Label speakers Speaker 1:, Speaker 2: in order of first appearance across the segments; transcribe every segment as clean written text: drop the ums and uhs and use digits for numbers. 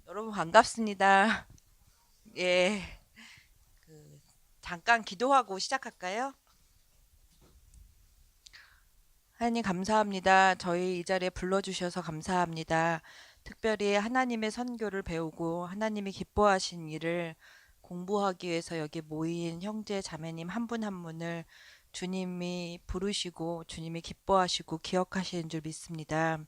Speaker 1: 여러분 반갑습니다. 예, 그, 잠깐 기도하고 시작할까요? 하나님 감사합니다. 저희 이 자리에 불러주셔서 감사합니다. 특별히 하나님의 선교를 배우고 하나님이 기뻐하신 일을 공부하기 위해서 여기 모인 형제 자매님 한 분 한 분을 주님이 부르시고 주님이 기뻐하시고 기억하시는 줄 믿습니다.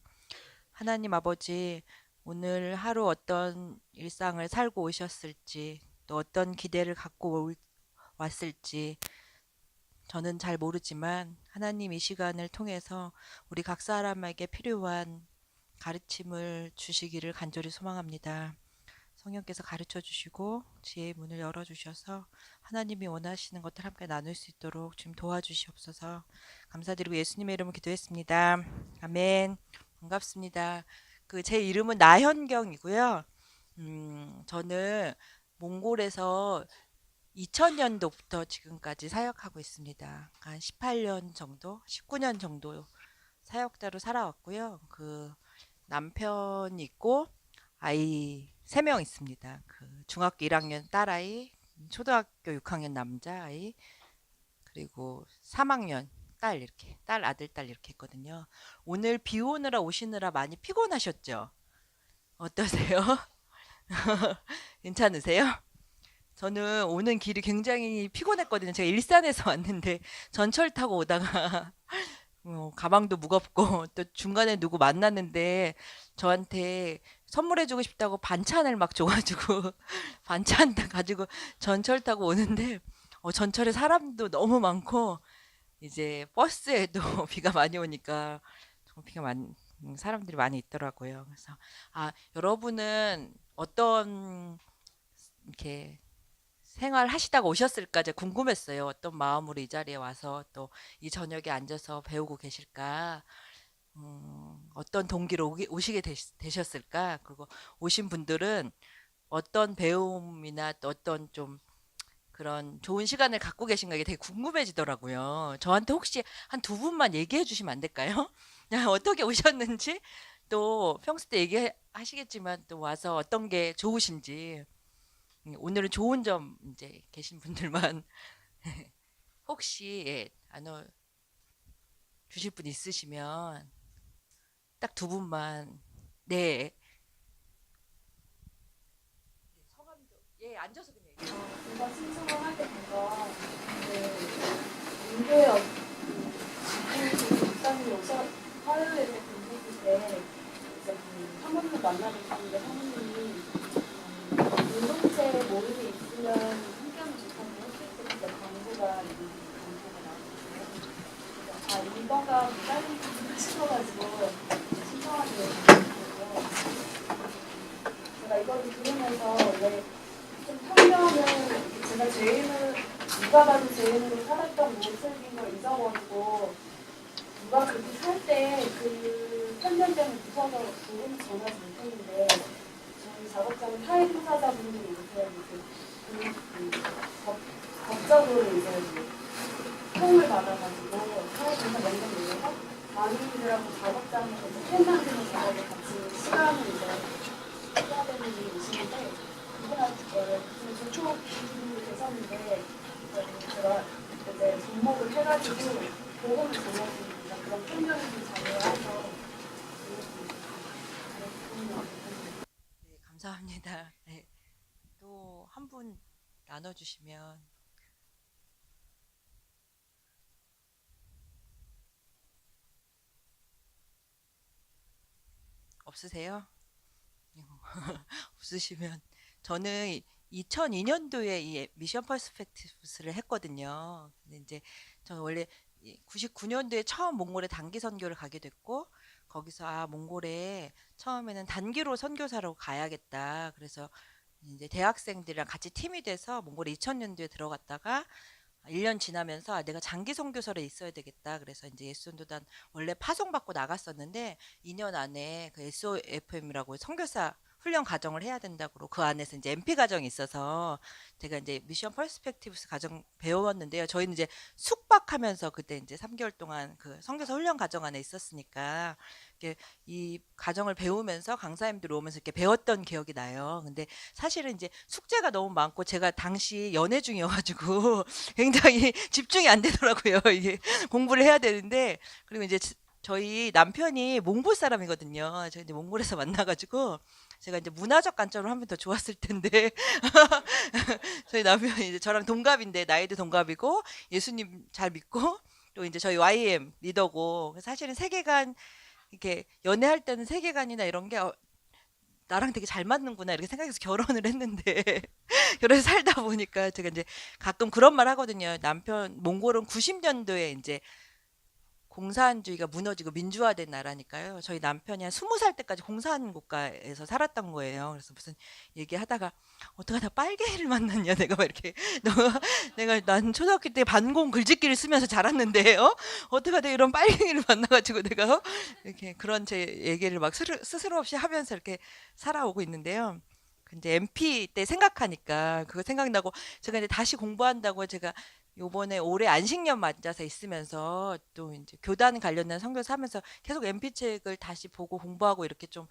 Speaker 1: 하나님 아버지, 오늘 하루 어떤 일상을 살고 오셨을지, 또 어떤 기대를 갖고 왔을지, 저는 잘 모르지만 하나님 이 시간을 통해서 우리 각 사람에게 필요한 가르침을 주시기를 간절히 소망합니다. 성령께서 가르쳐 주시고 지혜의 문을 열어 주셔서 하나님이 원하시는 것들 함께 나눌 수 있도록 좀 도와주시옵소서. 감사드리고 예수님의 이름으로 기도했습니다. 아멘. 반갑습니다. 제 이름은 나현경이고요. 저는 몽골에서 2000년도부터 지금까지 사역하고 있습니다. 한 18년 정도, 19년 정도 사역자로 살아왔고요. 남편이 있고 아이 3명 있습니다. 중학교 1학년 딸아이, 초등학교 6학년 남자아이, 그리고 3학년 딸 이렇게 딸 아들 딸 이렇게 있거든요. 오늘 비 오느라 오시느라 많이 피곤하셨죠? 어떠세요? 괜찮으세요? 저는 오는 길이 굉장히 피곤했거든요. 제가 일산에서 왔는데 전철 타고 오다가 가방도 무겁고 또 중간에 누구 만났는데 저한테 선물해주고 싶다고 반찬을 막 줘가지고 반찬 가지고 전철 타고 오는데 전철에 사람도 너무 많고 이제 버스에도 비가 많이 오니까 정말 사람들이 많이 있더라고요. 그래서 여러분은 어떤 이렇게 생활하시다가 오셨을까 제가 궁금했어요. 어떤 마음으로 이 자리에 와서 또 이 저녁에 앉아서 배우고 계실까? 어떤 동기로 오시게 되셨을까? 그리고 오신 분들은 어떤 배움이나 또 어떤 좀 그런 좋은 시간을 갖고 계신가 이게 되게 궁금해지더라고요. 저한테 혹시 한 두 분만 얘기해 주시면 안 될까요? 어떻게 오셨는지 또 평소 때 얘기하시겠지만 또 와서 어떤 게 좋으신지 오늘은 좋은 점 이제 계신 분들만 혹시 나눠 주실 분 있으시면 딱 두 분만. 네. 성함도 앉아서 그냥 얘기해.
Speaker 2: 제가 신청을 하게 돼서 인도에 목사님이 화요일에 공부했을 때 이제 사모님을 만나러 갔는데 사모님이 공동체 모임이 있으면 함께하면 좋다고 했을 때 그때 광고가 있는 광고가 나왔어요. 그래서 이거가 무달리기 싶어가지고 신청하게 됐어요. 제가 이거를 들으면서 좀 편견을 제가 죄인을 누가 봐도 죄인으로 살았던 모습인 걸 잊어버리고 누가 그렇게 살 때 그 편견 때문에 무서워서 복음을 전하지 못했는데 저희 작업장은 타의 봉사자분들이 이렇게 법적으로 이제 통을 받아가지고 타의 봉사 명령 내려서 만인들하고 작업장에서 펜 만드는 작업을 같이 시간을 이제 해야 되는 분이 오시는데 그분한테 무슨 조촉 분이 계셨는데 제가 이제 접목을 해가지고 보험을 전해주니까 그런 편견을 좀 자제해서
Speaker 1: 네, 감사합니다. 네. 또 한 분 나눠주시면. 없으세요? 없으시면 저는 2002년도에 이 미션 퍼스펙티브스를 했거든요. 근데 이제 저는 원래 99년도에 처음 몽골에 단기 선교를 가게 됐고 거기서 몽골에 처음에는 단기로 선교사로 가야겠다. 그래서 이제 대학생들이랑 같이 팀이 돼서 몽골에 2000년도에 들어갔다가 1년 지나면서 내가 장기 선교사로 있어야 되겠다. 그래서 이제 원래 파송받고 나갔었는데 2년 안에 SOFM이라고 선교사 훈련 과정을 해야 된다고 그 안에서 이제 MP 과정이 있어서 제가 이제 미션 퍼스펙티브스 과정 배웠는데요. 저희는 이제 숙박하면서 그때 이제 3개월 동안 그 선교사 훈련 과정 안에 있었으니까 이렇게 이 과정을 배우면서 강사님들 오면서 이렇게 배웠던 기억이 나요. 근데 사실은 이제 숙제가 너무 많고 제가 당시 연애 중이어가지고 굉장히 집중이 안 되더라고요. 이게 공부를 해야 되는데 그리고 이제 저희 남편이 몽골 사람이거든요. 저희 이제 몽골에서 만나가지고 제가 이제 문화적 관점으로 하면 더 좋았을 텐데 저희 남편이 이제 저랑 동갑인데 나이도 동갑이고 예수님 잘 믿고 또 이제 저희 YM 리더고 사실은 세계관 이렇게 연애할 때는 세계관이나 이런 게 나랑 되게 잘 맞는구나 이렇게 생각해서 결혼을 했는데 결혼해서 살다 보니까 제가 이제 가끔 그런 말 하거든요. 남편 몽골은 90년도에 이제 공산주의가 무너지고 민주화된 나라니까요. 저희 남편이 한 20살 때까지 공산 국가에서 살았던 거예요. 그래서 무슨 얘기하다가 어떻게 하다 빨갱이를 만났냐 내가 막 이렇게 내가 난 초등학교 때 반공 글짓기를 쓰면서 자랐는데 어떻게 하다 이런 빨갱이를 만나가지고 내가 이렇게 그런 제 얘기를 막 스스로 없이 하면서 이렇게 살아오고 있는데요. 근데 MP 때 생각하니까 그거 생각나고 제가 이제 다시 공부한다고 제가 요번에 올해 안식년 맞아서 있으면서 또 이제 교단 관련된 선교사 하면서 계속 MP 책을 다시 보고 공부하고 이렇게 좀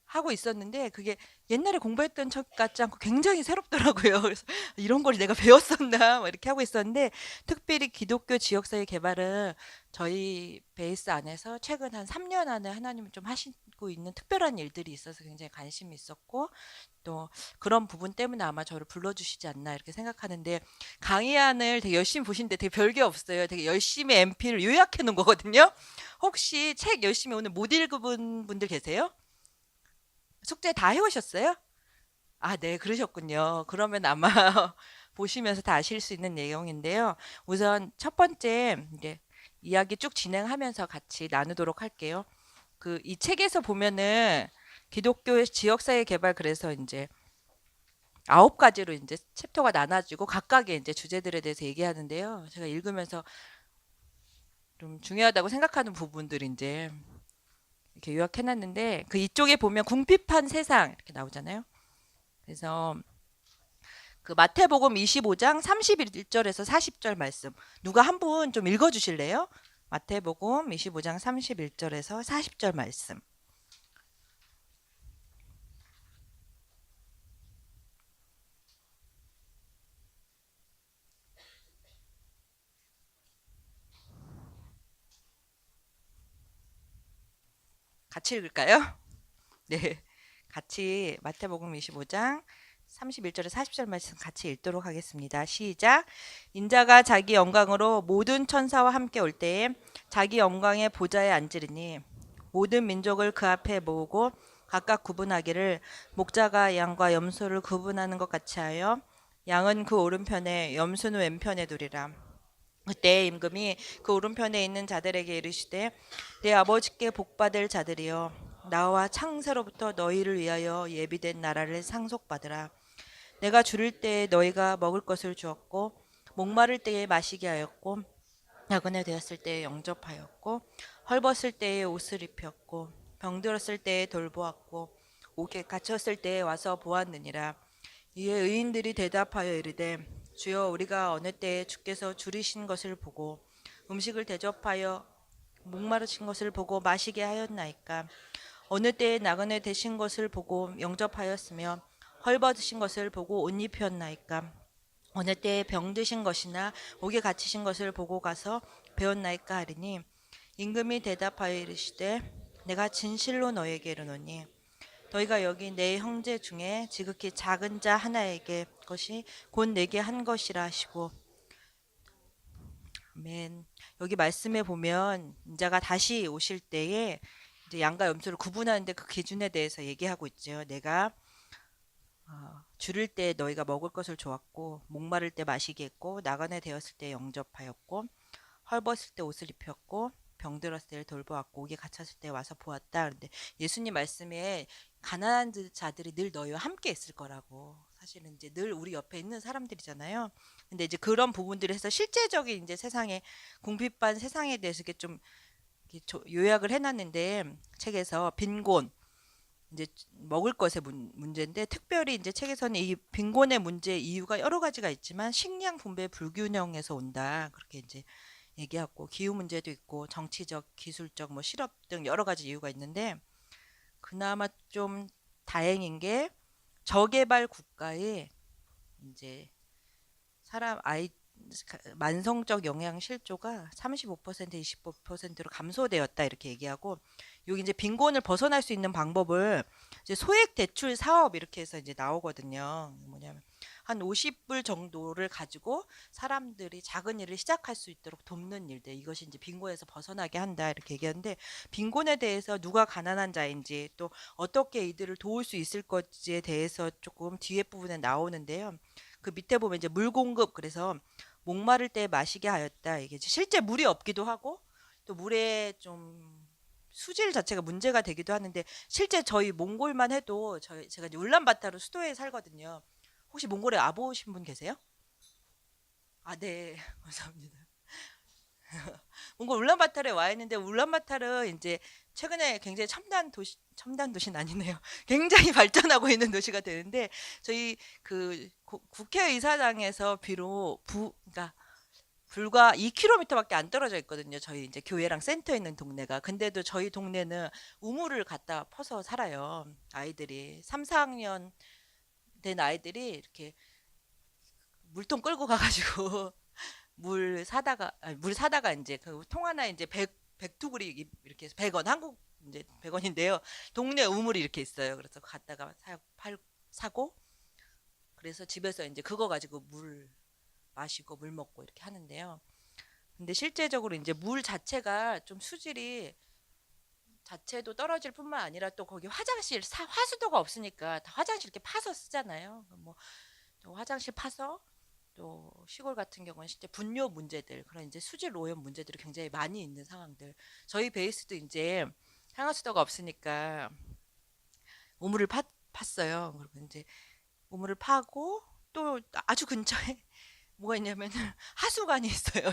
Speaker 1: 하고 있었는데 그게 옛날에 공부했던 것 같지 않고 굉장히 새롭더라고요. 그래서 이런 걸 내가 배웠었나 막 이렇게 하고 있었는데 특별히 기독교 지역사회 개발은 저희 베이스 안에서 최근 한 3년 안에 하나님이 좀 하시고 있는 특별한 일들이 있어서 굉장히 관심이 있었고 또 그런 부분 때문에 아마 저를 불러주시지 않나 이렇게 생각하는데 강의안을 되게 열심히 보시는데 되게 별게 없어요. 되게 열심히 MP를 요약해 놓은 거거든요. 혹시 책 열심히 오늘 못 읽은 분들 계세요? 숙제 다 해오셨어요? 아, 네, 그러셨군요. 그러면 아마 보시면서 다 아실 수 있는 내용인데요. 우선 첫 번째 이제 이야기 쭉 진행하면서 같이 나누도록 할게요. 그 이 책에서 보면은 기독교의 지역사회 개발 그래서 이제 9가지로 이제 챕터가 나눠지고 각각의 이제 주제들에 대해서 얘기하는데요. 제가 읽으면서 좀 중요하다고 생각하는 부분들 이제 이렇게 요약해놨는데 그 이쪽에 보면 궁핍한 세상 이렇게 나오잖아요. 그래서 그 마태복음 25장 31절에서 40절 말씀 누가 한 분 좀 읽어주실래요? 마태복음 25장 31절에서 40절 말씀 같이 읽을까요? 네, 같이 마태복음 25장 31절에 40절 말씀 같이 읽도록 하겠습니다. 시작. 인자가 자기 영광으로 모든 천사와 함께 올 때에 자기 영광의 보좌에 앉으리니 모든 민족을 그 앞에 모으고 각각 구분하기를 목자가 양과 염소를 구분하는 것 같이 하여 양은 그 오른편에 염소는 왼편에 두리라. 그때 임금이 그 오른편에 있는 자들에게 이르시되 내 아버지께 복받을 자들이여 나와 창세로부터 너희를 위하여 예비된 나라를 상속받으라. 내가 줄일 때에 너희가 먹을 것을 주었고 목마를 때에 마시게 하였고 나그네 되었을 때에 영접하였고 헐벗을 때에 옷을 입혔고 병들었을 때에 돌보았고 옥에 갇혔을 때에 와서 보았느니라. 이에 의인들이 대답하여 이르되 주여 우리가 어느 때에 주께서 줄이신 것을 보고 음식을 대접하여 목마르신 것을 보고 마시게 하였나이까. 어느 때에 나그네 되신 것을 보고 영접하였으며 헐벗으신 것을 보고 옷 입혔나이까. 어느 때에 병드신 것이나 옥에 갇히신 것을 보고 가서 배웠나이까 하리니 임금이 대답하여 이르시되 내가 진실로 너에게 이르노니 너희가 여기 내 형제 중에 지극히 작은 자 하나에게 것이 곧 내게 한 것이라 하시고 아멘. 여기 말씀에 보면 인자가 다시 오실 때에 이제 양과 염소를 구분하는데 그 기준에 대해서 얘기하고 있죠. 내가 줄일 때 너희가 먹을 것을 주었고 목마를 때 마시게 했고 나그네 되었을 때 영접하였고 헐벗을 때 옷을 입혔고 병들었을 때 돌보았고 옥에 갇혔을 때 와서 보았다. 그런데 예수님 말씀에 가난한 자들이 늘 너희와 함께 있을 거라고. 사실은 이제 늘 우리 옆에 있는 사람들이잖아요. 근데 이제 그런 부분들을 해서 실제적인 이제 세상에 궁핍한 세상에 대해서 이렇게 좀 이렇게 요약을 해놨는데 책에서 빈곤 이제 먹을 것의 문제인데, 특별히 이제 책에서는 이 빈곤의 문제 이유가 여러 가지가 있지만 식량 분배 불균형에서 온다, 그렇게 이제 얘기하고, 기후 문제도 있고 정치적, 기술적, 뭐 실업 등 여러 가지 이유가 있는데, 그나마 좀 다행인 게 저개발 국가에 이제 사람 아이 만성적 영양 실조가 35% 25%로 감소되었다, 이렇게 얘기하고, 여기 이제 빈곤을 벗어날 수 있는 방법을 이제 소액 대출 사업 이렇게 해서 이제 나오거든요. 뭐냐면 한 50불 정도를 가지고 사람들이 작은 일을 시작할 수 있도록 돕는 일들, 이것이 이제 빈곤에서 벗어나게 한다, 이렇게 얘기하는데, 빈곤에 대해서 누가 가난한 자인지 또 어떻게 이들을 도울 수 있을 것지에 대해서 조금 뒤에 부분에 나오는데요. 그 밑에 보면 이제 물 공급, 그래서 목마를 때 마시게 하였다. 이게 실제 물이 없기도 하고, 또 물에 좀 수질 자체가 문제가 되기도 하는데, 실제 저희 몽골만 해도, 제가 이제 울란바타르 수도에 살거든요. 혹시 몽골에 와보신 분 계세요? 아, 네. 감사합니다. 몽골 울란바타르에 와 있는데, 울란바타르 이제 최근에 굉장히 첨단 도시는 아니네요. 굉장히 발전하고 있는 도시가 되는데, 저희 그 국회의사당에서 그러니까 불과 2km밖에 안 떨어져 있거든요. 저희 이제 교회랑 센터 있는 동네가. 근데도 저희 동네는 우물을 갖다 퍼서 살아요. 아이들이 3, 4학년 된 아이들이 이렇게 물통 끌고 가가지고 물 사다가 이제 그 통 하나 이제 100투구리 이렇게 해서 100원, 한국 이제 100원인데요. 동네 우물이 이렇게 있어요. 그래서 갔다가 사고, 그래서 집에서 이제 그거 가지고 물 마시고 물 먹고 이렇게 하는데요. 근데 실제적으로 이제 물 자체가 좀 수질이 자체도 떨어질 뿐만 아니라, 또 거기 화수도가 없으니까 다 화장실 이렇게 파서 쓰잖아요. 뭐 또 화장실 파서, 또 시골 같은 경우는 실제 분뇨 문제들, 그런 이제 수질 오염 문제들이 굉장히 많이 있는 상황들. 저희 베이스도 이제 상하수도가 없으니까 우물을 팠어요. 그리고 이제 우물을 파고, 또 아주 근처에 뭐가 있냐면 하수관이 있어요.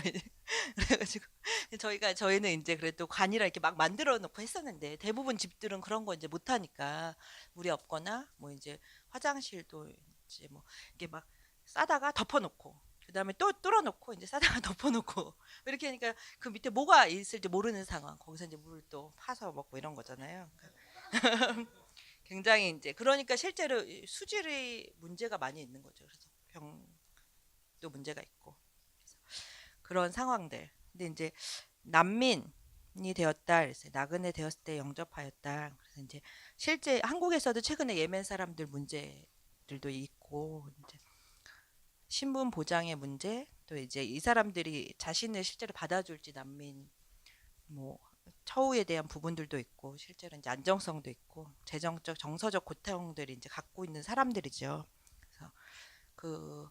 Speaker 1: 그래가지고 저희는 이제 그래도 관이라 이렇게 막 만들어 놓고 했었는데, 대부분 집들은 그런 거 이제 못 하니까 물이 없거나, 뭐 이제 화장실도 이제 뭐 이렇게 막 싸다가 덮어놓고, 그다음에 또 뚫어놓고 이제 싸다가 덮어놓고, 이렇게 하니까 그 밑에 뭐가 있을지 모르는 상황, 거기서 이제 물을 또 파서 먹고 이런 거잖아요. 굉장히 이제, 그러니까 실제로 이 수질이 문제가 많이 있는 거죠. 그래서 병도 문제가 있고, 그래서 그런 상황들. 근데 이제 난민이 되었다, 그래서 나그네 되었을 때 영접하였다. 그래서 이제 실제 한국에서도 최근에 예멘 사람들 문제들도 있고, 이제 신분 보장의 문제, 또 이제 이 사람들이 자신을 실제로 받아줄지, 난민 뭐 처우에 대한 부분들도 있고, 실제로 이제 안정성도 있고, 재정적 정서적 고통들이 이제 갖고 있는 사람들이죠. 그래서 그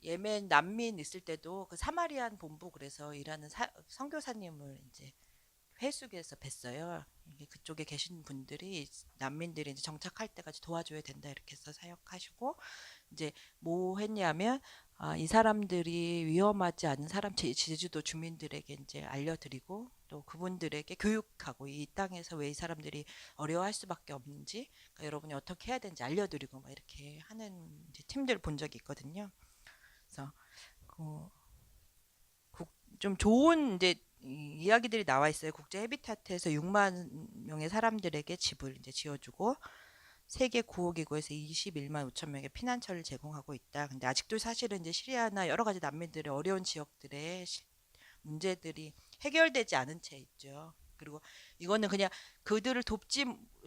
Speaker 1: 예멘 난민 있을 때도 그 사마리안 본부, 그래서 일하는 선교사님을 이제 회수에서 뵀어요. 이게 그쪽에 계신 분들이 난민들이 이제 정착할 때까지 도와줘야 된다, 이렇게 해서 사역하시고, 이제 뭐 했냐면, 이 사람들이 위험하지 않은 사람, 제주도 주민들에게 이제 알려드리고, 또 그분들에게 교육하고, 이 땅에서 왜 이 사람들이 어려워할 수밖에 없는지, 그러니까 여러분이 어떻게 해야 되는지 알려드리고, 막 이렇게 하는 이제 팀들 본 적이 있거든요. 그래서 그 좀 좋은 이제 이야기들이 나와 있어요. 국제 헤비타트에서 6만 명의 사람들에게 집을 이제 지어주고, 세계 구호기구에서 21만 5천 명의 피난처를 제공하고 있다. 근데 아직도 사실은 이제 시리아나 여러 가지 난민들의 어려운 지역들의 문제들이 해결되지 않은 채 있죠. 그리고 이거는 그냥 그들을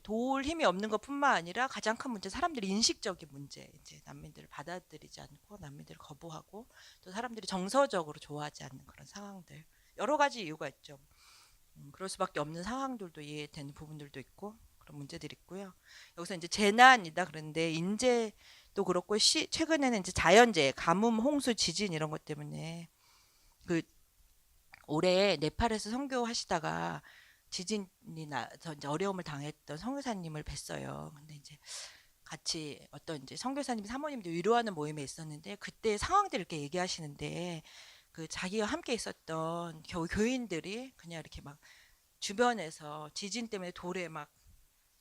Speaker 1: 도울 힘이 없는 것뿐만 아니라, 가장 큰 문제, 사람들이 인식적인 문제, 이제 난민들을 받아들이지 않고 난민들을 거부하고, 또 사람들이 정서적으로 좋아하지 않는 그런 상황들, 여러 가지 이유가 있죠. 그럴 수밖에 없는 상황들도 이해되는 부분들도 있고, 그런 문제들이 있고요. 여기서 이제 재난이다 그런데, 인재도 그렇고, 최근에는 이제 자연재해, 가뭄, 홍수, 지진 이런 것 때문에, 그 올해 네팔에서 선교하시다가 지진이 나서 이제 어려움을 당했던 선교사님을 뵀어요. 근데 이제 같이 어떤 이제 선교사님 사모님도 위로하는 모임에 있었는데, 그때 상황들 이렇게 얘기하시는데, 그 자기가 함께 있었던 교인들이 그냥 이렇게 막 주변에서 지진 때문에 돌에 막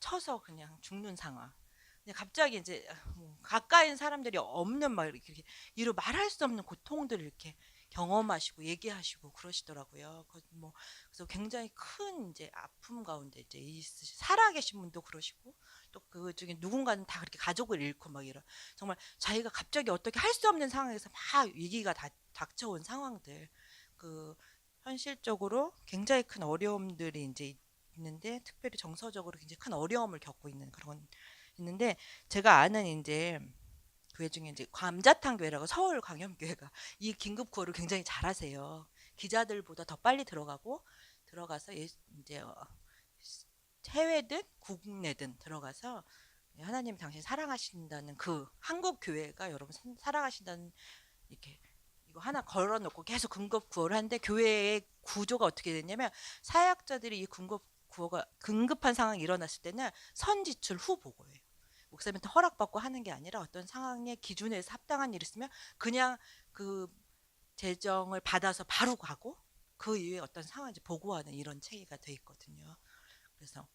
Speaker 1: 쳐서 그냥 죽는 상황. 그냥 갑자기 이제 뭐 가까이 있는 사람들이 없는 막 이렇게 이루 말할 수 없는 고통들을 이렇게 경험하시고 얘기하시고 그러시더라고요. 뭐 그래서 굉장히 큰 이제 아픔 가운데 이제 살아계신 분도 그러시고 또 그 중에 누군가는 다 그렇게 가족을 잃고 막 이런 정말 자기가 갑자기 어떻게 할 수 없는 상황에서 막 위기가 닥쳐온 상황들 그 현실적으로 굉장히 큰 어려움들이 이제 있는데 특별히 정서적으로 굉장히 큰 어려움을 겪고 있는 그런 있는데 제가 아는 이제 교회 중에 이제 감자탕 교회라고 서울 광염교회가 이 긴급 구호를 굉장히 잘하세요. 기자들보다 더 빨리 들어가서 이제 해외든 국내든 들어가서 하나님 당신 사랑하신다는 그 한국 교회가 여러분 사랑하신다는 이렇게 이거 하나 걸어놓고 계속 긴급 구호를 하는데 교회의 구조가 어떻게 됐냐면 사역자들이 이 긴급 구호가 긴급한 상황이 일어났을 때는 선지출 후 보고예요. 목사님한테 허락받고 하는 게 아니라 어떤 상황의 기준에서 합당한 일이 있으면 그냥 그 재정을 받아서 바로 가고 그 이후에 어떤 상황인지 보고하는 이런 체계가 돼 있거든요. 그래서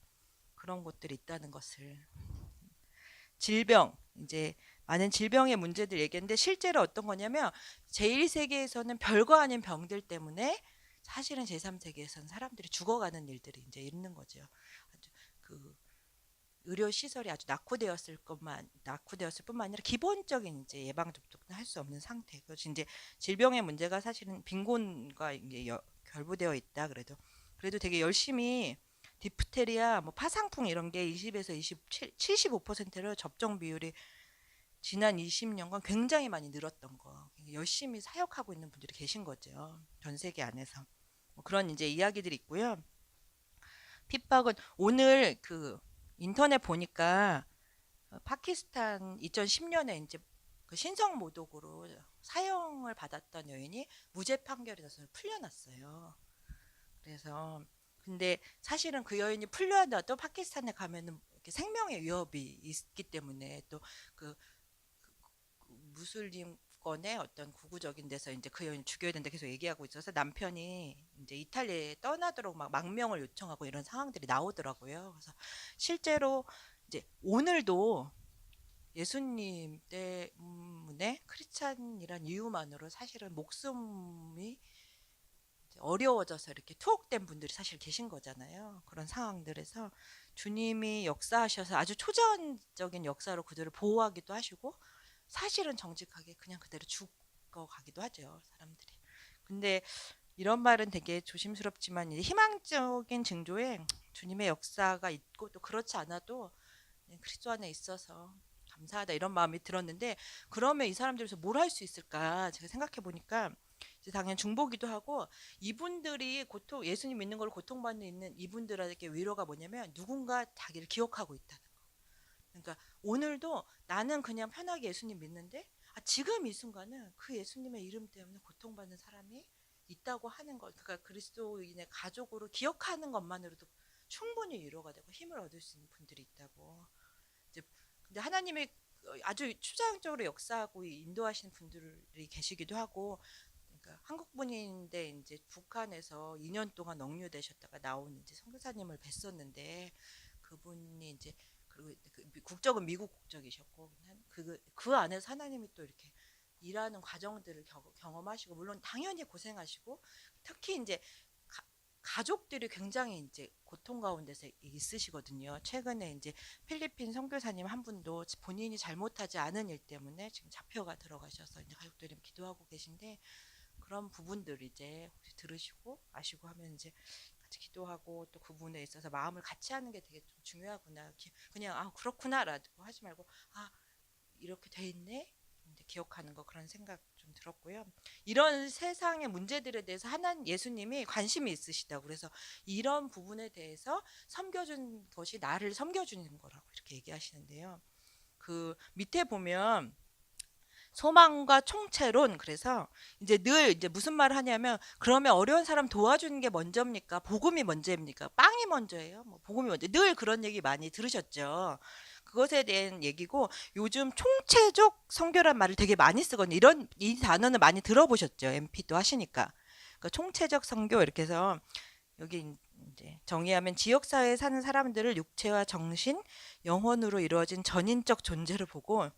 Speaker 1: 그런 것들이 있다는 것을 질병 이제 많은 질병의 문제들 얘기했는데 실제로 어떤 거냐면 제1세계에서는 별거 아닌 병들 때문에 사실은 제3세계에서는 사람들이 죽어가는 일들이 이제 있는 거죠. 아주 그 의료 시설이 아주 낙후되었을 뿐만 아니라 기본적인 이제 예방 접촉도 할 수 없는 상태. 그래서 이제 질병의 문제가 사실은 빈곤과 이게 결부되어 있다. 그래도 되게 열심히 디프테리아, 뭐 파상풍 이런 게 20에서 75%를 접종 비율이 지난 20년간 굉장히 많이 늘었던 거. 열심히 사역하고 있는 분들이 계신 거죠. 전 세계 안에서. 뭐 그런 이제 이야기들이 있고요. 핍박은 오늘 그 인터넷 보니까 파키스탄 2010년에 이제 그 신성 모독으로 사형을 받았던 여인이 무죄 판결이 나서 풀려났어요. 그래서 근데 사실은 그 여인이 풀려나도 파키스탄에 가면은 이렇게 생명의 위협이 있기 때문에 또그 무슬림권의 어떤 구구적인 데서 이제 그 여인을 죽여야 된다 계속 얘기하고 있어서 남편이 이제 이탈리아에 떠나도록 막 망명을 요청하고 이런 상황들이 나오더라고요. 그래서 실제로 이제 오늘도 예수님 때문에 크리스찬이란 이유만으로 사실은 목숨이 어려워져서 이렇게 투옥된 분들이 사실 계신 거잖아요. 그런 상황들에서 주님이 역사하셔서 아주 초자연적인 역사로 그들을 보호하기도 하시고 사실은 정직하게 그냥 그대로 죽어가기도 하죠, 사람들이. 근데 이런 말은 되게 조심스럽지만 희망적인 징조에 주님의 역사가 있고 또 그렇지 않아도 그리스도 안에 있어서 감사하다 이런 마음이 들었는데 그러면 이 사람들에서 뭘 할 수 있을까 제가 생각해 보니까 이제 당연히 중보기도 하고 이분들이 예수님 믿는 걸 고통받는 있는 이분들에게 위로가 뭐냐면 누군가 자기를 기억하고 있다는 거. 그러니까 오늘도 나는 그냥 편하게 예수님 믿는데 지금 이 순간은 그 예수님의 이름 때문에 고통받는 사람이 있다고 하는 것. 그러니까 그리스도인의 가족으로 기억하는 것만으로도 충분히 위로가 되고 힘을 얻을 수 있는 분들이 있다고. 이제 근데 하나님이 아주 추상적으로 역사하고 인도하시는 분들이 계시기도 하고 그러니까 한국 분인데 이제 북한에서 2년 동안 억류되셨다가 나온 이제 선교사님을 뵀었는데 그분이 이제 그리고 그 국적은 미국 국적이셨고 그 안에서 하나님이 또 이렇게 일하는 과정들을 경험하시고 물론 당연히 고생하시고 특히 이제 가족들이 굉장히 이제 고통 가운데서 있으시거든요. 최근에 이제 필리핀 선교사님 한 분도 본인이 잘못하지 않은 일 때문에 지금 잡혀가 들어가셔서 이제 가족들이 기도하고 계신데 그런 부분들 이제 혹시 들으시고 아시고 하면 이제 같이 기도하고 또 그분에 있어서 마음을 같이 하는 게 되게 좀 중요하구나. 그냥 그렇구나라고 하지 말고 이렇게 돼 있네. 기억하는 거 그런 생각 좀 들었고요. 이런 세상의 문제들에 대해서 예수님이 관심이 있으시다고 그래서 이런 부분에 대해서 섬겨준 것이 나를 섬겨주는 거라고 이렇게 얘기하시는데요. 그 밑에 보면 소망과 총체론 그래서 이제 늘 이제 무슨 말을 하냐면 그러면 어려운 사람 도와주는 게 먼저입니까? 복음이 먼저입니까? 빵이 먼저예요? 뭐 복음이 먼저. 늘 그런 얘기 많이 들으셨죠. 그것에 대한 얘기고 요즘 총체적 선교란 말을 되게 많이 쓰거든요. 이 단어는 많이 들어보셨죠. MP도 하시니까. 그러니까 총체적 선교 이렇게 해서 여기 이제 정의하면 지역사회에 사는 사람들을 육체와 정신, 영혼으로 이루어진 전인적 존재를 보고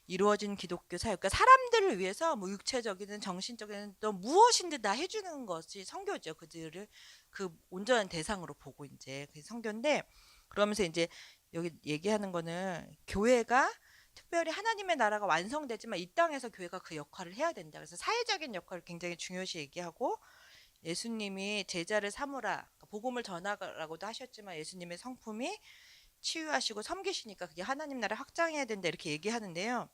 Speaker 1: 이루어진 기독교 사역, 그러니까 사람들을 위해서 뭐 육체적이든 정신적이든 또 무엇인지 다 해주는 것이 선교죠. 그들을 그 온전한 대상으로 보고 이제 그게 선교인데, 그러면서 이제 여기 얘기하는 거는 교회가 특별히 하나님의 나라가 완성되지만 이 땅에서 교회가 그 역할을 해야 된다. 그래서 사회적인 역할을 굉장히 중요시 얘기하고, 예수님이 제자를 삼으라, 그러니까 복음을 전하라고도 하셨지만 예수님의 성품이 치유하시고 섬기시니까 그게 하나님 나라 확장해야 된다 이렇게 얘기하는데요.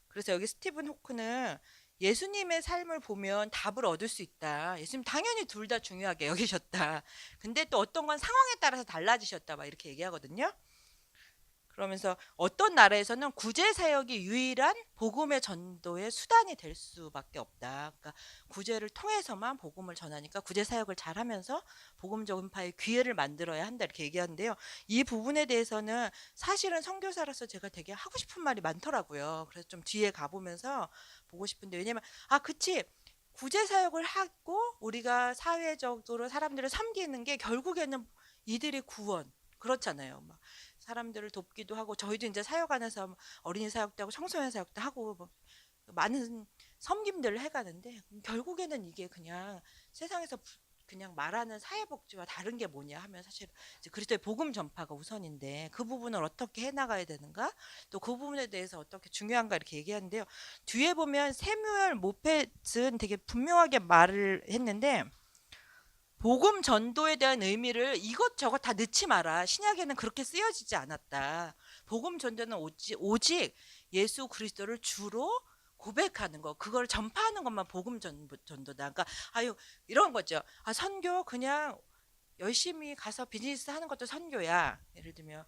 Speaker 1: 그래서 여기 스티븐 호크는 예수님의 삶을 보면 답을 얻을 수 있다. 예수님 당연히 둘 다 중요하게 여기셨다. 근데 또 어떤 건 상황에 따라서 달라지셨다. 막 이렇게 얘기하거든요. 그러면서 어떤 나라에서는 구제 사역이 유일한 복음의 전도의 수단이 될 수밖에 없다. 그러니까 구제를 통해서만 복음을 전하니까 구제 사역을 잘하면서 복음 전파의 기회를 만들어야 한다 이렇게 얘기하는데요. 이 부분에 대해서는 사실은 선교사로서 제가 되게 하고 싶은 말이 많더라고요. 그래서 좀 뒤에 가보면서 보고 싶은데, 왜냐면 그치, 구제 사역을 하고 우리가 사회적으로 사람들을 섬기는 게 결국에는 이들의 구원 그렇잖아요. 막 사람들을 돕기도 하고, 저희도 이제 사역 안에서 어린이 사역도 하고 청소년 사역도 하고 뭐 많은 섬김들을 해가는데, 결국에는 이게 그냥 세상에서 그냥 말하는 사회복지와 다른 게 뭐냐 하면 사실 이제 그리스도의 복음 전파가 우선인데, 그 부분을 어떻게 해나가야 되는가, 또 그 부분에 대해서 어떻게 중요한가 이렇게 얘기하는데요. 뒤에 보면 세뮤얼 모펫은 되게 분명하게 말을 했는데, 복음 전도에 대한 의미를 이것저것 다 넣지 마라. 신약에는 그렇게 쓰여지지 않았다. 복음 전도는 오직 예수 그리스도를 주로 고백하는 거, 그걸 전파하는 것만 복음 전도다. 그러니까 이런 거죠. 선교 그냥 열심히 가서 비즈니스 하는 것도 선교야. 예를 들면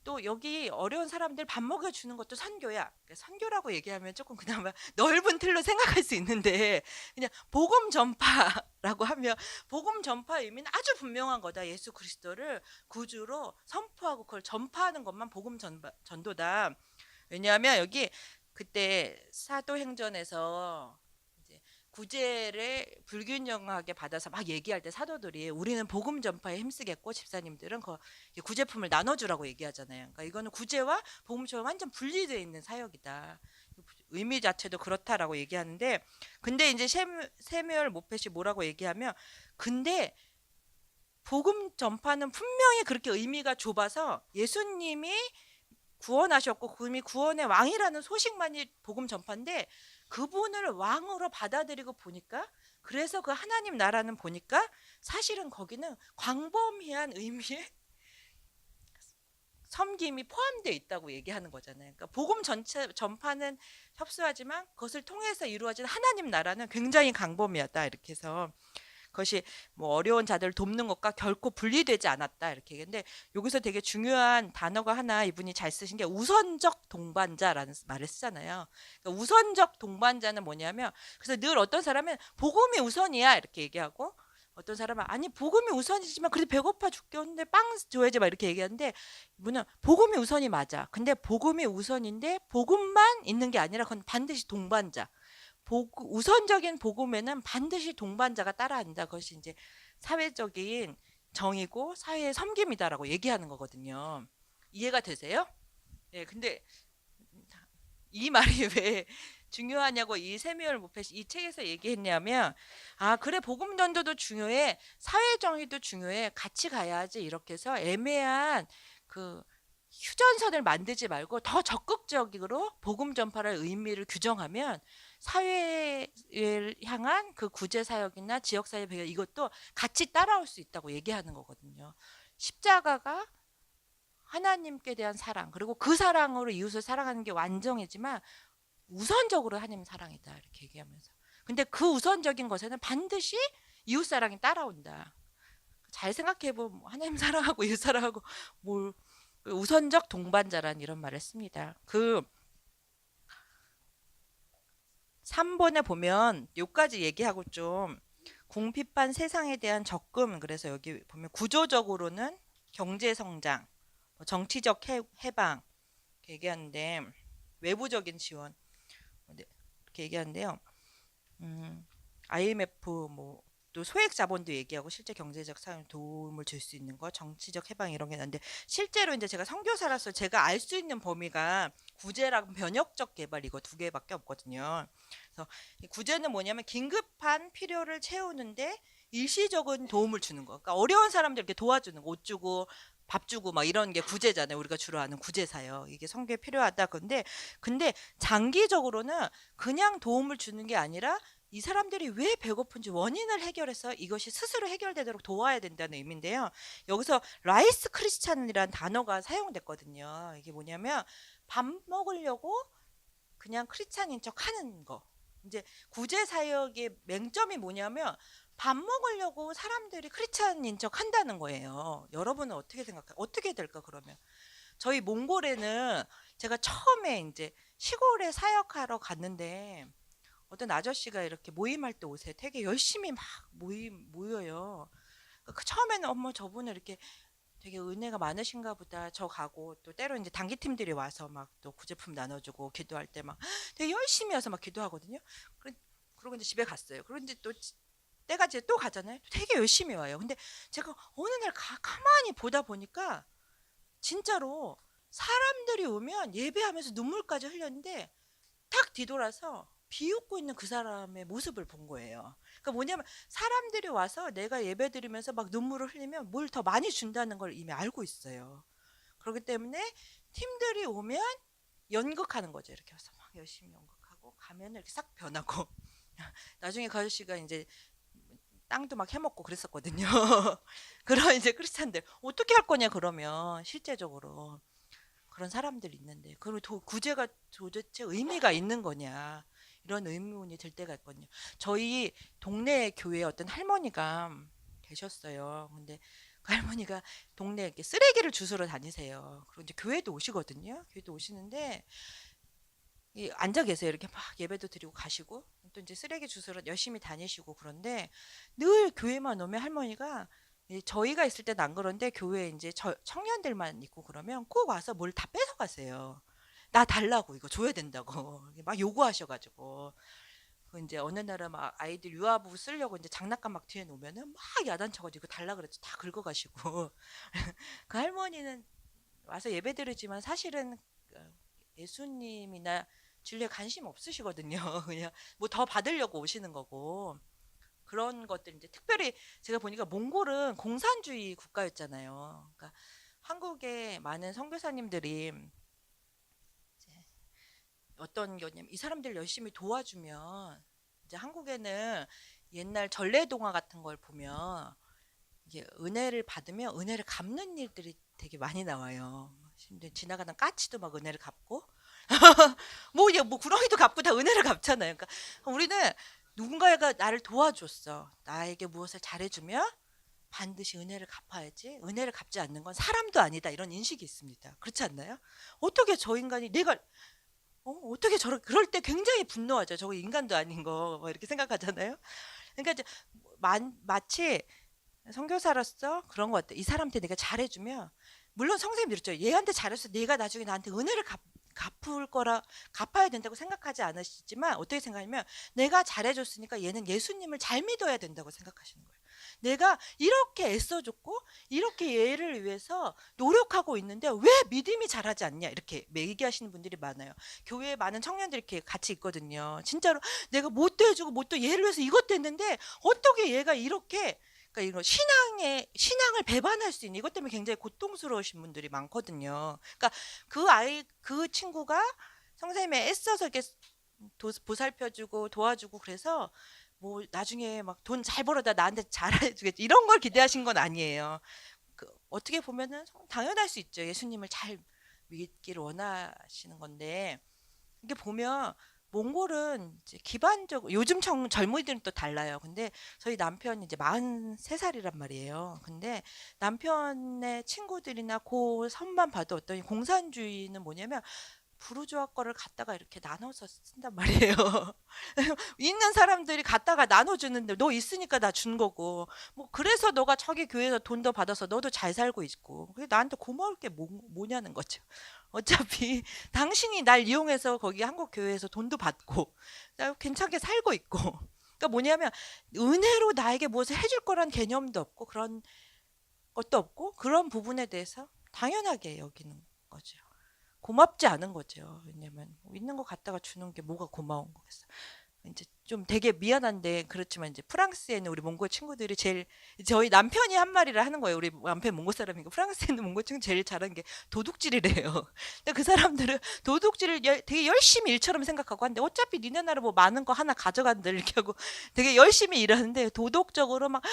Speaker 1: 또 여기 어려운 사람들 밥 먹여주는 것도 선교야. 그러니까 선교라고 얘기하면 조금 그나마 넓은 틀로 생각할 수 있는데, 그냥 복음 전파라고 하면 복음 전파 의미는 아주 분명한 거다. 예수 그리스도를 구주로 선포하고 그걸 전파하는 것만 복음 전도다. 왜냐하면 여기 그때 사도행전에서 이제 구제를 불균형하게 받아서 막 얘기할 때 사도들이 우리는 복음 전파에 힘쓰겠고 집사님들은 그 구제품을 나눠주라고 얘기하잖아요. 그러니까 이거는 구제와 복음 전파 완전 분리되어 있는 사역이다. 의미 자체도 그렇다라고 얘기하는데, 근데 이제 세뮤얼 모펫이 뭐라고 얘기하면, 근데 복음 전파는 분명히 그렇게 의미가 좁아서 예수님이 구원하셨고 그분이 구원의 왕이라는 소식만이 복음 전파인데, 그분을 왕으로 받아들이고 보니까, 그래서 그 하나님 나라는 보니까 사실은 거기는 광범위한 의미의 섬김이 포함되어 있다고 얘기하는 거잖아요. 그러니까 복음 전체 전파는 협소하지만 그것을 통해서 이루어진 하나님 나라는 굉장히 광범위하다 이렇게 해서, 그것이 뭐 어려운 자들을 돕는 것과 결코 분리되지 않았다 이렇게 얘기했는데, 여기서 되게 중요한 단어가 하나 이분이 잘 쓰신 게 우선적 동반자라는 말을 쓰잖아요. 그러니까 우선적 동반자는 뭐냐면, 그래서 늘 어떤 사람은 복음이 우선이야 이렇게 얘기하고, 어떤 사람은 아니 복음이 우선이지만 그래도 배고파 죽겠는데 빵 줘야지 막 이렇게 얘기하는데, 이분은 복음이 우선이 맞아. 근데 복음이 우선인데 복음만 있는 게 아니라 그건 반드시 동반자. 우선적인 복음에는 반드시 동반자가 따라한다. 그것이 이제 사회적인 정의고 사회의 섬김이다라고 얘기하는 거거든요. 이해가 되세요? 예, 근데 이 말이 왜 중요하냐고 이 세뮤얼 모펫이 이 책에서 얘기했냐면, 그래 복음 전도도 중요해, 사회 정의도 중요해, 같이 가야지 이렇게 해서 애매한 그 휴전선을 만들지 말고 더 적극적으로 복음 전파의 의미를 규정하면 사회를 향한 그 구제 사역이나 지역 사회 배경 이것도 같이 따라올 수 있다고 얘기하는 거거든요. 십자가가 하나님께 대한 사랑, 그리고 그 사랑으로 이웃을 사랑하는 게 완전이지만 우선적으로 하나님 사랑이다 이렇게 얘기하면서, 근데 그 우선적인 것에는 반드시 이웃 사랑이 따라온다. 잘 생각해 보면 하나님 사랑하고 이웃 사랑하고 뭘 우선적 동반자란 이런 말을 씁니다. 그 3번에 보면 요까지 얘기하고 좀 궁핍한 세상에 대한 적금, 그래서 여기 보면 구조적으로는 경제 성장, 정치적 해방 이렇게 얘기하는데, 외부적인 지원 이렇게 얘기하는데요. IMF 뭐 또 소액 자본도 얘기하고 실제 경제적 사회 도움을 줄 수 있는 거, 정치적 해방 이런 게 있는데 실제로 이제 제가 선교사라서 제가 알 수 있는 범위가 구제랑 변혁적 개발 이거 두 개밖에 없거든요. 그래서 이 구제는 뭐냐면 긴급한 필요를 채우는데 일시적인 도움을 주는 거. 그러니까 어려운 사람들 이렇게 도와주는 거, 옷 주고 밥 주고 막 이런 게 구제잖아요. 우리가 주로 아는 구제사요. 이게 선교에 필요하다. 근데 장기적으로는 그냥 도움을 주는 게 아니라 이 사람들이 왜 배고픈지 원인을 해결해서 이것이 스스로 해결되도록 도와야 된다는 의미인데요. 여기서 라이스 크리스찬이라는 단어가 사용됐거든요. 이게 뭐냐면 밥 먹으려고 그냥 크리스찬인 척 하는 거. 이제 구제 사역의 맹점이 뭐냐면 밥 먹으려고 사람들이 크리스찬인 척 한다는 거예요. 여러분은 어떻게 생각해요? 어떻게 될까 그러면? 저희 몽골에는 제가 처음에 이제 시골에 사역하러 갔는데 어떤 아저씨가 이렇게 모임할 때 오세요. 되게 열심히 막 모여요. 그 처음에는 어머 저분은 이렇게 되게 은혜가 많으신가 보다. 저 가고 또 때로 이제 단기팀들이 와서 막 또 구제품 나눠주고 기도할 때 막 되게 열심히 와서 막 기도하거든요. 그리고 이제 집에 갔어요. 그리고 이제 또 때가 이제 또 가잖아요. 되게 열심히 와요. 근데 제가 어느 날 가만히 보다 보니까 진짜로 사람들이 오면 예배하면서 눈물까지 흘렸는데 탁 뒤돌아서 비웃고 있는 그 사람의 모습을 본 거예요. 그러니까 뭐냐면 사람들이 와서 내가 예배 드리면서 막 눈물을 흘리면 뭘 더 많이 준다는 걸 이미 알고 있어요. 그렇기 때문에 팀들이 오면 연극하는 거죠. 이렇게 해서 막 열심히 연극하고 가면 이렇게 싹 변하고 나중에 그 아저씨가 이제 땅도 막 해먹고 그랬었거든요. 그런 이제 크리스찬들 어떻게 할 거냐 그러면 실제적으로 그런 사람들이 있는데 그리고 구제가 도대체 의미가 있는 거냐 이런 의문이 들 때가 있거든요. 저희 동네 교회에 어떤 할머니가 계셨어요. 근데 그 할머니가 동네에 이렇게 쓰레기를 주스러 다니세요. 그리고 이제 교회도 오시거든요. 교회도 오시는데 앉아 계세요. 이렇게 막 예배도 드리고 가시고 또 이제 쓰레기 주스러 열심히 다니시고 그런데 늘 교회만 오면 할머니가 저희가 있을 때는 안 그런데 교회에 이제 청년들만 있고 그러면 꼭 와서 뭘 다 뺏어 가세요. 나 달라고 이거 줘야 된다고 막 요구하셔가지고 그 이제 어느 날은 막 아이들 유아부 쓰려고 이제 장난감 막 뒤에 놓으면은 막 야단쳐가지고 이거 달라 그랬죠. 다 긁어가시고 그 할머니는 와서 예배드리지만 사실은 예수님이나 진료에 관심 없으시거든요. 그냥 뭐 더 받으려고 오시는 거고 그런 것들 이제 특별히 제가 보니까 몽골은 공산주의 국가였잖아요. 그러니까 한국의 많은 선교사님들이 이제 어떤 거냐면 이 사람들 열심히 도와주면 이제 한국에는 옛날 전래동화 같은 걸 보면 이게 은혜를 받으면 은혜를 갚는 일들이 되게 많이 나와요. 근데 지나가는 까치도 막 은혜를 갚고 뭐 구렁이도 갚고 다 은혜를 갚잖아요. 그러니까 우리는 누군가가 나를 도와줬어. 나에게 무엇을 잘해주면 반드시 은혜를 갚아야지. 은혜를 갚지 않는 건 사람도 아니다. 이런 인식이 있습니다. 그렇지 않나요? 어떻게 저 인간이 내가 어떻게 그럴 때 굉장히 분노하죠. 저거 인간도 아닌 거 뭐 이렇게 생각하잖아요. 그러니까 이제 마치 선교사로서 그런 것 같아요. 이 사람한테 내가 잘해주면 물론 선생님들 있죠. 얘한테 잘해서 내가 나중에 나한테 은혜를 갚아야 된다고 생각하지 않으시지만 어떻게 생각하냐면 내가 잘해줬으니까 얘는 예수님을 잘 믿어야 된다고 생각하시는 거예요. 내가 이렇게 애써줬고 이렇게 얘를 위해서 노력하고 있는데 왜 믿음이 자라지 않냐 이렇게 얘기하시는 분들이 많아요. 교회에 많은 청년들이 이렇게 같이 있거든요. 진짜로 내가 뭣도 해주고 뭣도 얘를 위해서 이것도 했는데 어떻게 얘가 이렇게 그러니까 이런 신앙을 배반할 수 있는 이것 때문에 굉장히 고통스러우신 분들이 많거든요. 그러니까 그 친구가 선생님이 애써서 이렇게 보살펴주고 도와주고 그래서 뭐 나중에 막 돈 잘 벌어다 나한테 잘해주겠지 이런 걸 기대하신 건 아니에요. 어떻게 보면은 당연할 수 있죠. 예수님을 잘 믿기를 원하시는 건데 이게 보면 몽골은 이제 기반적으로 요즘 젊은이들은 또 달라요. 근데 저희 남편이 이제 43살이란 말이에요. 근데 남편의 친구들이나 그 선만 봐도 어떤 공산주의는 뭐냐면 부르주아 거를 갖다가 이렇게 나눠서 쓴단 말이에요. 있는 사람들이 갖다가 나눠주는데 너 있으니까 나 준 거고 뭐 그래서 너가 저기 교회에서 돈 더 받아서 너도 잘 살고 있고 그게 나한테 고마울 게 뭐냐는 거죠. 어차피 당신이 날 이용해서 거기 한국 교회에서 돈도 받고 나 괜찮게 살고 있고 그러니까 뭐냐면 은혜로 나에게 무엇을 해줄 거란 개념도 없고 그런 것도 없고 그런 부분에 대해서 당연하게 여기는 거죠. 고맙지 않은 거죠. 왜냐면 뭐 있는 거 갖다가 주는 게 뭐가 고마운 거겠어. 이제 좀 되게 미안한데 그렇지만 이제 프랑스에 있는 우리 몽고 친구들이 제일 저희 남편이 한 말이라 하는 거예요. 우리 남편 몽고 사람이고 프랑스에 있는 몽고 친구 제일 잘하는 게 도둑질이래요. 근데 그 사람들은 도둑질을 되게 열심히 일처럼 생각하고 한데 어차피 니네 나라 뭐 많은 거 하나 가져간다 이렇게 하고 되게 열심히 일하는데 도덕적으로 막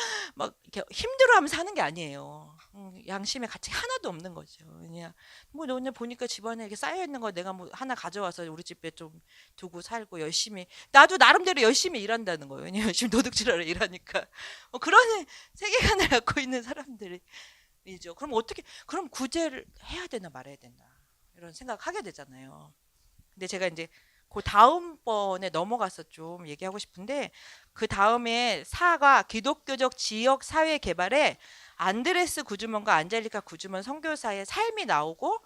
Speaker 1: 이렇게 힘들어하면서 하는 게 아니에요. 양심의 가치 하나도 없는 거죠. 그냥 뭐 너네 보니까 집안에 이렇게 쌓여 있는 거 내가 뭐 하나 가져와서 우리 집에 좀 두고 살고 열심히 나도 나름대로 열심히 일한다는 거예요. 왜냐면 열심히 도둑질하러 일하니까. 그런 세계관을 갖고 있는 사람들이죠. 그럼 어떻게, 그럼 구제를 해야 되나 말아야 되나. 이런 생각하게 되잖아요. 근데 제가 이제 그 다음번에 넘어가서 좀 얘기하고 싶은데 그 다음에 사가 기독교적 지역 사회 개발에 안드레스 구즈먼과 안젤리카 구즈먼 선교사의 삶이 나오고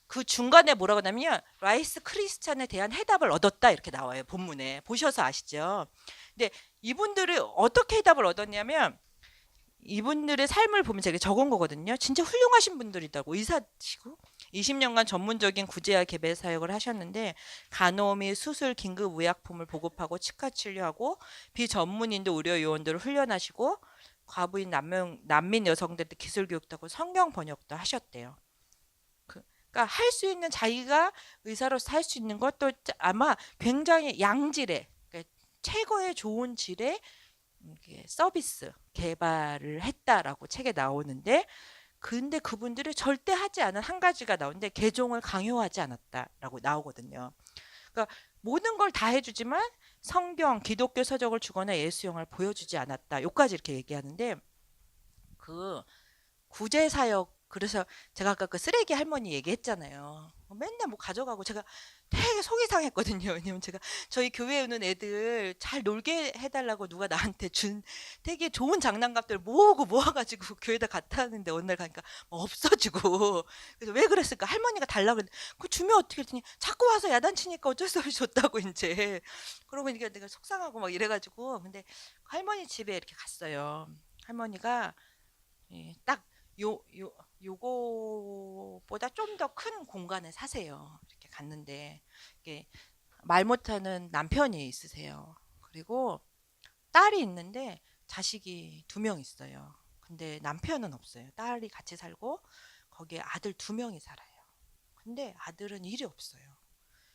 Speaker 1: 그 중간에 뭐라고 하냐면 라이스 크리스찬에 대한 해답을 얻었다 이렇게 나와요. 본문에 보셔서 아시죠? 근데 이분들이 어떻게 해답을 얻었냐면 이분들의 삶을 보면 제가 적은 거거든요. 진짜 훌륭하신 분들이다고 의사시고 20년간 전문적인 구제와 개별 사역을 하셨는데 간호 및 수술 긴급 의약품을 보급하고 치과 치료하고 비전문인도 의료 요원들을 훈련하시고 과부인 난민 여성들한테 기술 교육도 하고 성경 번역도 하셨대요. 그러니까 할 수 있는 자기가 의사로서 할 수 있는 것도 아마 굉장히 양질의 그러니까 최고의 좋은 질의 서비스 개발을 했다라고 책에 나오는데 근데 그분들이 절대 하지 않은 한 가지가 나오는데 개종을 강요하지 않았다라고 나오거든요. 그러니까 모든 걸 다 해주지만 성경, 기독교 서적을 주거나 예수영을 보여주지 않았다. 요까지 이렇게 얘기하는데 그 구제 사역 그래서 제가 아까 그 쓰레기 할머니 얘기했잖아요. 맨날 뭐 가져가고 제가 되게 속이 상했거든요. 왜냐면 제가 저희 교회에 오는 애들 잘 놀게 해달라고 누가 나한테 준 되게 좋은 장난감들 모아가지고 교회에다 갖다 놨는데 어느 날 가니까 뭐 없어지고 그래서 왜 그랬을까 할머니가 달라고 그랬는데 그 주면 어떻게 했더니 자꾸 와서 야단치니까 어쩔 수 없이 줬다고 이제 그러고 보니까 내가 속상하고 막 이래가지고 근데 할머니 집에 이렇게 갔어요. 할머니가 딱 요거보다 좀 더 큰 공간에 사세요. 이렇게 갔는데 이게 말 못하는 남편이 있으세요. 그리고 딸이 있는데 자식이 2명 있어요. 근데 남편은 없어요. 딸이 같이 살고 거기에 아들 2명이 살아요. 근데 아들은 일이 없어요.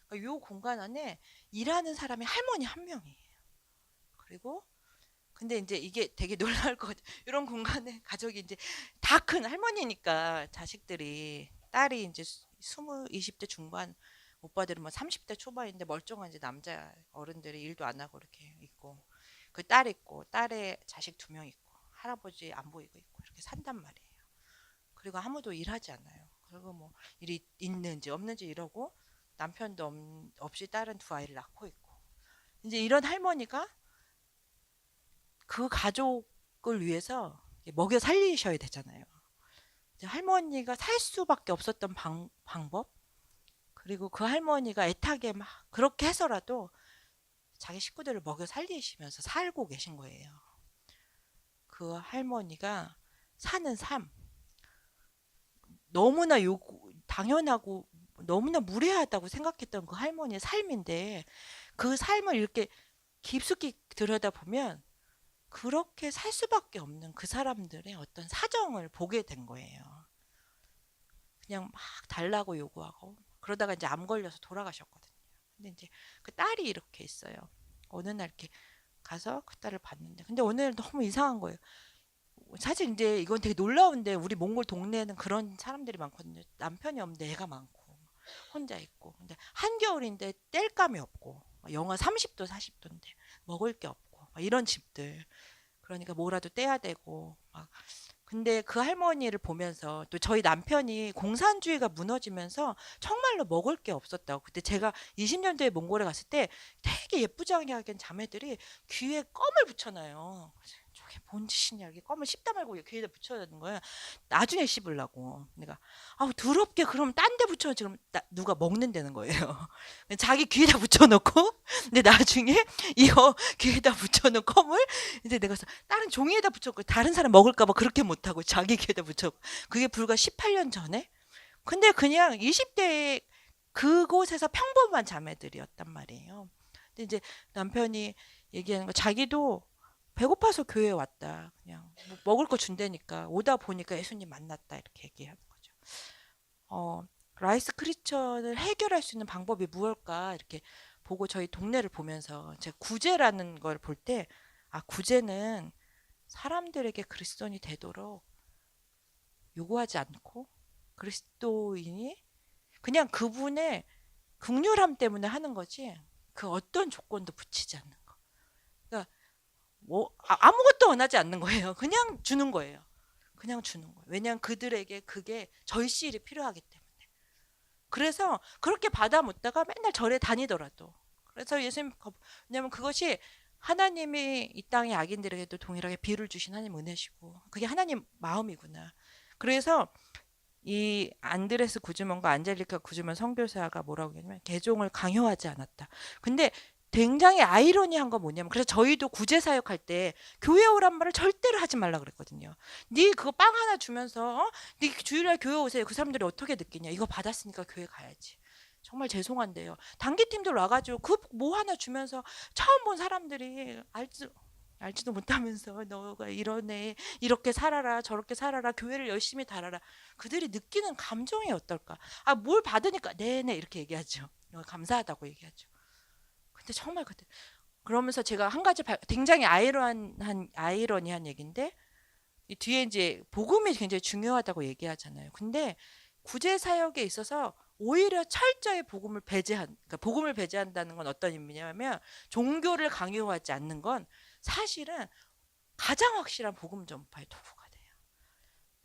Speaker 1: 그러니까 요 공간 안에 일하는 사람이 할머니 1명이에요. 그리고 근데 이제 이게 되게 놀라울 것 같아요. 이런 공간에 가족이 이제 다 큰 할머니니까 자식들이 딸이 이제 20대 중반 오빠들은 뭐 30대 초반인데 멀쩡한 이제 남자 어른들이 일도 안 하고 이렇게 있고 그 딸 있고 딸의 자식 2명 있고 할아버지 안 보이고 있고 이렇게 산단 말이에요. 그리고 아무도 일하지 않아요. 그리고 뭐 일이 있는지 없는지 이러고 남편도 없이 딸은 2아이를 낳고 있고 이제 이런 할머니가 그 가족을 위해서 먹여 살리셔야 되잖아요. 이제 할머니가 살 수밖에 없었던 방법 그리고 그 할머니가 애타게 막 그렇게 해서라도 자기 식구들을 먹여 살리시면서 살고 계신 거예요. 그 할머니가 사는 삶 너무나 당연하고 너무나 무례하다고 생각했던 그 할머니의 삶인데 그 삶을 이렇게 깊숙이 들여다보면 그렇게 살 수밖에 없는 그 사람들의 어떤 사정을 보게 된 거예요. 그냥 막 달라고 요구하고 그러다가 이제 암 걸려서 돌아가셨거든요. 근데 이제 그 딸이 이렇게 있어요. 어느 날 이렇게 가서 그 딸을 봤는데 근데 어느 날 너무 이상한 거예요. 사실 이제 이건 되게 놀라운데 우리 몽골 동네에는 그런 사람들이 많거든요. 남편이 없는데 애가 많고 혼자 있고 근데 한겨울인데 땔감이 없고 영하 30도 40도인데 먹을 게 없고 이런 집들 그러니까 뭐라도 떼야 되고 막 근데 그 할머니를 보면서 또 저희 남편이 공산주의가 무너지면서 정말로 먹을 게 없었다고 그때 제가 20년도에 몽골에 갔을 때 되게 예쁘장하게 자매들이 귀에 껌을 붙여놔요. 그게 뭔 짓이냐, 이게 껌을 씹다 말고 귀에다 붙여야 되는 거야. 나중에 씹으려고. 내가 아우 더럽게, 그럼 딴 데 붙여. 지금 누가 먹는다는 거예요. 자기 귀에다 붙여놓고 근데 나중에 이거 귀에다 붙여놓은 껌을 이제 내가 다른 종이에다 붙였고, 다른 사람 먹을까 봐 그렇게 못하고 자기 귀에다 붙였고. 그게 불과 18년 전에. 근데 그냥 20대 그곳에서 평범한 자매들이었단 말이에요. 근데 이제 남편이 얘기하는 거, 자기도 배고파서 교회에 왔다. 그냥 뭐 먹을 거 준다니까 오다 보니까 예수님 만났다, 이렇게 얘기하는 거죠. 라이스 크리처를 해결할 수 있는 방법이 무엇일까 이렇게 보고, 저희 동네를 보면서 제가 구제라는 걸 볼 때, 아, 구제는 사람들에게 그리스도인이 되도록 요구하지 않고, 그리스도인이 그냥 그분의 긍휼함 때문에 하는 거지, 그 어떤 조건도 붙이지 않는 거. 그러니까 뭐 아무것도 원하지 않는 거예요. 그냥 주는 거예요. 그냥 주는 거예요. 왜냐하면 그들에게 그게 절실히 필요하기 때문에. 그래서 그렇게 받아 묻다가 맨날 절에 다니더라도. 그래서 예수님, 왜냐면 그것이 하나님이 이 땅의 악인들에게도 동일하게 비를 주신 하나님 은혜시고, 그게 하나님 마음이구나. 그래서 이 안드레스 구즈먼과 안젤리카 구즈먼 선교사가 뭐라고 했냐면, 개종을 강요하지 않았다. 근데 굉장히 아이러니한 건 뭐냐면, 그래서 저희도 구제 사역할 때 교회 오란 말을 절대로 하지 말라 그랬거든요. 네 그거 빵 하나 주면서 네 주일날 교회 오세요. 그 사람들이 어떻게 느끼냐. 이거 받았으니까 교회 가야지. 정말 죄송한데요. 단기팀들 와가지고 그 뭐 하나 주면서 처음 본 사람들이 알지도 못하면서 너가 이러네, 이렇게 살아라, 저렇게 살아라, 교회를 열심히 다뤄라. 그들이 느끼는 감정이 어떨까? 아, 뭘 받으니까 네네 이렇게 얘기하죠. 감사하다고 얘기하죠. 근데 정말 그때, 그러면서 제가 한 가지 굉장히 아이러니한 얘기인데, 이 뒤에 이제 복음이 굉장히 중요하다고 얘기하잖아요. 근데 구제 사역에 있어서 오히려 철저히 그러니까 복음을 배제한다는 건 어떤 의미냐면, 종교를 강요하지 않는 건 사실은 가장 확실한 복음 전파의 도구가 돼요.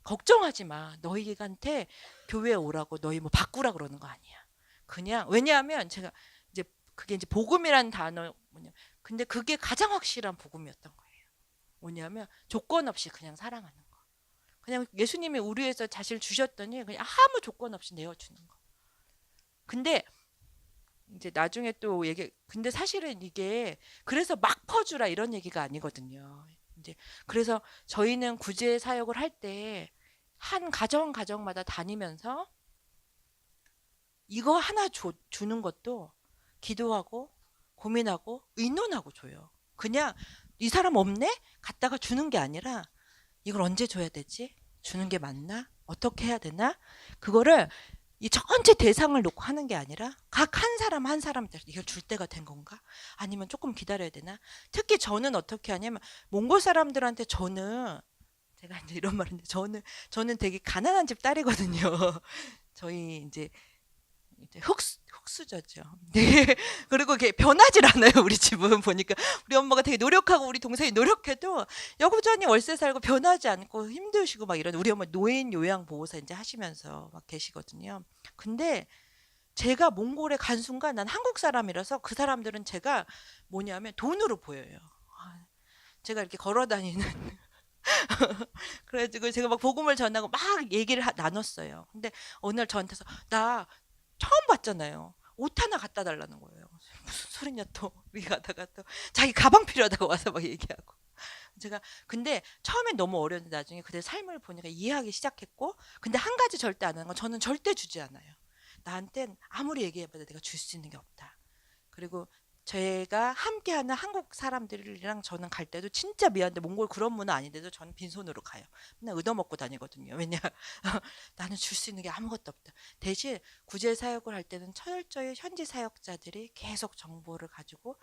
Speaker 1: 걱정하지 마. 너희한테 교회에 오라고 너희 뭐 바꾸라 그러는 거 아니야. 그냥, 왜냐하면 제가 이제 그게 이제 복음이라는 단어 뭐냐. 근데 그게 가장 확실한 복음이었던 거예요. 뭐냐면 조건 없이 그냥 사랑하는 거. 그냥 예수님이 우리 위해서 자신을 주셨더니 그냥 아무 조건 없이 내어주는 거. 근데 이제 나중에 또 근데 사실은 이게 그래서 막 퍼주라 이런 얘기가 아니거든요. 이제 그래서 저희는 구제 사역을 할 때 한 가정마다 다니면서 이거 하나 주는 것도 기도하고 고민하고 의논하고 줘요. 그냥 이 사람 없네? 갔다가 주는 게 아니라, 이걸 언제 줘야 되지? 주는 게 맞나? 어떻게 해야 되나? 그거를 이 전체 대상을 놓고 하는 게 아니라 각 한 사람 한 사람한테 이걸 줄 때가 된 건가? 아니면 조금 기다려야 되나? 특히 저는 어떻게 하냐면, 몽골 사람들한테 저는, 제가 이제 이런 말인데, 저는 되게 가난한 집 딸이거든요. 저희 이제 흑수저죠. 네. 그리고 이게 변하질 않아요. 우리 집은 보니까 우리 엄마가 되게 노력하고 우리 동생이 노력해도 여전히 월세 살고 변하지 않고 힘드시고 막 이런, 우리 엄마 노인 요양 보호사 이제 하시면서 막 계시거든요. 근데 제가 몽골에 간 순간 난 한국 사람이라서 그 사람들은 제가 뭐냐면 돈으로 보여요. 제가 이렇게 걸어 다니는 그래가지고 제가 막 복음을 전하고 막 얘기를 나눴어요. 근데 어느 날 저한테서, 나 처음 봤잖아요. 옷 하나 갖다 달라는 거예요. 무슨 소리냐 또. 우리 가다가 또 자기 가방 필요하다고 와서 막 얘기하고. 제가 근데 처음엔 너무 어려웠는데 나중에 그들 삶을 보니까 이해하기 시작했고, 근데 한 가지 절대 안 하는 건, 저는 절대 주지 않아요. 나한텐 아무리 얘기해봐도 내가 줄 수 있는 게 없다. 그리고 제가 함께하는 한국 사람들이랑 저는 갈 때도 진짜 미안한데, 몽골 그런 문화 아닌데도 저는 빈손으로 가요. 맨날 얻어먹고 다니거든요. 왜냐 나는 줄 수 있는 게 아무것도 없다. 대신 구제 사역을 할 때는 철저히 현지 사역자들이 계속 정보를 가지고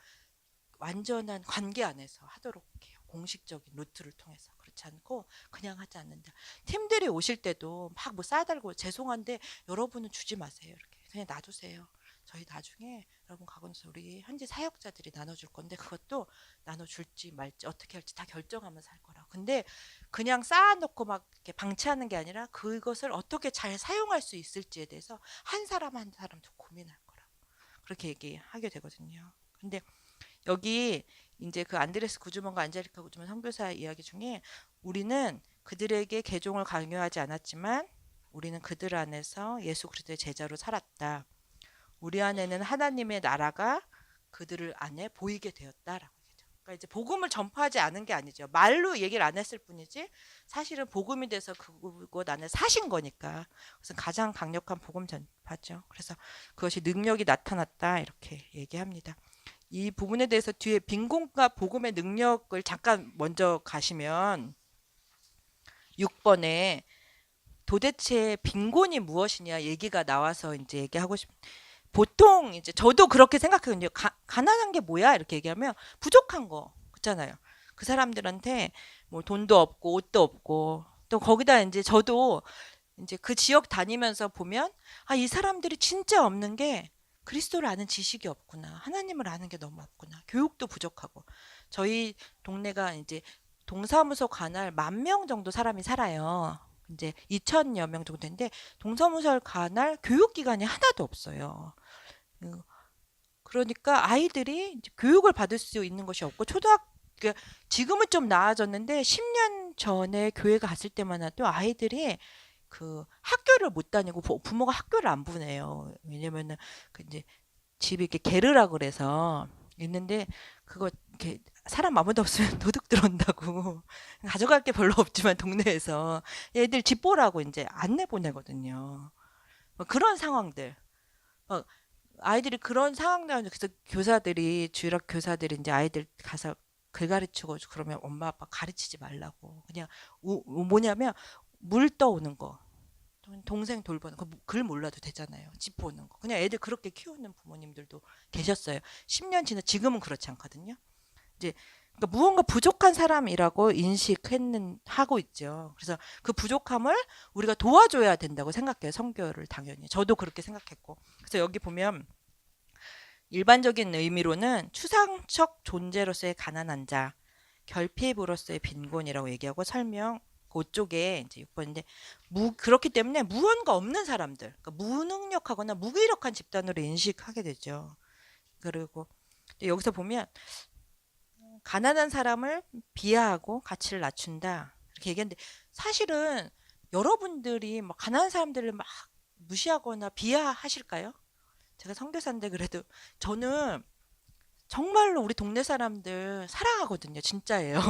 Speaker 1: 완전한 관계 안에서 하도록 해요. 공식적인 루트를 통해서. 그렇지 않고 그냥 하지 않는다. 팀들이 오실 때도 막 뭐 싸달고, 죄송한데 여러분은 주지 마세요. 이렇게 그냥 놔두세요. 저희 나중에 여러분 가고 나서 우리 현지 사역자들이 나눠줄 건데, 그것도 나눠줄지 말지 어떻게 할지 다 결정하면서 할 거라고. 근데 그냥 쌓아놓고 막 이렇게 방치하는 게 아니라, 그것을 어떻게 잘 사용할 수 있을지에 대해서 한 사람 한 사람도 고민할 거라고. 그렇게 얘기하게 되거든요. 근데 여기 이제 그 안드레스 구즈먼과 안젤리카 구즈먼 선교사 이야기 중에 우리는 그들에게 개종을 강요하지 않았지만 우리는 그들 안에서 예수 그리스도의 제자로 살았다. 우리 안에는 하나님의 나라가 그들을 안에 보이게 되었다라고 얘기죠. 그러니까 이제 복음을 전파하지 않은 게 아니죠. 말로 얘기를 안 했을 뿐이지 사실은 복음이 돼서 그곳 안에 사신 거니까. 그래서 가장 강력한 복음 전파죠. 그래서 그것이 능력이 나타났다 이렇게 얘기합니다. 이 부분에 대해서 뒤에 빈곤과 복음의 능력을 잠깐 먼저 가시면 6번에 도대체 빈곤이 무엇이냐 얘기가 나와서 이제 얘기하고 보통 이제 저도 그렇게 생각하거든요. 가난한 게 뭐야? 이렇게 얘기하면 부족한 거 그렇잖아요. 그 사람들한테 뭐 돈도 없고 옷도 없고 또 거기다 이제 저도 이제 그 지역 다니면서 보면 아, 이 사람들이 진짜 없는 게 그리스도를 아는 지식이 없구나. 하나님을 아는 게 너무 없구나. 교육도 부족하고. 저희 동네가 이제 동사무소 관할 10,000명 정도 사람이 살아요. 이제 2,000여 명 정도인데 동사무소 관할 교육기관이 하나도 없어요. 그러니까 아이들이 이제 교육을 받을 수 있는 것이 없고 지금은 좀 나아졌는데 10년 전에 교회 갔을 때만 해도 아이들이 그 학교를 못 다니고 부모가 학교를 안 보내요. 왜냐면은 그 이제 집이 이렇게 게르라 그래서 있는데 그거 이렇게 사람 아무도 없으면 도둑 들어온다고 가져갈 게 별로 없지만 동네에서 애들 집 보라고 이제 안내 보내거든요. 뭐 그런 상황들. 아이들이 그런 상황들 그래서 교사들이 주일학 교사들이 이제 아이들 가서 글 가르치고 그러면 엄마 아빠 가르치지 말라고 그냥 뭐냐면 물 떠오는 거 동생 돌보는 거 글 몰라도 되잖아요. 집 보는 거 그냥 애들 그렇게 키우는 부모님들도 계셨어요. 10년 지나 지금은 그렇지 않거든요. 이제 그러니까 무언가 부족한 사람이라고 하고 있죠. 그래서 그 부족함을 우리가 도와줘야 된다고 생각해요. 선교를 당연히 저도 그렇게 생각했고 그래서 여기 보면 일반적인 의미로는 추상적 존재로서의 가난한 자, 결핍으로서의 빈곤이라고 얘기하고 설명 그쪽에 이제 6번인데 그렇기 때문에 무언가 없는 사람들, 그러니까 무능력하거나 무기력한 집단으로 인식하게 되죠. 그리고 여기서 보면 가난한 사람을 비하하고 가치를 낮춘다 이렇게 얘기하는데 사실은 여러분들이 막 가난한 사람들을 막 무시하거나 비하하실까요? 제가 선교사인데 그래도 저는 정말로 우리 동네 사람들 사랑하거든요. 진짜예요.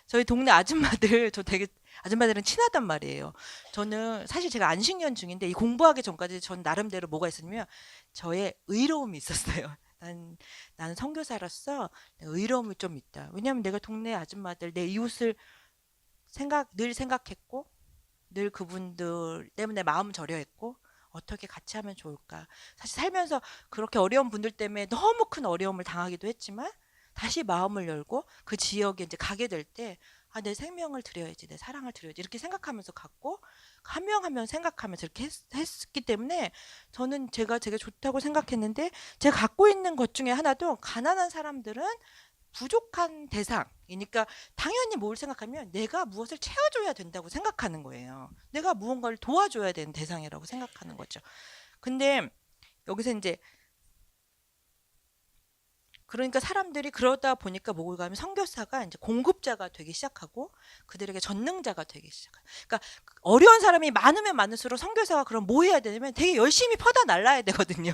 Speaker 1: 저희 동네 아줌마들 저 되게 아줌마들은 친하단 말이에요. 저는 사실 제가 안식년 중인데 이 공부하기 전까지 전 나름대로 뭐가 있었냐면 저의 의로움이 있었어요. 나는 선교사로서 의로움이 좀 있다. 왜냐하면 내가 동네 아줌마들 내 이웃을 늘 생각했고 늘 그분들 때문에 마음 절여했고 어떻게 같이 하면 좋을까. 사실 살면서 그렇게 어려운 분들 때문에 너무 큰 어려움을 당하기도 했지만 다시 마음을 열고 그 지역에 이제 가게 될 때 아, 내 생명을 드려야지, 내 사랑을 드려야지 이렇게 생각하면서 갔고 한 명 한 명 생각하면서 이렇게 했기 때문에 저는 제가 되게 좋다고 생각했는데 제가 갖고 있는 것 중에 하나도 가난한 사람들은 부족한 대상이니까 당연히 뭘 생각하면 내가 무엇을 채워줘야 된다고 생각하는 거예요. 내가 무언가를 도와줘야 되는 대상이라고 생각하는 거죠. 근데 여기서 이제 그러니까 사람들이 그러다 보니까 뭐가 가면 선교사가 이제 공급자가 되기 시작하고 그들에게 전능자가 되기 시작해요. 그러니까 어려운 사람이 많으면 많을수록 선교사가 그럼 뭐 해야 되냐면 되게 열심히 퍼다 날라야 되거든요.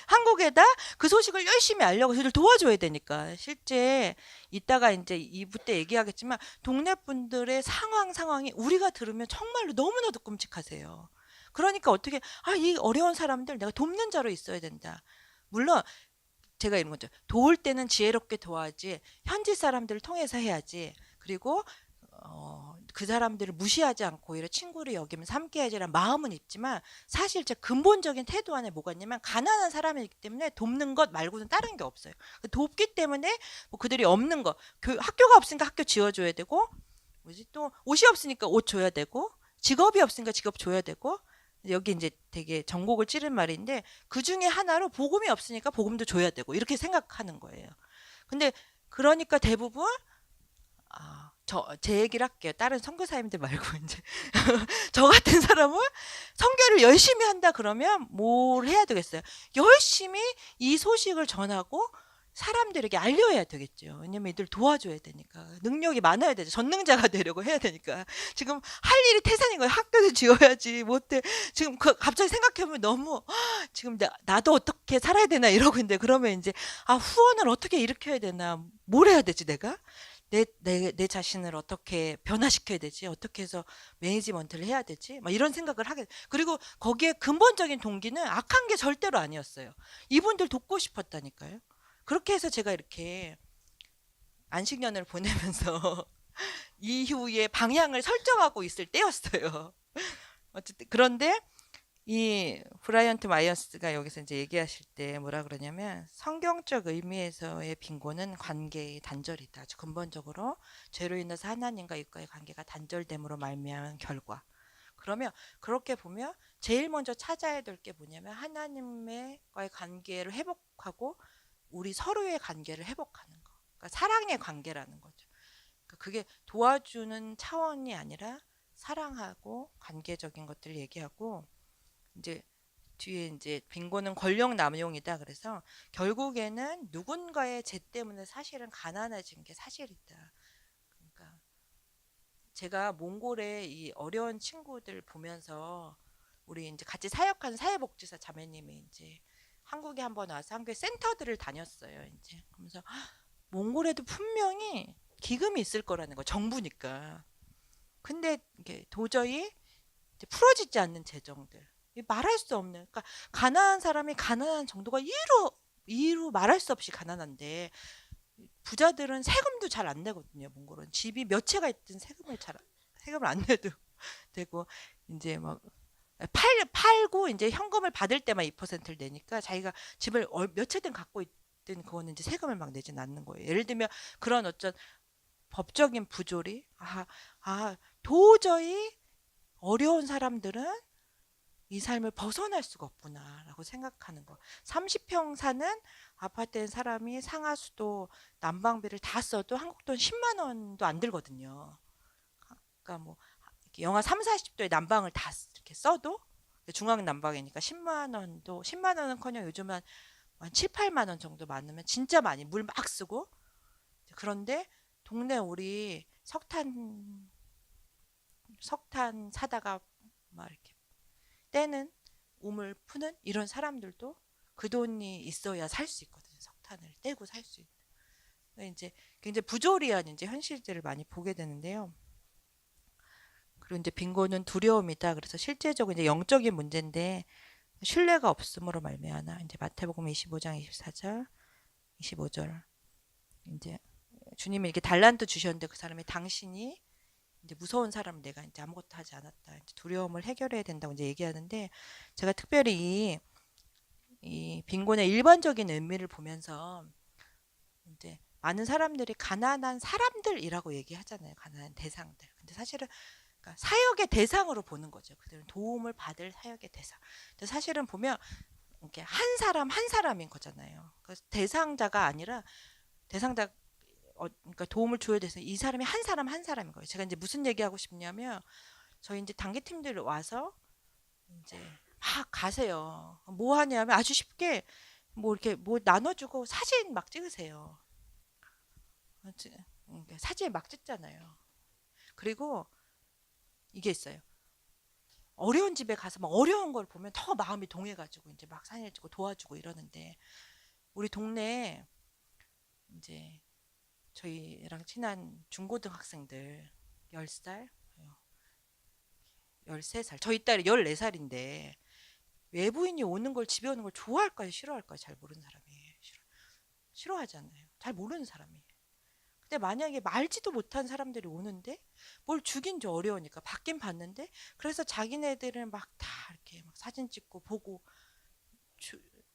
Speaker 1: 한국에다 그 소식을 열심히 알려고 저들 도와줘야 되니까 실제 이따가 이제 2부 때 얘기하겠지만 동네 분들의 상황이 우리가 들으면 정말로 너무나도 끔찍하세요. 그러니까 어떻게 이 어려운 사람들 내가 돕는 자로 있어야 된다. 물론 제가 이런 거죠. 도울 때는 지혜롭게 도와야지 현지 사람들을 통해서 해야지. 그리고 그 사람들을 무시하지 않고 오히려 친구를 여기면 삼켜야지라는 마음은 있지만 사실 제 근본적인 태도 안에 뭐가 있냐면 가난한 사람이기 때문에 돕는 것 말고는 다른 게 없어요. 돕기 때문에 뭐 그들이 없는 거 학교가 없으니까 학교 지어줘야 되고 또 옷이 없으니까 옷 줘야 되고 직업이 없으니까 직업 줘야 되고 여기 이제 되게 전곡을 찌른 말인데 그 중에 하나로 복음이 없으니까 복음도 줘야 되고 이렇게 생각하는 거예요. 근데 그러니까 대부분 제 얘기를 할게요. 다른 선교사님들 말고 이제 저 같은 사람은 선교를 열심히 한다 그러면 뭘 해야 되겠어요? 열심히 이 소식을 전하고 사람들에게 알려야 되겠죠. 왜냐면 이들 도와줘야 되니까. 능력이 많아야 되죠. 전능자가 되려고 해야 되니까. 지금 할 일이 태산인 거예요. 학교도 지어야지. 못해. 지금 갑자기 생각해보면 너무 지금 나도 어떻게 살아야 되나 이러고 있는데 그러면 이제 후원을 어떻게 일으켜야 되나 뭘 해야 되지 내가? 내 자신을 어떻게 변화시켜야 되지? 어떻게 해서 매니지먼트를 해야 되지? 막 이런 생각을 하게. 그리고 거기에 근본적인 동기는 악한 게 절대로 아니었어요. 이분들 돕고 싶었다니까요. 그렇게 해서 제가 이렇게 안식년을 보내면서 이후에 방향을 설정하고 있을 때였어요. 어쨌든 그런데 이 브라이언트 마이어스가 여기서 이제 얘기하실 때 뭐라 그러냐면 성경적 의미에서의 빈곤은 관계의 단절이다. 아주 근본적으로 죄로 인해서 하나님과 이과의 관계가 단절됨으로 말미암은 결과. 그러면 그렇게 보면 제일 먼저 찾아야 될 게 뭐냐면 하나님과의 관계를 회복하고 우리 서로의 관계를 회복하는 거. 그러니까 사랑의 관계라는 거죠. 그러니까 그게 도와주는 차원이 아니라 사랑하고 관계적인 것들을 얘기하고 이제 뒤에 이제 빈곤은 권력 남용이다. 그래서 결국에는 누군가의 죄 때문에 사실은 가난해진 게 사실이다. 그러니까 제가 몽골의 이 어려운 친구들 보면서 우리 이제 같이 사역하는 사회복지사 자매님이 이제 한국에 한번 와서 한국의 센터들을 다녔어요. 이제 그러면서 몽골에도 분명히 기금이 있을 거라는 거 정부니까. 근데 이게 도저히 이제 풀어지지 않는 재정들. 말할 수 없는. 그러니까 가난한 사람이 가난한 정도가 이루 말할 수 없이 가난한데 부자들은 세금도 잘 안 내거든요. 몽골은 집이 몇 채가 있든 세금을 안 내도 되고 이제 막 팔고 이제 현금을 받을 때만 2%를 내니까 자기가 집을 몇 채든 갖고 있든 그거는 이제 세금을 막 내진 않는 거예요. 예를 들면 그런 어떤 법적인 부조리, 도저히 어려운 사람들은 이 삶을 벗어날 수가 없구나라고 생각하는 거. 30평 사는 아파트에 사람이 상하수도 난방비를 다 써도 한국 돈 10만 원도 안 들거든요. 그러니까 뭐 영하 3, 40도의 난방을 다 이렇게 써도 중앙 난방이니까 10만 원은커녕 요즘은 한 7, 8만 원 정도 많으면 진짜 많이 물 막 쓰고 그런데 동네 우리 석탄 사다가 막 이렇게 떼는 우물 푸는 이런 사람들도 그 돈이 있어야 살 수 있거든요. 석탄을 떼고 살 수 있는. 이제 굉장히 부조리한 이제 현실들을 많이 보게 되는데요. 그리고 이제 빈곤은 두려움이다. 그래서 실제적으로 이제 영적인 문제인데 신뢰가 없음으로 말미암아 이제 마태복음 25장 24절, 25절 이제 주님이 이렇게 달란트 주셨는데 그 사람이 당신이 이제 무서운 사람 내가 이제 아무것도 하지 않았다. 이제 두려움을 해결해야 된다고 이제 얘기하는데 제가 특별히 이 빈곤의 일반적인 의미를 보면서 이제 많은 사람들이 가난한 사람들이라고 얘기하잖아요. 가난한 대상들. 근데 사실은 그러니까 사역의 대상으로 보는 거죠. 그들은 도움을 받을 사역의 대상. 근데 사실은 보면 이렇게 한 사람 한 사람인 거잖아요. 그래서 대상자가 아니라 대상자 그러니까 도움을 줘야 돼서 이 사람이 한 사람 한 사람인 거예요. 제가 이제 무슨 얘기하고 싶냐면 저희 이제 단기팀들 와서 이제 막 가세요. 뭐 하냐면 아주 쉽게 뭐 이렇게 뭐 나눠주고 사진 막 찍으세요. 사진 막 찍잖아요. 그리고 이게 있어요. 어려운 집에 가서 막 어려운 걸 보면 더 마음이 동해가지고 이제 막 사진을 찍고 도와주고 이러는데 우리 동네에 이제 저희랑 친한 중고등학생들 10살, 13살, 저희 딸이 14살인데 외부인이 오는 걸 집에 오는 걸 좋아할까요? 싫어할까요? 잘 모르는 사람이 싫어하잖아요. 잘 모르는 사람이. 근데 만약에 말지도 못한 사람들이 오는데 뭘 주긴 좀 어려우니까 받긴 받는데 그래서 자기네들은 막 다 이렇게 막 사진 찍고 보고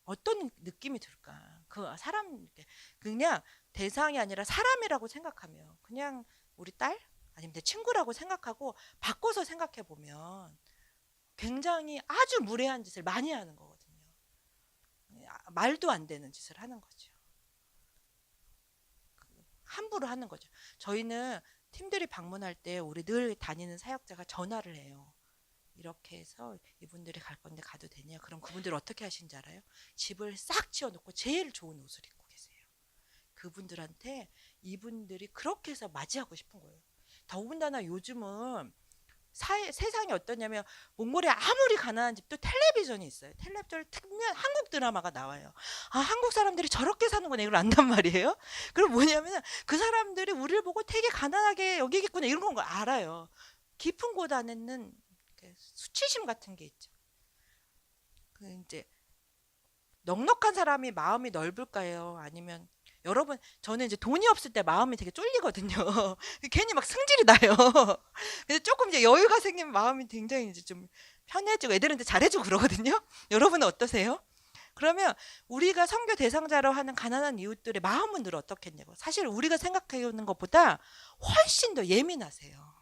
Speaker 1: 어떤 느낌이 들까? 그 사람 그냥 대상이 아니라 사람이라고 생각하며 그냥 우리 딸 아니면 내 친구라고 생각하고 바꿔서 생각해 보면 굉장히 아주 무례한 짓을 많이 하는 거거든요. 말도 안 되는 짓을 하는 거죠. 함부로 하는 거죠. 저희는 팀들이 방문할 때 우리 늘 다니는 사역자가 전화를 해요. 이렇게 해서 이분들이 갈 건데 가도 되냐? 그럼 그분들 어떻게 하시는지 알아요? 집을 싹 치워놓고 제일 좋은 옷을 입고 계세요. 그분들한테 이분들이 그렇게 해서 맞이하고 싶은 거예요. 더군다나 요즘은 세상이 어떠냐면 몽골에 아무리 가난한 집도 텔레비전이 있어요. 텔레비전을 틀면 한국 드라마가 나와요. 아, 한국 사람들이 저렇게 사는구나 이걸 안단 말이에요. 그럼 뭐냐면 그 사람들이 우리를 보고 되게 가난하게 여기겠구나 이런 걸 알아요. 깊은 곳 안에는 수치심 같은 게 있죠. 그 이제 넉넉한 사람이 마음이 넓을까요? 아니면 여러분 저는 이제 돈이 없을 때 마음이 되게 쫄리거든요. 괜히 막 승질이 나요. 근데 조금 이제 여유가 생기면 마음이 굉장히 이제 좀 편해지고 애들한테 잘해주고 그러거든요. 여러분은 어떠세요? 그러면 우리가 선교 대상자로 하는 가난한 이웃들의 마음은 늘 어떻겠냐고. 사실 우리가 생각해오는 것보다 훨씬 더 예민하세요.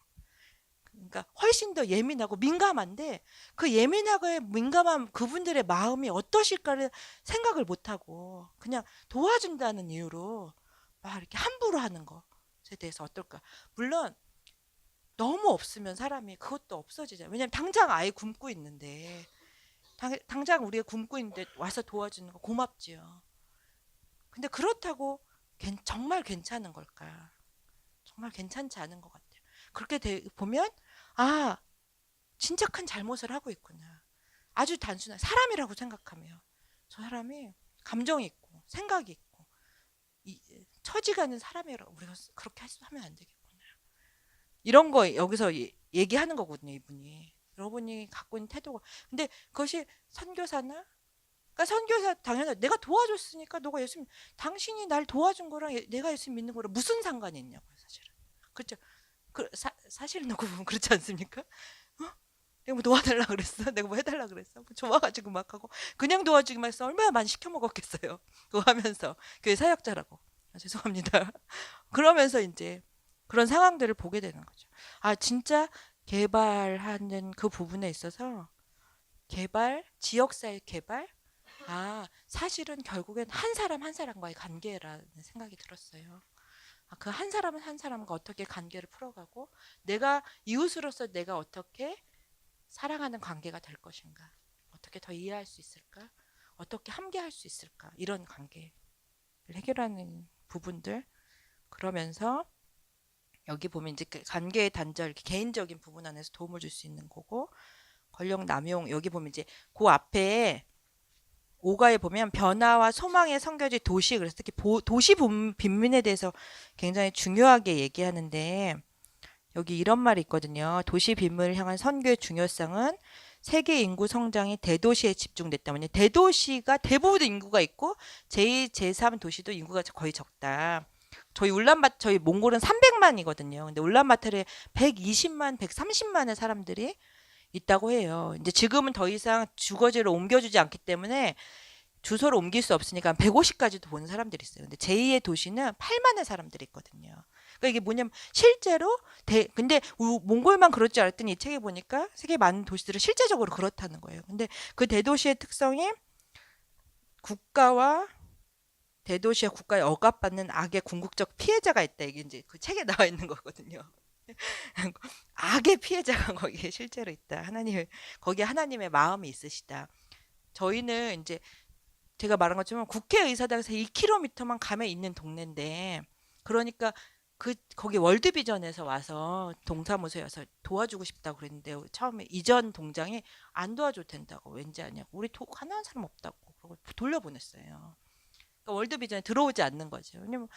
Speaker 1: 그러니까 훨씬 더 예민하고 민감한데 그 예민하고 민감한 그분들의 마음이 어떠실까를 생각을 못하고 그냥 도와준다는 이유로 막 이렇게 함부로 하는 것에 대해서 어떨까. 물론 너무 없으면 사람이 그것도 없어지잖아요. 왜냐면 당장 아예 굶고 있는데 당장 우리가 굶고 있는데 와서 도와주는 거 고맙지요. 근데 그렇다고 정말 괜찮은 걸까? 정말 괜찮지 않은 것 같아요. 그렇게 보면 아, 진짜 큰 잘못을 하고 있구나. 아주 단순한 사람이라고 생각하며 저 사람이 감정이 있고 생각이 있고 처지가 있는 사람이라고 우리가 그렇게 하면 안 되겠구나. 이런 거 여기서 얘기하는 거거든요, 이분이. 여러분이 갖고 있는 태도가. 근데 그것이 선교사나 그러니까 선교사 당연히 내가 도와줬으니까 너가 예수 당신이 날 도와준 거랑 내가 예수 믿는 거랑 무슨 상관이 있냐고요, 사실은. 그렇죠? 사실은 놓고 보면 그렇지 않습니까? 내가 뭐 도와달라 그랬어? 내가 뭐 해달라 그랬어? 뭐 좋아가지고 막 하고 그냥 도와주기만 해서 얼마나 많이 시켜 먹었겠어요. 그거 하면서 교회 사역자라고. 아, 죄송합니다. 그러면서 이제 그런 상황들을 보게 되는 거죠. 아, 진짜 개발하는 그 부분에 있어서 지역사회 개발? 아, 사실은 결국엔 한 사람 한 사람과의 관계라는 생각이 들었어요. 아, 그 한 사람은 한 사람과 어떻게 관계를 풀어가고 내가 이웃으로서 내가 어떻게 사랑하는 관계가 될 것인가? 어떻게 더 이해할 수 있을까? 어떻게 함께할 수 있을까? 이런 관계를 해결하는 부분들. 그러면서 여기 보면 이제 관계의 단절, 이렇게 개인적인 부분 안에서 도움을 줄 수 있는 거고, 권력 남용 여기 보면 이제 그 앞에 5가에 보면 변화와 소망의 선교지 도시, 그래서 특히 도시 빈민에 대해서 굉장히 중요하게 얘기하는데 여기 이런 말이 있거든요. 도시 빈민을 향한 선교의 중요성은 세계 인구 성장이 대도시에 집중됐다. 대도시가 대부분 인구가 있고 제2, 제3 도시도 인구가 거의 적다. 저희 몽골은 300만이거든요. 근데 울란바토르에 120만, 130만의 사람들이 있다고 해요. 이제 지금은 더 이상 주거지를 옮겨주지 않기 때문에 주소를 옮길 수 없으니까 150까지도 보는 사람들이 있어요. 근데 제2의 도시는 8만의 사람들이 있거든요. 그러니까 이게 뭐냐면 실제로 근데 몽골만 그럴 줄 알았더니 이 책에 보니까 세계 많은 도시들은 실제적으로 그렇다는 거예요. 근데 그 대도시의 특성이 대도시와 국가에 억압받는 악의 궁극적 피해자가 있다. 이게 이제 그 책에 나와 있는 거거든요. 악의 피해자가 거기에 실제로 있다. 거기에 하나님의 마음이 있으시다. 저희는 이제 제가 말한 것처럼 국회의사당에서 2km만 가면 있는 동네인데, 그러니까 거기 월드비전에서 와서 동사무소에 와서 도와주고 싶다고 그랬는데 처음에 이전 동장이 안 도와줘도 된다고. 왠지 아냐고. 우리 가난한 사람 없다고. 그러고 돌려보냈어요. 그러니까 월드비전에 들어오지 않는 거죠. 왜냐면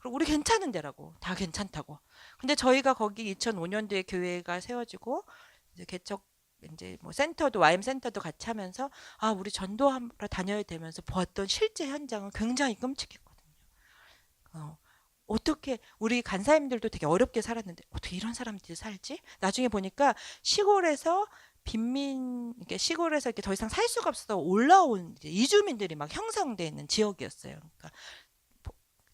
Speaker 1: 우리 괜찮은 데라고. 다 괜찮다고. 근데 저희가 거기 2005년도에 교회가 세워지고 이제 개척 이제 뭐 센터도 YM 센터도 같이 하면서 우리 전도하러 다녀야 되면서 보았던 실제 현장은 굉장히 끔찍했거든요. 어떻게 우리 간사님들도 되게 어렵게 살았는데 어떻게 이런 사람들이 살지? 나중에 보니까 시골에서 시골에서 이렇게 더 이상 살 수가 없어서 올라온 이주민들이 막 형성되어 있는 지역이었어요. 그러니까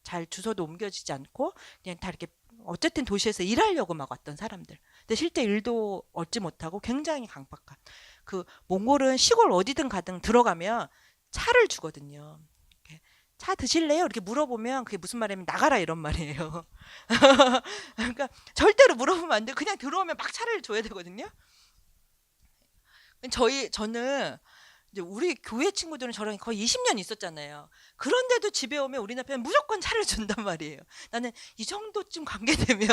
Speaker 1: 잘 주소도 옮겨지지 않고 그냥 다 이렇게 어쨌든 도시에서 일하려고 막 왔던 사람들. 근데 실제 일도 얻지 못하고 굉장히 강박한. 몽골은 시골 어디든 가든 들어가면 차를 주거든요. 차 드실래요? 이렇게 물어보면 그게 무슨 말이냐면 나가라 이런 말이에요. 그러니까 절대로 물어보면 안 돼. 그냥 들어오면 막 차를 줘야 되거든요. 저는 이제 우리 교회 친구들은 저랑 거의 20년 있었잖아요. 그런데도 집에 오면 우리 남편은 무조건 차를 준단 말이에요. 나는 이 정도쯤 관계 되면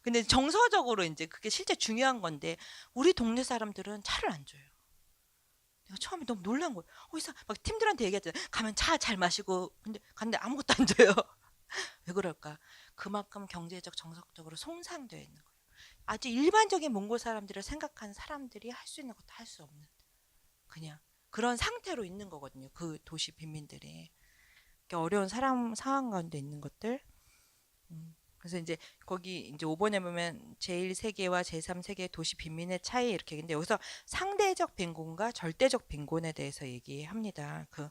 Speaker 1: 근데 정서적으로 이제 그게 실제 중요한 건데 우리 동네 사람들은 차를 안 줘요. 내가 처음에 너무 놀란 거예요. 어디서 막 팀들한테 얘기했잖아요. 가면 차 잘 마시고 근데 갔는데 아무것도 안 줘요. 왜 그럴까? 그만큼 경제적 정서적으로 손상되어 있는 거예요. 아주 일반적인 몽골 사람들을 생각하는 사람들이 할 수 있는 것도 할 수 없는 그냥 그런 상태로 있는 거거든요. 그 도시 빈민들이 이렇게 어려운 사람 상황 가운데 있는 것들. 그래서 이제 거기 이제 5번에 보면 제1세계와 제3세계 도시 빈민의 차이 이렇게 근데 여기서 상대적 빈곤과 절대적 빈곤에 대해서 얘기합니다. 그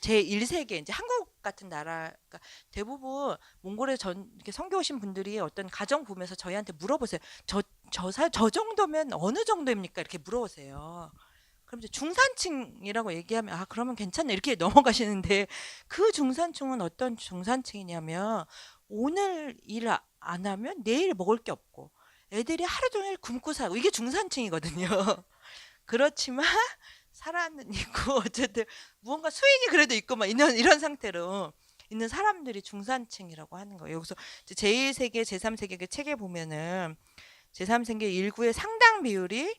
Speaker 1: 제1세계 이제 한국 같은 나라 그러니까 대부분 몽골에 전 이렇게 선교 오신 분들이 어떤 가정 보면서 저희한테 물어보세요. 저 정도면 어느 정도입니까? 이렇게 물어보세요. 그럼 이제 중산층이라고 얘기하면 아 그러면 괜찮네 이렇게 넘어가시는데 그 중산층은 어떤 중산층이냐면 오늘 일 안 하면 내일 먹을 게 없고 애들이 하루 종일 굶고 살고 이게 중산층이거든요. 그렇지만 살아는 있고 어쨌든 무언가 수익이 그래도 있고 막 이런 상태로 있는 사람들이 중산층이라고 하는 거예요. 여기서 제1세계, 제3세계 그 책에 보면은 제3세계 인구의 상당 비율이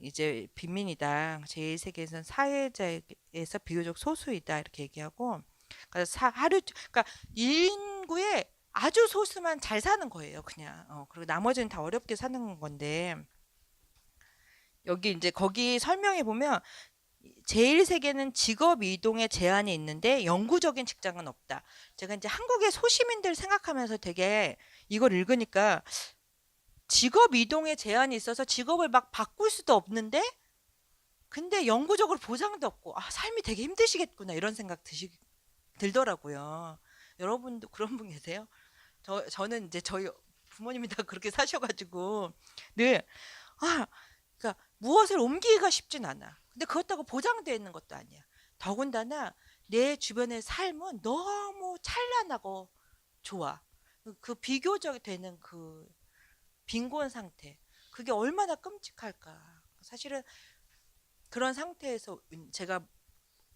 Speaker 1: 이제 빈민이다. 제1세계에서는 사회자에서 비교적 소수이다. 이렇게 얘기하고 그러니까 그러니까 인구의 아주 소수만 잘 사는 거예요. 그냥 그리고 나머지는 다 어렵게 사는 건데 여기 이제 거기 설명해 보면 제1세계는 직업 이동에 제한이 있는데 영구적인 직장은 없다. 제가 이제 한국의 소시민들 생각하면서 되게 이걸 읽으니까 직업 이동에 제한이 있어서 직업을 막 바꿀 수도 없는데 근데 영구적으로 보장도 없고 아 삶이 되게 힘드시겠구나 이런 생각 들더라고요. 여러분도 그런 분 계세요? 저는 이제 저희 부모님이 다 그렇게 사셔가지고 늘 그러니까 무엇을 옮기기가 쉽진 않아. 근데 그렇다고 보장되어 있는 것도 아니야. 더군다나 내 주변의 삶은 너무 찬란하고 좋아. 그 비교적 되는 그 빈곤 상태. 그게 얼마나 끔찍할까. 사실은 그런 상태에서 제가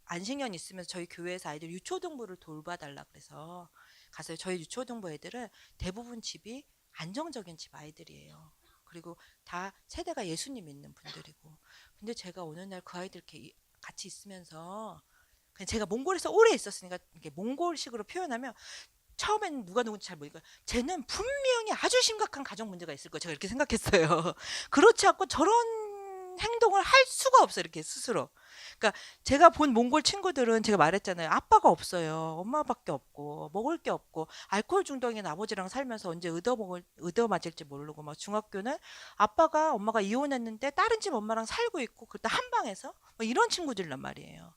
Speaker 1: 안식년 있으면서 저희 교회에서 아이들 유초등부를 돌봐달라 그래서 갔어요. 저희 유초등부 애들은 대부분 집이 안정적인 집 아이들이에요. 그리고 다 세대가 예수님 믿는 분들이고. 근데 제가 어느 날 그 아이들 이렇게 같이 있으면서 그냥 제가 몽골에서 오래 있었으니까 이게 몽골식으로 표현하면 처음엔 누가 누군지 잘 모르니까 쟤는 분명히 아주 심각한 가정 문제가 있을 거예요. 제가 이렇게 생각했어요. 그렇지 않고 저런 행동을 할 수가 없어요. 이렇게 스스로. 그러니까 제가 본 몽골 친구들은 제가 말했잖아요. 아빠가 없어요. 엄마밖에 없고 먹을 게 없고 알코올 중독인 아버지랑 살면서 언제 의도 맞을지 모르고 막 중학교는 아빠가 엄마가 이혼했는데 다른 집 엄마랑 살고 있고 그때 한 방에서 뭐 이런 친구들란 말이에요.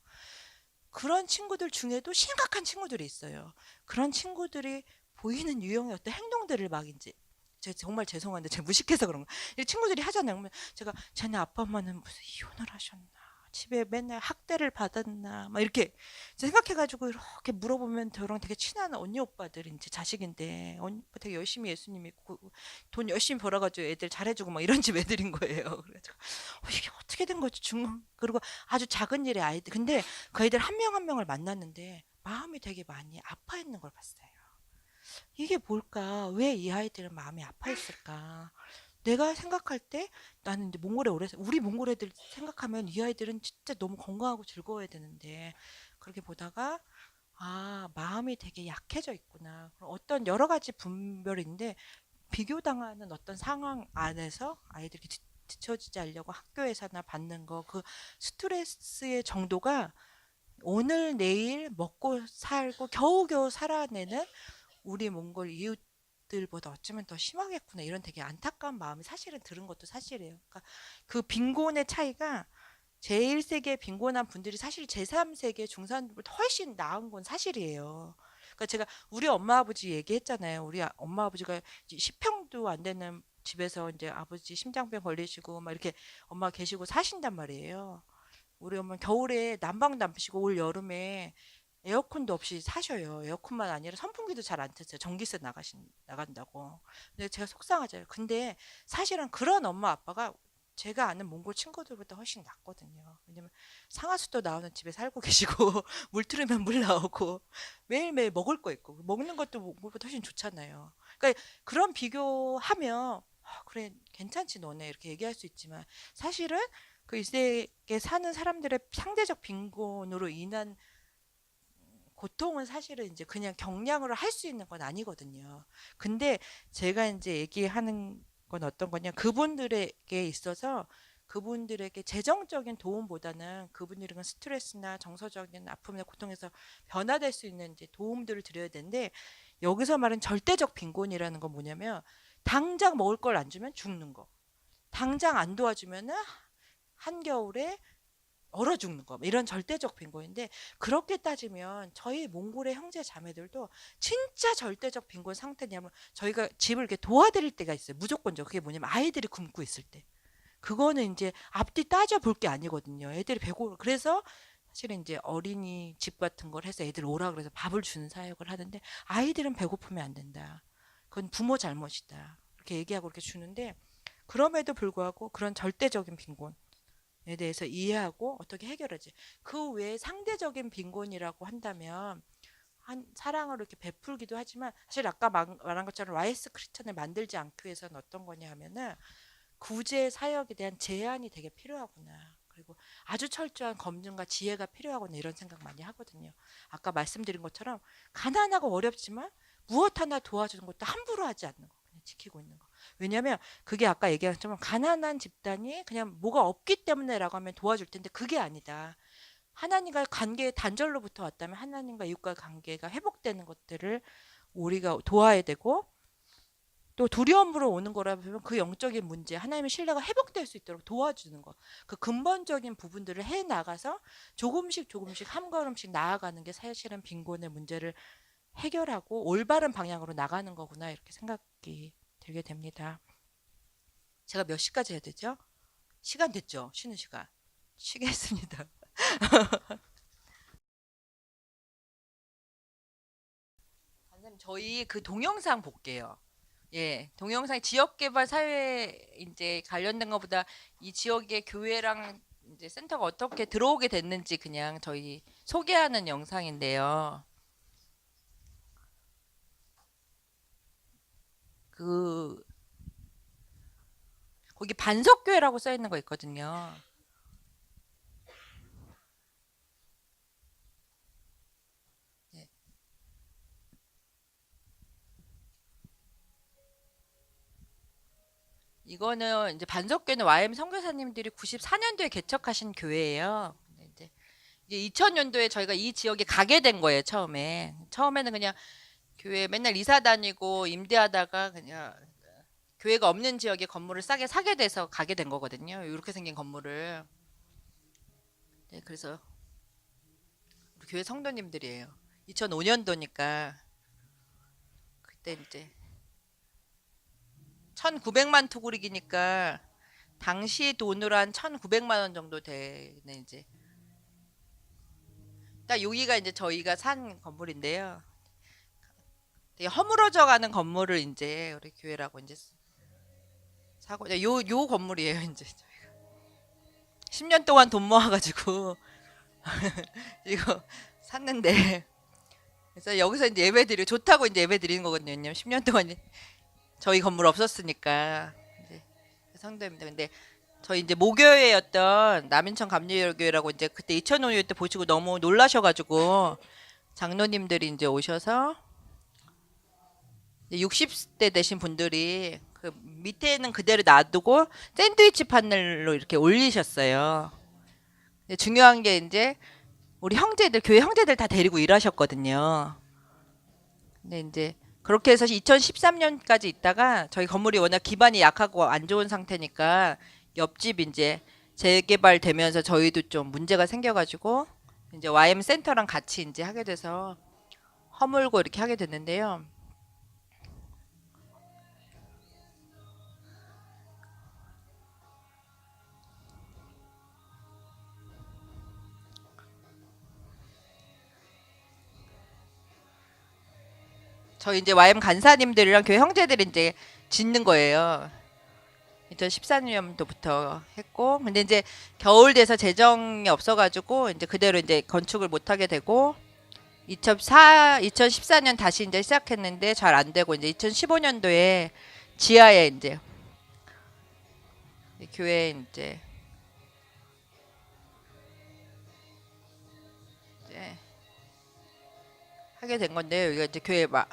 Speaker 1: 그런 친구들 중에도 심각한 친구들이 있어요. 그런 친구들이 보이는 유형의 어떤 행동들을 막 이제 제가 정말 죄송한데 제가 무식해서 그런 거. 이 친구들이 하잖아요. 그러면 제가 쟤네 아빠 엄마는 무슨 이혼을 하셨나? 집에 맨날 학대를 받았나? 막 이렇게 생각해가지고 이렇게 물어보면 저랑 되게 친한 언니 오빠들 이제 자식인데 언니 오빠 되게 열심히 예수님 믿고 돈 열심히 벌어가지고 애들 잘해주고 막 이런 집 애들인 거예요. 그래가지고 이게 어떻게 된 거지? 그리고 아주 작은 일의 아이들. 근데 그 애들 한 명 한 명을 만났는데 마음이 되게 많이 아파 있는 걸 봤어요. 이게 뭘까? 왜 이 아이들은 마음이 아파 있을까? 내가 생각할 때 나는 이제 몽골에 오래 우리 몽골 애들 생각하면 이 아이들은 진짜 너무 건강하고 즐거워야 되는데 그렇게 보다가 아 마음이 되게 약해져 있구나. 어떤 여러 가지 분별인데 비교당하는 어떤 상황 안에서 아이들이 뒤처지지 않으려고 학교에서나 받는 거 그 스트레스의 정도가 오늘 내일 먹고 살고 겨우겨우 살아내는 우리 몽골 이웃들보다 어쩌면 더 심하겠구나 이런 되게 안타까운 마음이 사실은 들은 것도 사실이에요. 그러니까 그 빈곤의 차이가 제1세계 빈곤한 분들이 사실 제3세계 중산층보다 훨씬 나은 건 사실이에요. 그러니까 제가 우리 엄마 아버지 얘기했잖아요. 우리 엄마 아버지가 10평도 안 되는 집에서 이제 아버지 심장병 걸리시고 막 이렇게 엄마 계시고 사신단 말이에요. 우리 엄마는 겨울에 난방도 안 피시고 올 여름에 에어컨도 없이 사셔요. 에어컨만 아니라 선풍기도 잘 안 트세요. 전기세 나간다고. 근데 제가 속상하잖아요. 근데 사실은 그런 엄마 아빠가 제가 아는 몽골 친구들보다 훨씬 낫거든요. 왜냐면 상하수도 나오는 집에 살고 계시고 물 틀으면 물 나오고 매일매일 먹을 거 있고 먹는 것도 몽골보다 훨씬 좋잖아요. 그러니까 그런 비교하면 그래 괜찮지 너네 이렇게 얘기할 수 있지만 사실은 그 이세계 사는 사람들의 상대적 빈곤으로 인한 고통은 사실은 이제 그냥 경량으로 할 수 있는 건 아니거든요. 근데 제가 이제 얘기하는 건 어떤 거냐. 그분들에게 있어서 그분들에게 재정적인 도움보다는 그분들은 스트레스나 정서적인 아픔이나 고통에서 변화될 수 있는 이제 도움들을 드려야 되는데 여기서 말은 절대적 빈곤이라는 건 뭐냐면 당장 먹을 걸 안 주면 죽는 거. 당장 안 도와주면은 한겨울에 얼어 죽는 거 이런 절대적 빈곤인데 그렇게 따지면 저희 몽골의 형제 자매들도 진짜 절대적 빈곤 상태냐면 저희가 집을 이렇게 도와드릴 때가 있어요. 무조건적 그게 뭐냐면 아이들이 굶고 있을 때 그거는 이제 앞뒤 따져 볼 게 아니거든요. 애들이 배고 그래서 사실은 이제 어린이 집 같은 걸 해서 애들 오라 그래서 밥을 주는 사역을 하는데 아이들은 배고프면 안 된다. 그건 부모 잘못이다. 이렇게 얘기하고 이렇게 주는데 그럼에도 불구하고 그런 절대적인 빈곤 에 대해서 이해하고 어떻게 해결하지. 그 외에 상대적인 빈곤이라고 한다면 한 사랑을 이렇게 베풀기도 하지만 사실 아까 말한 것처럼 라이스 크리스천을 만들지 않기 위해서는 어떤 거냐 하면은 구제 사역에 대한 제한이 되게 필요하구나. 그리고 아주 철저한 검증과 지혜가 필요하구나 이런 생각 많이 하거든요. 아까 말씀드린 것처럼 가난하고 어렵지만 무엇 하나 도와주는 것도 함부로 하지 않는 거. 그냥 지키고 있는 거. 왜냐하면 그게 아까 얘기한 것처럼 가난한 집단이 그냥 뭐가 없기 때문에라고 하면 도와줄 텐데 그게 아니다. 하나님과 관계의 단절로부터 왔다면 하나님과 이웃과 관계가 회복되는 것들을 우리가 도와야 되고 또 두려움으로 오는 거라면 그 영적인 문제 하나님의 신뢰가 회복될 수 있도록 도와주는 거 그 근본적인 부분들을 해 나가서 조금씩 조금씩 한 걸음씩 나아가는 게 사실은 빈곤의 문제를 해결하고 올바른 방향으로 나가는 거구나 이렇게 생각이 들게 됩니다. 제가 몇 시까지 해야 되죠? 시간 됐죠? 쉬는 시간. 쉬겠습니다. 선생님, 저희 그 동영상 볼게요. 예, 동영상 지역개발 사회 이제 관련된 것보다 이 지역의 교회랑 이제 센터가 어떻게 들어오게 됐는지 그냥 저희 소개하는 영상인데요. 그 거기 반석교회라고 써 있는 거 있거든요. 예. 이거는 이제 반석교회는 YM 선교사님들이 94년도에 개척하신 교회예요. 근데 이제 2000년도에 저희가 이 지역에 가게 된 거예요, 처음에. 처음에는 그냥 교회 맨날 이사 다니고 임대하다가 그냥 교회가 없는 지역에 건물을 싸게 사게 돼서 가게 된 거거든요. 이렇게 생긴 건물을. 네, 그래서 우리 교회 성도님들이에요. 2005년도니까 그때 이제 1900만 투구릭이니까 당시 돈으로 한 1900만 원 정도 되는 이제 딱 여기가 이제 저희가 산 건물인데요. 되게 허물어져 가는 건물을 이제 우리 교회라고 이제 사고 요 건물이에요, 이제. 10년 동안 돈 모아가지고 이거 샀는데 그래서 여기서 이제 예배드리고 좋다고 이제 예배드리는 거거든요. 왜냐면 10년 동안 저희 건물 없었으니까 이제 성도입니다. 근데 저희 이제 모교회였던 남인천 감리교회라고 이제 그때 2005년 때 보시고 너무 놀라셔가지고 장로님들이 이제 오셔서 60대 되신 분들이 그 밑에는 그대로 놔두고 샌드위치 판넬로 이렇게 올리셨어요. 근데 중요한 게 이제 우리 형제들 교회 형제들 다 데리고 일하셨거든요. 근데 이제 그렇게 해서 2013년까지 있다가 저희 건물이 워낙 기반이 약하고 안 좋은 상태니까 옆집 이제 재개발되면서 저희도 좀 문제가 생겨가지고 이제 YM 센터랑 같이 이제 하게 돼서 허물고 이렇게 하게 됐는데요. 저희 이제 YM 간사님들이랑 교회 형제들이 이제 짓는 거예요. 2014년도부터 했고, 근데 이제 겨울 돼서 재정이 없어가지고 이제 그대로 이제 건축을 못 하게 되고, 2014년 다시 이제 시작했는데 잘 안 되고, 이제 2015년도에 지하에 이제 교회 이제 하게 된 건데요. 이거 이제 교회 막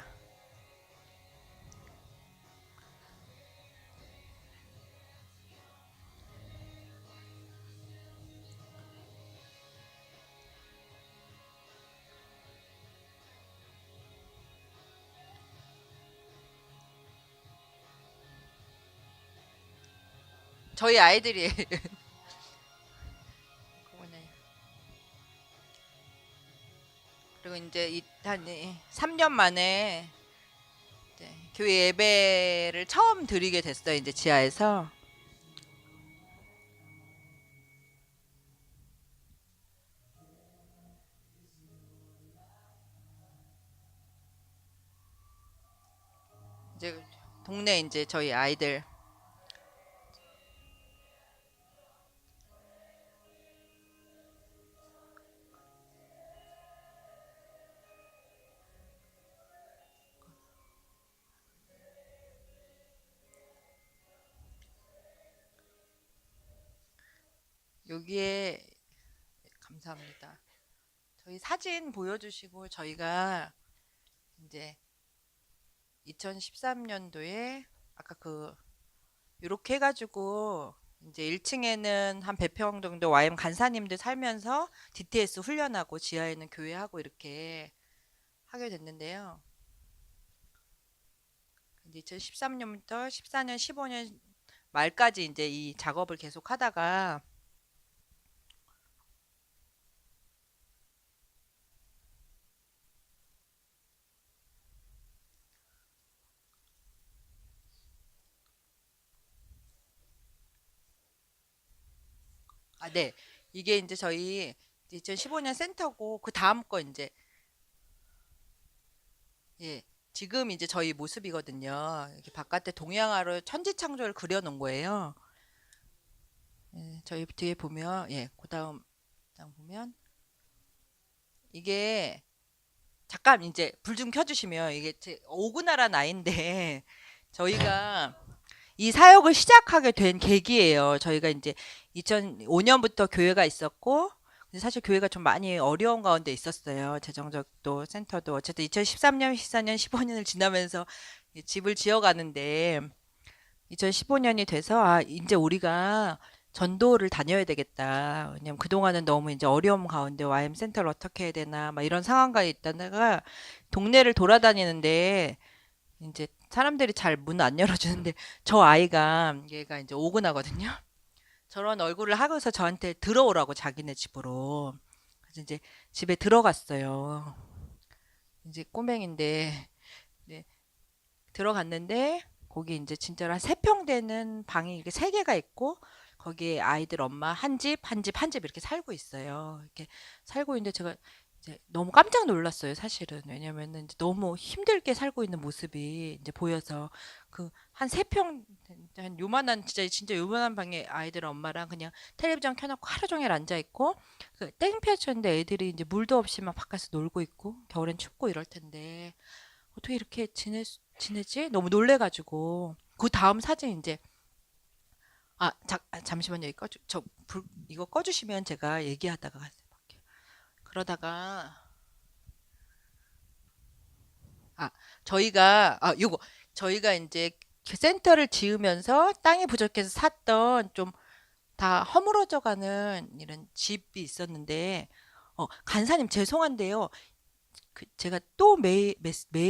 Speaker 1: 저희 아이들이 그리고 이제 한 3년 만에 이제 교회 예배를 처음 드리게 됐어요. 이제 지하에서. 이제 동네 이제 저희 아이들 여기에 감사합니다. 저희 사진 보여주시고 저희가 이제 2013년도에 아까 요렇게 해가지고 이제 1층에는 한 100평 정도 YM 간사님들 살면서 DTS 훈련하고 지하에는 교회하고 이렇게 하게 됐는데요. 이제 2013년부터 14년, 15년 말까지 이제 이 작업을 계속 하다가 네. 이게 이제 저희 2015년 센터고 그 다음 거 이제 예. 지금 이제 저희 모습이거든요. 이렇게 바깥에 동양화로 천지창조를 그려놓은 거예요. 예, 저희 뒤에 보면 그다음 장 보면 이게 잠깐 이제 불 좀 켜주시면 이게 제 오그나란 아이인데 저희가 이 사역을 시작하게 된 계기예요. 저희가 이제 2005년부터 교회가 있었고 근데 사실 교회가 좀 많이 어려운 가운데 있었어요. 재정적도 센터도 어쨌든 2013년, 14년, 15년을 지나면서 이 집을 지어가는데 2015년이 돼서 이제 우리가 전도를 다녀야 되겠다. 왜냐면 그동안은 너무 이제 어려움 가운데 YM 센터를 어떻게 해야 되나 막 이런 상황까지 있다가 동네를 돌아다니는데 이제 사람들이 잘 문 안 열어주는데 저 아이가 얘가 이제 오근하거든요. 저런 얼굴을 하고서 저한테 들어오라고 자기네 집으로. 그래서 이제 집에 들어갔어요. 이제 꼬맹인데 네, 들어갔는데 거기 이제 진짜로 한 3평 되는 방이 이렇게 3개가 있고 거기에 아이들 엄마 한 집, 한 집, 한 집 이렇게 살고 있어요. 이렇게 살고 있는데 제가 이제 너무 깜짝 놀랐어요, 사실은. 왜냐면은 이제 너무 힘들게 살고 있는 모습이 이제 보여서 그 한 3평 한 요만한 진짜 요만한 방에 아이들 엄마랑 그냥 텔레비전 켜놓고 하루 종일 앉아 있고 그 땡볕이었는데 애들이 이제 물도 없이 막 바깥에서 놀고 있고 겨울엔 춥고 이럴 텐데 어떻게 이렇게 지내지? 너무 놀래가지고 그 다음 사진 이제 잠시만요. 이거 꺼주시면 제가 얘기하다가 갈게요. 그러다가 아 요거 저희가 이제 그 센터를 지으면서 땅이 부족해서 샀던 좀 다 허물어져 가는 이런 집이 있었는데 간사님 죄송한데요. 제가 또 메일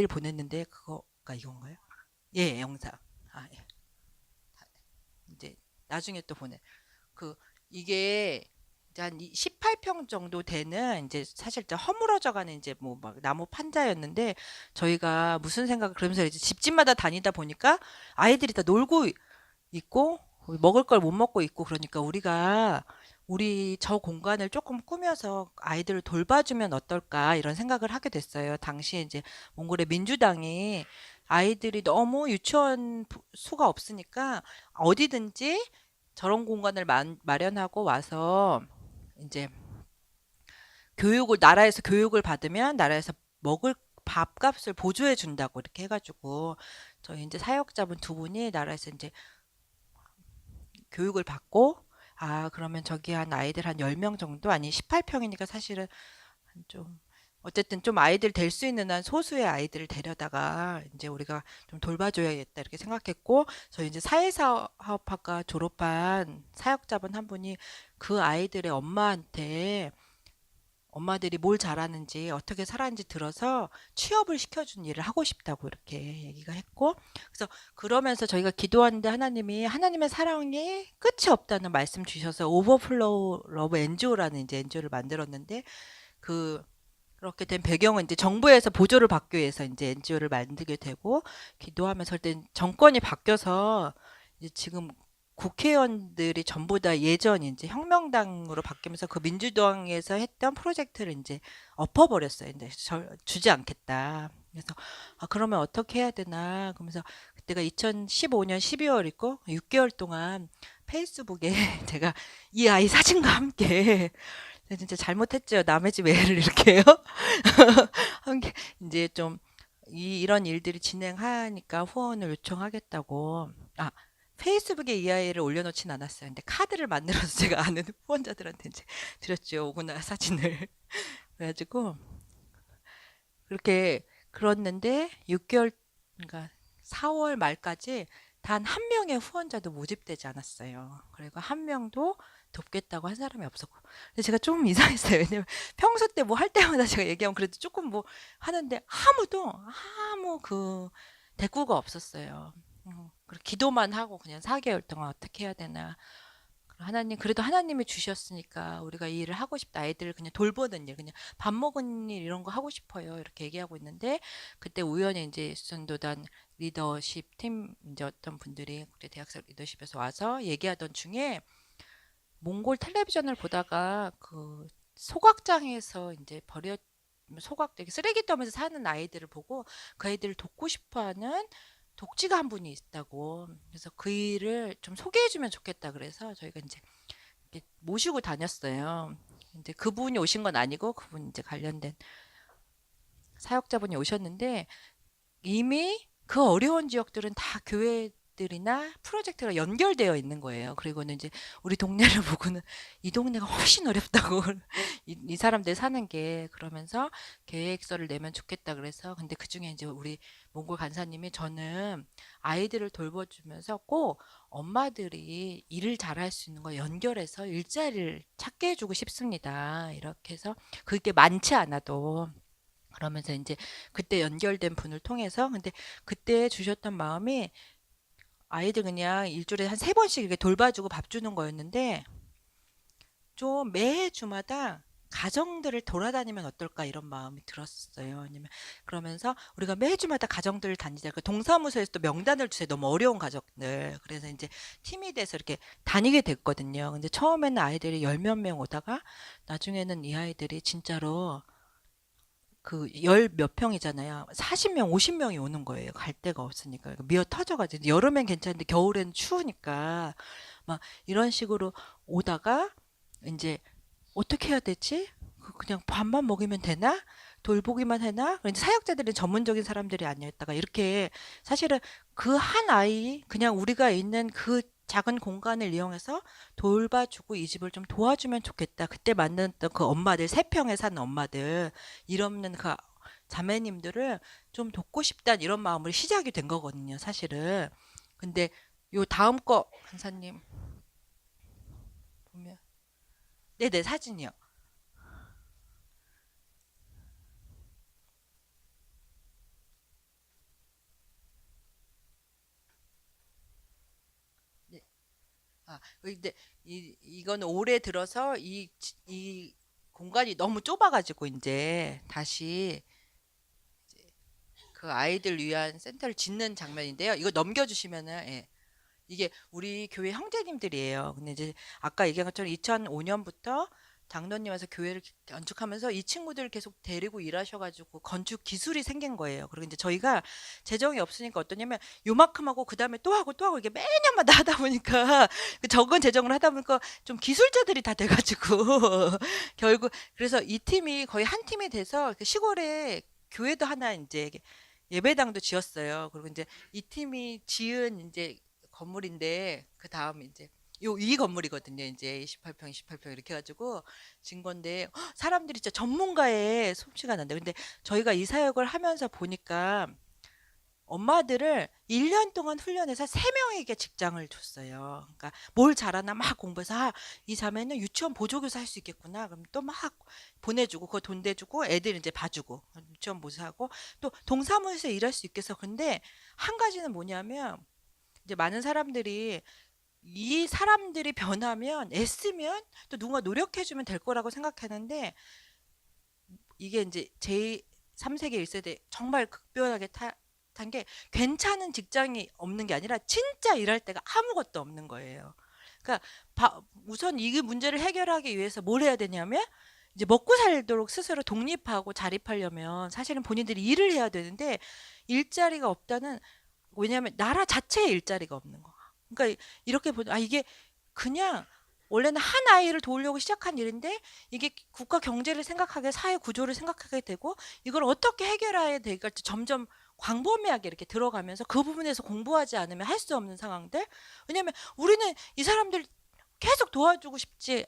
Speaker 1: 보냈는데 그거가 이건가요? 예, 영상. 예. 이제 나중에 또 보내. 그 이게 이제 한 18평 정도 되는 이제 사실 좀 허물어져가는 이제 뭐 막 나무 판자였는데 저희가 무슨 생각을 그러면서 이제 집집마다 다니다 보니까 아이들이 다 놀고 있고 먹을 걸 못 먹고 있고 그러니까 우리 저 공간을 조금 꾸며서 아이들을 돌봐주면 어떨까 이런 생각을 하게 됐어요. 당시에 이제 몽골의 민주당이 아이들이 너무 유치원 수가 없으니까 어디든지 저런 공간을 마련하고 와서 이제 교육을 나라에서 교육을 받으면 나라에서 먹을 밥값을 보조해 준다고 이렇게 해가지고 저희 이제 사역자분 두 분이 나라에서 이제 교육을 받고 그러면 저기 한 아이들 한 10명 정도 아니 18평이니까 사실은 좀 어쨌든 좀 아이들 될 수 있는 한 소수의 아이들을 데려다가 이제 우리가 좀 돌봐줘야겠다 이렇게 생각했고 저희 이제 사회사업학과 졸업한 사역자분 한 분이 그 아이들의 엄마한테 엄마들이 뭘 잘하는지 어떻게 살았는지 들어서 취업을 시켜준 일을 하고 싶다고 이렇게 얘기가 했고 그래서 그러면서 저희가 기도하는데 하나님이 하나님의 사랑이 끝이 없다는 말씀 주셔서 오버플로우 러브 NGO라는 이제 NGO를 만들었는데 그 그렇게 된 배경은 이제 정부에서 보조를 받기 위해서 이제 NGO를 만들게 되고 기도하면서 그때 정권이 바뀌어서 이제 지금 국회의원들이 전부 다 예전 이제 혁명당으로 바뀌면서 그 민주당에서 했던 프로젝트를 이제 엎어버렸어요. 이제 주지 않겠다. 그래서 그러면 어떻게 해야 되나? 그러면서 그때가 2015년 12월이고 6개월 동안 페이스북에 제가 이 아이 사진과 함께 진짜 잘못했죠. 남의 집 애를 이렇게요. 한게 이제 좀 이런 일들이 진행하니까 후원을 요청하겠다고. 페이스북에 이 아이를 올려놓진 않았어요. 근데 카드를 만들어서 제가 아는 후원자들한테 이제 드렸죠. 오구나 사진을. 그래가지고 그렇게 그랬는데 6개월 그러니까 4월 말까지 단 한 명의 후원자도 모집되지 않았어요. 그리고 한 명도 돕겠다고 한 사람이 없었고. 근데 제가 좀 이상했어요. 왜냐면 평소 때 뭐 할 때마다 제가 얘기하면 그래도 조금 뭐 하는데 아무 그 대꾸가 없었어요. 그리고 기도만 하고 그냥 4개월 동안 어떻게 해야 되나. 하나님, 그래도 하나님이 주셨으니까 우리가 이 일을 하고 싶다. 아이들을 그냥 돌보는 일, 그냥 밥 먹은 일 이런 거 하고 싶어요. 이렇게 얘기하고 있는데 그때 우연히 이제 수전도단 리더십 팀 이제 어떤 분들이 국제 대학생 리더십에서 와서 얘기하던 중에 몽골 텔레비전을 보다가 그 소각장에서 이제 소각 되게 쓰레기 더미에서 사는 아이들을 보고 그 아이들을 돕고 싶어하는 독지가 한 분이 있다고. 그래서 그 일을 좀 소개해주면 좋겠다. 그래서 저희가 이제 이렇게 모시고 다녔어요. 이제 그분이 오신 건 아니고 그분 이제 관련된 사역자분이 오셨는데 이미 그 어려운 지역들은 다 교회들이나 프로젝트가 연결되어 있는 거예요. 그리고는 이제 우리 동네를 보고는 이 동네가 훨씬 어렵다고 이 사람들 사는 게 그러면서 계획서를 내면 좋겠다 그래서 근데 그중에 이제 우리 몽골 간사님이 저는 아이들을 돌봐주면서 꼭 엄마들이 일을 잘할 수 있는 거 연결해서 일자리를 찾게 해주고 싶습니다. 이렇게 해서 그게 많지 않아도 그러면서 이제 그때 연결된 분을 통해서 근데 그때 주셨던 마음이 아이들 그냥 일주일에 한 3번씩 이렇게 돌봐주고 밥 주는 거였는데 좀 매 주마다 가정들을 돌아다니면 어떨까 이런 마음이 들었어요. 왜냐면 그러면서 우리가 매주마다 가정들을 다니자. 그 동사무소에서 또 명단을 주세요. 너무 어려운 가족들. 그래서 이제 팀이 돼서 이렇게 다니게 됐거든요. 근데 처음에는 아이들이 열 몇 명 오다가 나중에는 이 아이들이 진짜로 그 열 몇 평이잖아요. 40명, 50명이 오는 거예요. 갈 데가 없으니까. 미어 터져가지고. 여름엔 괜찮은데 겨울엔 추우니까. 막 이런 식으로 오다가 이제 어떻게 해야 되지? 그냥 밥만 먹이면 되나? 돌보기만 해나? 이제 사역자들은 전문적인 사람들이 아니었다가 이렇게 사실은 그 한 아이 그냥 우리가 있는 그 작은 공간을 이용해서 돌봐주고 이 집을 좀 도와주면 좋겠다. 그때 만났던 그 엄마들, 3평에 사는 엄마들, 일 없는 그 자매님들을 좀 돕고 싶다는 이런 마음으로 시작이 된 거거든요, 사실은. 근데 요 다음 거, 간사님, 보면. 네네, 사진이요. 네. 근데 이거는 올해 들어서 이 공간이 너무 좁아가지고 이제 다시 그 아이들 위한 센터를 짓는 장면인데요. 이거 넘겨주시면은 예. 이게 우리 교회 형제님들이에요. 근데 이제 아까 얘기한 것처럼 2005년부터 장로님 와서 교회를 건축하면서 이 친구들 계속 데리고 일하셔가지고 건축 기술이 생긴 거예요. 그리고 이제 저희가 재정이 없으니까 어떠냐면 요만큼 하고 그 다음에 또 하고 또 하고 이게 매년마다 하다 보니까 그 적은 재정을 하다 보니까 좀 기술자들이 다 돼가지고 결국 그래서 이 팀이 거의 한 팀이 돼서 그 시골에 교회도 하나 이제 예배당도 지었어요. 그리고 이제 이 팀이 지은 이제 건물인데 그 다음 이제 이 건물이거든요. 이제 28평, 28평 이렇게 해가지고 진 건데 사람들이 진짜 전문가의 솜씨가 난다. 근데 저희가 이 사역을 하면서 보니까 엄마들을 1년 동안 훈련해서 3명에게 직장을 줬어요. 그러니까 뭘 잘하나 막 공부해서 이 자매는 유치원 보조교사 할 수 있겠구나. 그럼 또 막 보내주고 그거 돈 대주고 애들 이제 봐주고 유치원 보조하고 또 동사무소에서 일할 수 있겠어. 근데 한 가지는 뭐냐면 이제 많은 사람들이 이 사람들이 변하면 애쓰면 또 누군가 노력해주면 될 거라고 생각하는데 이게 이제 제 3세계 1세대 정말 극변하게 탄 게 괜찮은 직장이 없는 게 아니라 진짜 일할 때가 아무것도 없는 거예요. 그러니까 우선 이 문제를 해결하기 위해서 뭘 해야 되냐면 이제 먹고 살도록 스스로 독립하고 자립하려면 사실은 본인들이 일을 해야 되는데 일자리가 없다는 왜냐하면 나라 자체에 일자리가 없는 거. 그러니까 이렇게 보면 이게 그냥 원래는 한 아이를 도우려고 시작한 일인데 이게 국가 경제를 생각하게 사회 구조를 생각하게 되고 이걸 어떻게 해결해야 될지 점점 광범위하게 이렇게 들어가면서 그 부분에서 공부하지 않으면 할 수 없는 상황들. 왜냐하면 우리는 이 사람들 계속 도와주고 싶지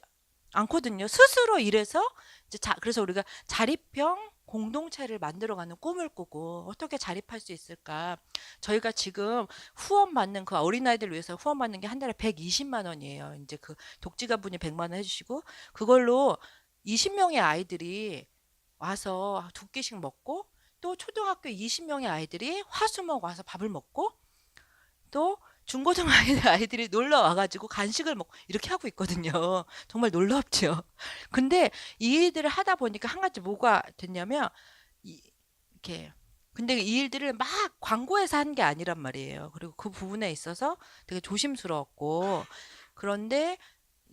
Speaker 1: 않거든요. 스스로 일해서 이제 그래서 우리가 자립형 공동체를 만들어가는 꿈을 꾸고 어떻게 자립할 수 있을까? 저희가 지금 후원 받는 그 어린아이들 위해서 후원 받는 게 한 달에 120만 원이에요. 이제 그 독지가분이 100만 원 해주시고 그걸로 20명의 아이들이 와서 2끼씩 먹고 또 초등학교 20명의 아이들이 화수목 와서 밥을 먹고 또 중고등 아이들이 놀러 와가지고 간식을 먹고 이렇게 하고 있거든요. 정말 놀랍죠. 근데 이 일들을 하다 보니까 한 가지 뭐가 됐냐면 이렇게 근데 이 일들을 막 광고해서 한 게 아니란 말이에요. 그리고 그 부분에 있어서 되게 조심스러웠고 그런데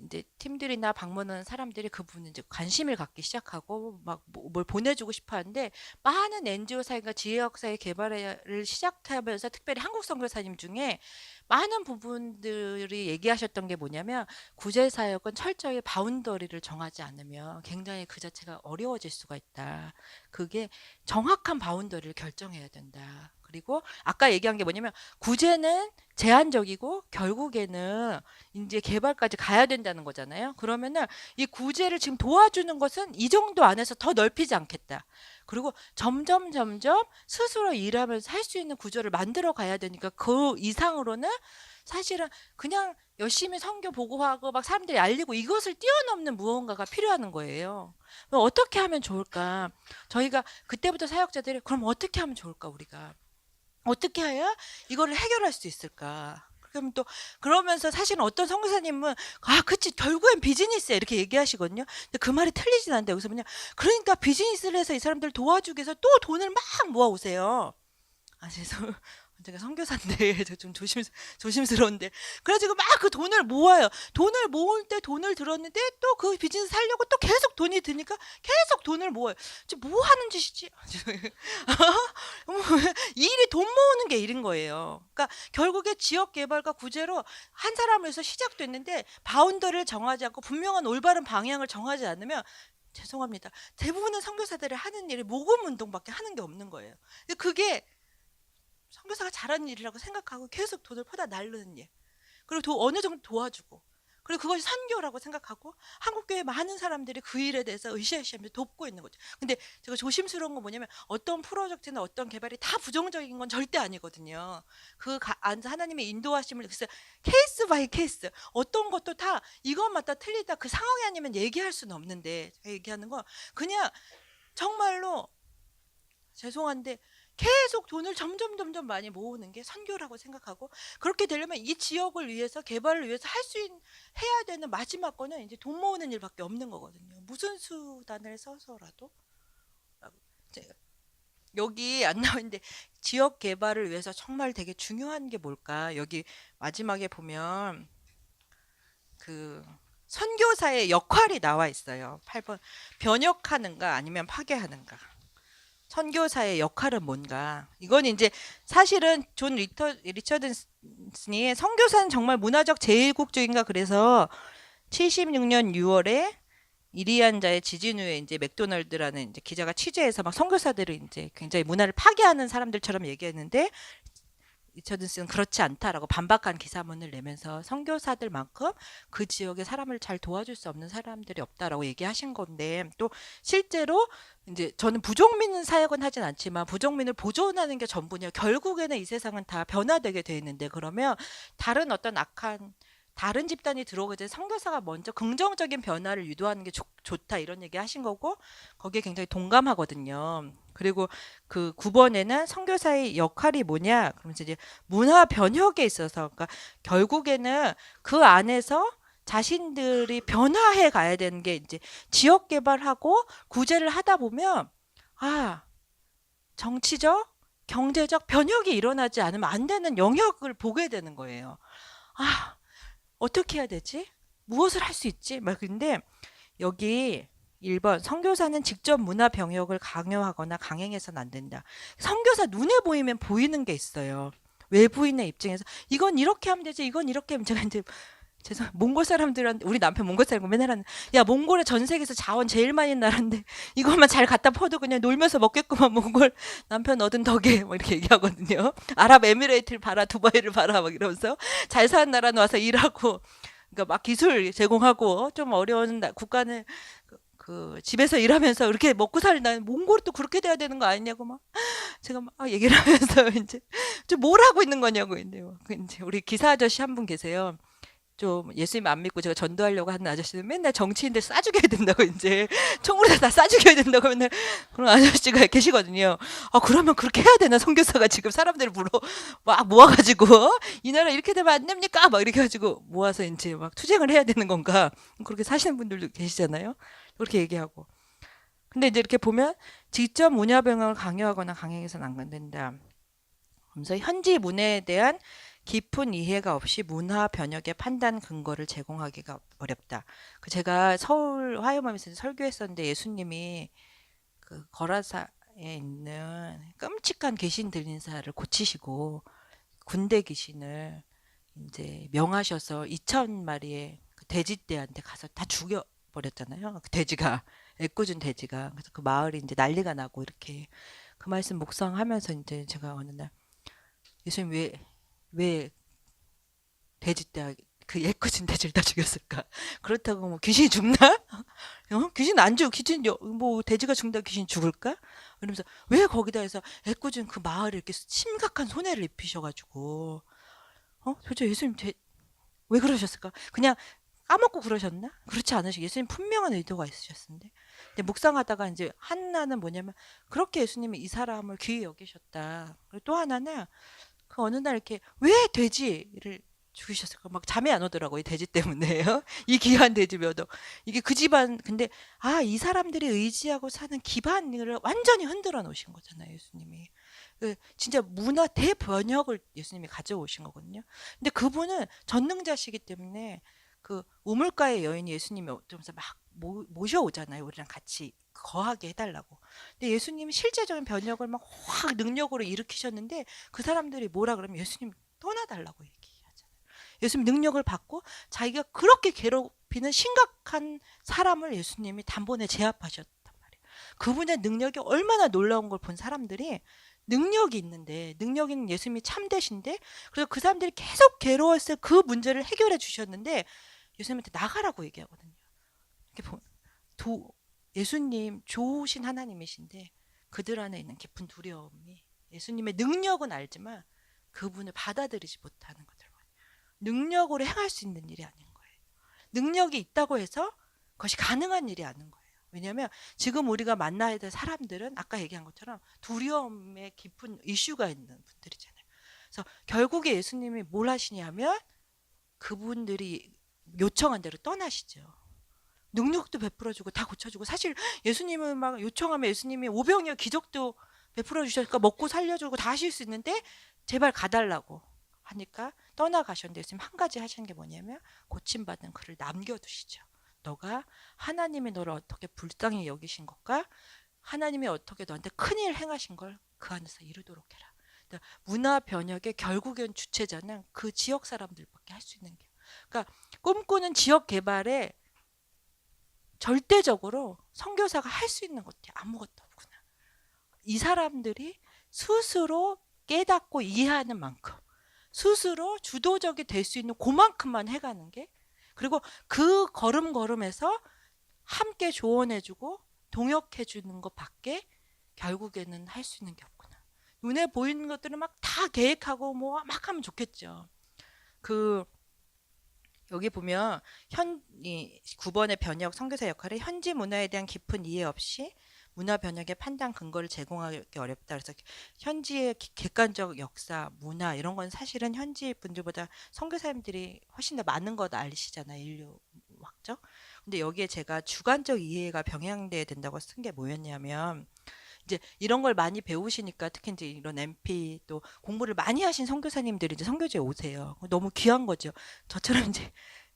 Speaker 1: 이제 팀들이나 방문하는 사람들이 그 부분에 이제 관심을 갖기 시작하고 막 뭘 보내주고 싶어 하는데 많은 NGO 사회가 지역사회 개발을 시작하면서 특별히 한국 선교사님 중에 많은 부분들이 얘기하셨던 게 뭐냐면 구제사역은 철저히 바운더리를 정하지 않으면 굉장히 그 자체가 어려워질 수가 있다. 그게 정확한 바운더리를 결정해야 된다. 그리고 아까 얘기한 게 뭐냐면 구제는 제한적이고 결국에는 이제 개발까지 가야 된다는 거잖아요. 그러면은 이 구제를 지금 도와주는 것은 이 정도 안에서 더 넓히지 않겠다. 그리고 점점 스스로 일하면서 할 수 있는 구조를 만들어 가야 되니까 그 이상으로는 사실은 그냥 열심히 선교 보고하고 막 사람들이 알리고 이것을 뛰어넘는 무언가가 필요한 거예요. 그럼 어떻게 하면 좋을까? 저희가 그때부터 사역자들이 그럼 어떻게 하면 좋을까 우리가? 어떻게 해야 이거를 해결할 수 있을까? 그럼 또 그러면서 사실은 어떤 선교사님은 그치 결국엔 비즈니스야 이렇게 얘기하시거든요. 근데 그 말이 틀리진 않는데 여기서 뭐냐? 그러니까 비즈니스를 해서 이 사람들 도와주기 위해서 또 돈을 막 모아 오세요. 죄송. 제가 선교사인데 좀 조심스러운데 그래가지고 막 그 돈을 모아요. 돈을 모을 때 돈을 들었는데 또 그 비즈니스 살려고 또 계속 돈이 드니까 계속 돈을 모아요. 지금 뭐 하는 짓이지? 이 일이 돈 모으는 게 일인 거예요. 그러니까 결국에 지역 개발과 구제로 한 사람을 해서 시작됐는데 바운더리를 정하지 않고 분명한 올바른 방향을 정하지 않으면 죄송합니다. 대부분의 선교사들이 하는 일이 모금 운동밖에 하는 게 없는 거예요. 근데 그게 선교사가 잘하는 일이라고 생각하고 계속 돈을 퍼다 날르는 일. 그리고 어느 정도 도와주고. 그리고 그것이 선교라고 생각하고 한국교회 많은 사람들이 그 일에 대해서 으쌰으쌰하면서 돕고 있는 거죠. 근데 제가 조심스러운 건 뭐냐면 어떤 프로젝트나 어떤 개발이 다 부정적인 건 절대 아니거든요. 안에서 하나님의 인도하심을 그래서 케이스 바이 케이스 어떤 것도 다 이것 맞다 틀리다 그 상황이 아니면 얘기할 수는 없는데 제가 얘기하는 건 그냥 정말로 죄송한데 계속 돈을 점점 많이 모으는 게 선교라고 생각하고 그렇게 되려면 이 지역을 위해서 개발을 위해서 해야 되는 마지막 거는 이제 돈 모으는 일밖에 없는 거거든요. 무슨 수단을 써서라도 여기 안 나오는데 지역 개발을 위해서 정말 되게 중요한 게 뭘까? 여기 마지막에 보면 그 선교사의 역할이 나와 있어요. 8번 변혁하는가 아니면 파괴하는가. 선교사의 역할은 뭔가. 이건 이제 사실은 리처드슨이 선교사는 정말 문화적 제일국적인가 그래서 76년 6월에 이리안자의 지진 후에 이제 맥도널드라는 이제 기자가 취재해서 막 선교사들을 이제 굉장히 문화를 파괴하는 사람들처럼 얘기했는데 리처드슨은 그렇지 않다라고 반박한 기사문을 내면서 선교사들만큼 그 지역의 사람을 잘 도와줄 수 없는 사람들이 없다라고 얘기하신 건데 또 실제로 이제 저는 부족민 사역은 하진 않지만 부족민을 보존하는 게 전부냐 결국에는 이 세상은 다 변화되게 돼 있는데 그러면 다른 어떤 악한 다른 집단이 들어오기 전에 선교사가 먼저 긍정적인 변화를 유도하는 게 좋다 이런 얘기 하신 거고 거기에 굉장히 동감하거든요. 그리고 그 9번에는 선교사의 역할이 뭐냐 그러면서 이제 문화 변혁에 있어서 그러니까 결국에는 그 안에서 자신들이 변화해 가야 되는 게 이제 지역 개발하고 구제를 하다 보면 아 정치적 경제적 변혁이 일어나지 않으면 안 되는 영역을 보게 되는 거예요. 아 어떻게 해야 되지? 무엇을 할 수 있지? 막 근데 여기 1번 선교사는 직접 문화 병역을 강요하거나 강행해서는 안 된다. 선교사 눈에 보이면 보이는 게 있어요. 외부인의 입장에서 이건 이렇게 하면 되지 이건 이렇게 하면 제가 이제 죄송 몽골 사람들한테 우리 남편 몽골 사람 맨날 하는 야 몽골에 전 세계에서 자원 제일 많이 나라인데 이것만 잘 갖다 퍼도 그냥 놀면서 먹겠구만 몽골 남편 얻은 덕에 뭐 이렇게 얘기하거든요. 아랍에미레이트를 봐라 두바이를 봐라 막 이러면서 잘 사는 나라는 와서 일하고 그러니까 막 기술 제공하고 좀 어려운 국가는 그 집에서 일하면서 이렇게 먹고 살나 몽골이 또 그렇게 돼야 되는 거 아니냐고 막 제가 막 얘기를 하면서 이제 좀 뭘 하고 있는 거냐고 이제 우리 기사 아저씨 한 분 계세요. 좀 예수님 안 믿고 제가 전도하려고 하는 아저씨는 맨날 정치인들 싸 죽여야 된다고 이제 총으로 다싸 죽여야 된다고 맨날 그런 아저씨가 계시거든요. 아 그러면 그렇게 해야 되나 선교사가 지금 사람들을 불러 막 모아가지고 이 나라 이렇게 되면 안 됩니까? 막 이렇게 해가지고 모아서 이제 막 투쟁을 해야 되는 건가? 그렇게 사시는 분들도 계시잖아요. 그렇게 얘기하고. 근데 이제 이렇게 보면 직접 문화 병역을 강요하거나 강행해서는 안 된다. 그래서 현지 문화에 대한 깊은 이해가 없이 문화 변혁의 판단 근거를 제공하기가 어렵다. 그 제가 서울 화요맘에서 설교했었는데 예수님이 그 거라사에 있는 끔찍한 귀신 들린 사를 고치시고 군대 귀신을 이제 명하셔서 2,000마리의 그 돼지떼한테 가서 다 죽여버렸잖아요. 그 돼지가 애꿎은 돼지가 그래서 그 마을이 이제 난리가 나고 이렇게 그 말씀 묵상하면서 이제 제가 어느 날 예수님 왜 돼지떼 그 예쁘진 돼지를 다 죽였을까? 그렇다고 뭐 귀신이 죽나? 귀신 안 죽, 귀신 뭐 돼지가 죽는다 귀신 죽을까? 이러면서 왜 거기다 해서 애꿎은 그 마을에 이렇게 심각한 손해를 입히셔가지고 도대체 예수님 왜 그러셨을까? 그냥 까먹고 그러셨나? 그렇지 않으시고 예수님 분명한 의도가 있으셨는데 근데 묵상하다가 이제 하나는 뭐냐면 그렇게 예수님이 이 사람을 귀히 여기셨다. 그리고 또 하나는 그 어느 날 이렇게 왜 돼지를 죽이셨을까? 막 잠이 안 오더라고요. 이 돼지 때문에요. 이 귀한 돼지 몇억. 이게 그 집안 근데 이 사람들이 의지하고 사는 기반을 완전히 흔들어 놓으신 거잖아요. 예수님이. 진짜 문화 대변혁을 예수님이 가져오신 거거든요. 근데 그분은 전능자시기 때문에 그 우물가의 여인이 예수님이 어쩌면서 막 모셔오잖아요. 우리랑 같이 거하게 해달라고. 근데 예수님이 실제적인 변혁을 막 확 능력으로 일으키셨는데 그 사람들이 뭐라 그러면 예수님 떠나달라고 얘기하잖아요. 예수님 능력을 받고 자기가 그렇게 괴롭히는 심각한 사람을 예수님이 단번에 제압하셨단 말이에요. 그분의 능력이 얼마나 놀라운 걸 본 사람들이 능력이 있는데 능력 있는 예수님이 참되신데 그래서 그 사람들이 계속 괴로웠을 그 문제를 해결해 주셨는데 예수님한테 나가라고 얘기하거든요. 이렇게 예수님 좋으신 하나님이신데 그들 안에 있는 깊은 두려움이 예수님의 능력은 알지만 그분을 받아들이지 못하는 것들. 능력으로 행할 수 있는 일이 아닌 거예요. 능력이 있다고 해서 그것이 가능한 일이 아닌 거예요. 왜냐하면 지금 우리가 만나야 될 사람들은 아까 얘기한 것처럼 두려움에 깊은 이슈가 있는 분들이잖아요. 그래서 결국에 예수님이 뭘 하시냐면 그분들이 요청한 대로 떠나시죠. 능력도 베풀어주고 다 고쳐주고 사실 예수님은 막 요청하면 예수님이 오병이어 기적도 베풀어 주셨으니까 먹고 살려주고 다 하실 수 있는데 제발 가달라고 하니까 떠나가셨는데 지금 한 가지 하시는 게 뭐냐면 고침받은 글을 남겨두시죠. 너가 하나님이 너를 어떻게 불쌍히 여기신 것과 하나님이 어떻게 너한테 큰일 행하신 걸 그 안에서 이루도록 해라. 그러니까 문화 변혁의 결국엔 주체자는 그 지역 사람들밖에 할 수 있는 게. 그러니까 꿈꾸는 지역 개발에 절대적으로 선교사가 할 수 있는 것이 아무것도 없구나. 이 사람들이 스스로 깨닫고 이해하는 만큼 스스로 주도적이 될 수 있는 그만큼만 해가는 게, 그리고 그 걸음걸음에서 함께 조언해주고 동역해주는 것밖에 결국에는 할 수 있는 게 없구나. 눈에 보이는 것들은 막 다 계획하고 뭐 막 하면 좋겠죠. 그 여기 보면 이 9번의 변혁 선교사 역할에 현지 문화에 대한 깊은 이해 없이 문화 변혁의 판단 근거를 제공하기 어렵다. 그래서 현지의 객관적 역사, 문화 이런 건 사실은 현지 분들보다 선교사님들이 훨씬 더 많은 것 아시잖아요. 인류 확정. 근데 여기에 제가 주관적 이해가 병행돼야 된다고 쓴 게 뭐였냐면, 이제 이런 걸 많이 배우시니까 특히 이제 이런 MP 또 공부를 많이 하신 선교사님들이 이제 선교지에 오세요. 너무 귀한 거죠. 저처럼 이제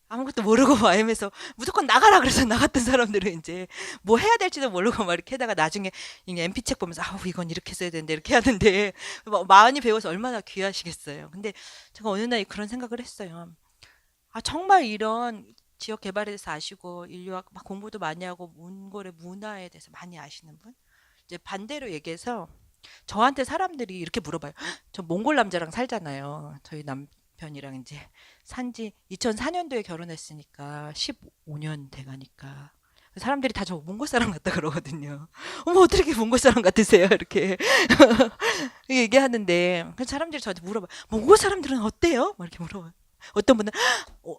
Speaker 1: 아무것도 모르고 와임에서 무조건 나가라 그래서 나갔던 사람들은 이제 뭐 해야 될지도 모르고 막 이렇게 하다가 나중에 이 MP 책 보면서 아우 이건 이렇게 써야 되는데 이렇게 하는데 많이 배워서 얼마나 귀하시겠어요. 근데 제가 어느 날 그런 생각을 했어요. 아 정말 이런 지역 개발에 대해서 아시고 인류학 막 공부도 많이 하고 몽골의 문화에 대해서 많이 아시는 분? 이제 반대로 얘기해서 저한테 사람들이 이렇게 물어봐요. 저 몽골 남자랑 살잖아요. 저희 남편이랑 이제 산지 2004년도에 결혼했으니까 15년 돼가니까 사람들이 다 저 몽골 사람 같다 그러거든요. 어머 어떻게 이렇게 몽골 사람 같으세요? 이렇게 얘기하는데 그 사람들이 저한테 물어봐. 몽골 사람들은 어때요? 막 이렇게 물어봐요. 어떤 분은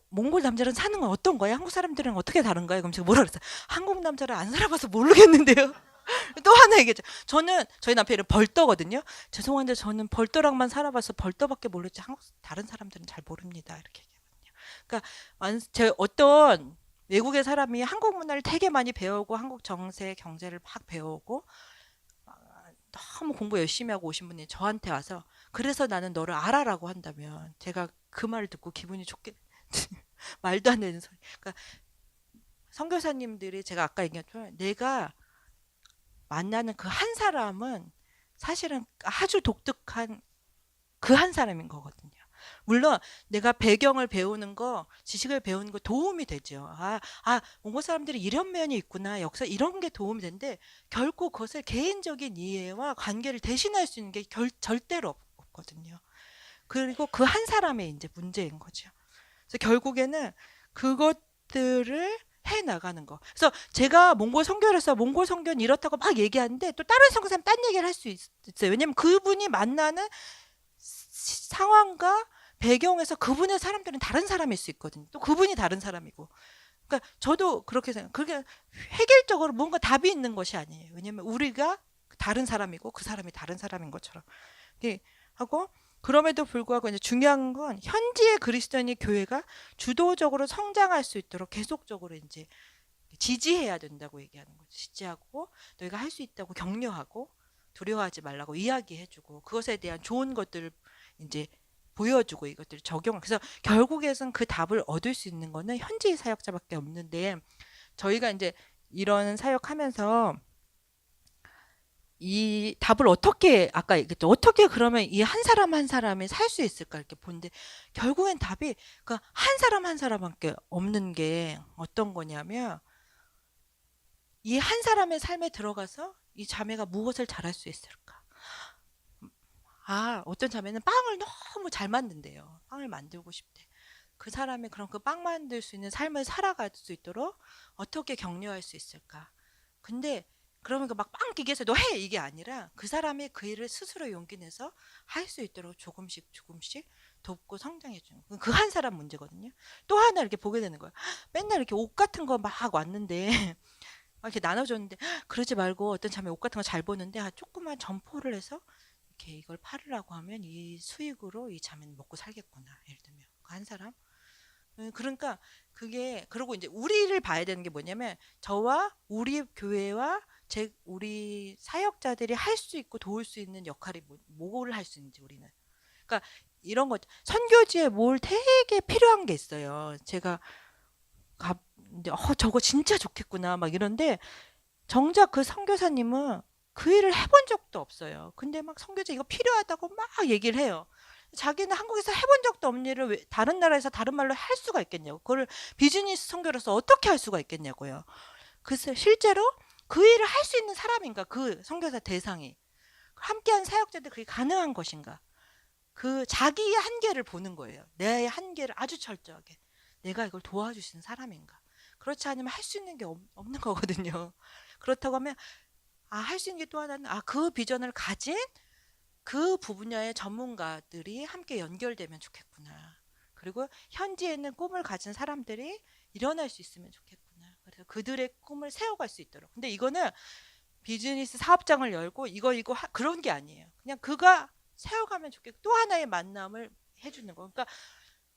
Speaker 1: 몽골 남자랑 사는 건 어떤 거야? 한국 사람들은 어떻게 다른가요? 그럼 제가 뭐라 그랬어요? 한국 남자를 안 살아봐서 모르겠는데요. 또 하나 얘기했죠. 저는 저희 남편은 벌떠거든요. 죄송한데 저는 벌떠랑만 살아봐서 벌떠밖에 모르지 한국 다른 사람들은 잘 모릅니다. 이렇게 얘기하거든요. 그러니까 제 어떤 외국의 사람이 한국 문화를 되게 많이 배우고 한국 정세, 경제를 막 배우고 너무 공부 열심히 하고 오신 분이 저한테 와서 그래서 나는 너를 알아라고 한다면 제가 그 말을 듣고 기분이 좋게 말도 안 되는 소리. 그러니까 선교사님들이 제가 아까 얘기했지만 내가 만나는 그 한 사람은 사실은 아주 독특한 그 한 사람인 거거든요. 물론 내가 배경을 배우는 거, 지식을 배우는 거 도움이 되죠. 몽골 사람들이 이런 면이 있구나, 역사 이런 게 도움이 되는데 결코 그것을 개인적인 이해와 관계를 대신할 수 있는 게 절대로 없거든요. 그리고 그 한 사람의 이제 문제인 거죠. 그래서 결국에는 그것들을 해 나가는 거. 그래서 제가 몽골 선교를 해서 몽골 선교는 이렇다고 막 얘기하는데 또 다른 선교사님 딴 얘기를 할 수 있어요. 왜냐면 그분이 만나는 상황과 배경에서 그분의 사람들은 다른 사람일 수 있거든요. 또 그분이 다른 사람이고. 그러니까 저도 그렇게 생각. 그게 획일적으로 뭔가 답이 있는 것이 아니에요. 왜냐면 우리가 다른 사람이고 그 사람이 다른 사람인 것처럼. 하고 그럼에도 불구하고 이제 중요한 건 현지의 그리스도인의 교회가 주도적으로 성장할 수 있도록 계속적으로 이제 지지해야 된다고 얘기하는 거죠. 지지하고 너희가 할 수 있다고 격려하고 두려워하지 말라고 이야기해주고 그것에 대한 좋은 것들을 이제 보여주고 이것들을 적용. 그래서 결국에는 그 답을 얻을 수 있는 거는 현지 사역자밖에 없는데 저희가 이제 이런 사역하면서 이 답을 어떻게 아까 얘기했죠. 어떻게 그러면 이 한 사람 한 사람이 살 수 있을까 이렇게 보는데 결국엔 답이 그 한 사람 한 사람밖에 없는 게 어떤 거냐면 이 한 사람의 삶에 들어가서 이 자매가 무엇을 잘할 수 있을까? 어떤 자매는 빵을 너무 잘 만든대요. 빵을 만들고 싶대. 그 사람이 그럼 그 빵 만들 수 있는 삶을 살아갈 수 있도록 어떻게 격려할 수 있을까? 근데 그러면 막 빵 기계에서 너 해! 이게 아니라 그 사람이 그 일을 스스로 용기 내서 할 수 있도록 조금씩 조금씩 돕고 성장해 주는 그 한 사람 문제거든요. 또 하나 이렇게 보게 되는 거예요. 맨날 이렇게 옷 같은 거 막 왔는데 막 이렇게 나눠줬는데 그러지 말고 어떤 자매 옷 같은 거 잘 보는데 조그만 점포를 해서 이렇게 이걸 팔으라고 하면 이 수익으로 이 자매는 먹고 살겠구나. 예를 들면 그 한 사람. 그러니까 그게 그리고 이제 우리를 봐야 되는 게 뭐냐면 저와 우리 교회와 우리 사역자들이 할 수 있고 도울 수 있는 역할이 뭐를 할 수 있는지 우리는. 그러니까 이런 것 선교지에 뭘 되게 필요한 게 있어요. 제가 가, 이제 저거 진짜 좋겠구나 막 이런데 정작 그 선교사님은 그 일을 해본 적도 없어요. 근데 막 선교지 이거 필요하다고 막 얘기를 해요. 자기는 한국에서 해본 적도 없는 일을 왜 다른 나라에서 다른 말로 할 수가 있겠냐고. 그걸 비즈니스 선교로서 어떻게 할 수가 있겠냐고요. 글쎄 실제로 그 일을 할 수 있는 사람인가 그 선교사 대상이 함께한 사역자들 그게 가능한 것인가 그 자기의 한계를 보는 거예요. 내 한계를 아주 철저하게 내가 이걸 도와줄 수 있는 사람인가 그렇지 않으면 할 수 있는 게 없는 거거든요. 그렇다고 하면 할 수 있는 게 또 하나는 그 비전을 가진 그 분야의 전문가들이 함께 연결되면 좋겠구나. 그리고 현지에 있는 꿈을 가진 사람들이 일어날 수 있으면 좋겠구나. 그래서 그들의 꿈을 세워갈 수 있도록. 근데 이거는 비즈니스 사업장을 열고 이거 그런 게 아니에요. 그냥 그가 세워가면 좋겠고 또 하나의 만남을 해주는 거. 그러니까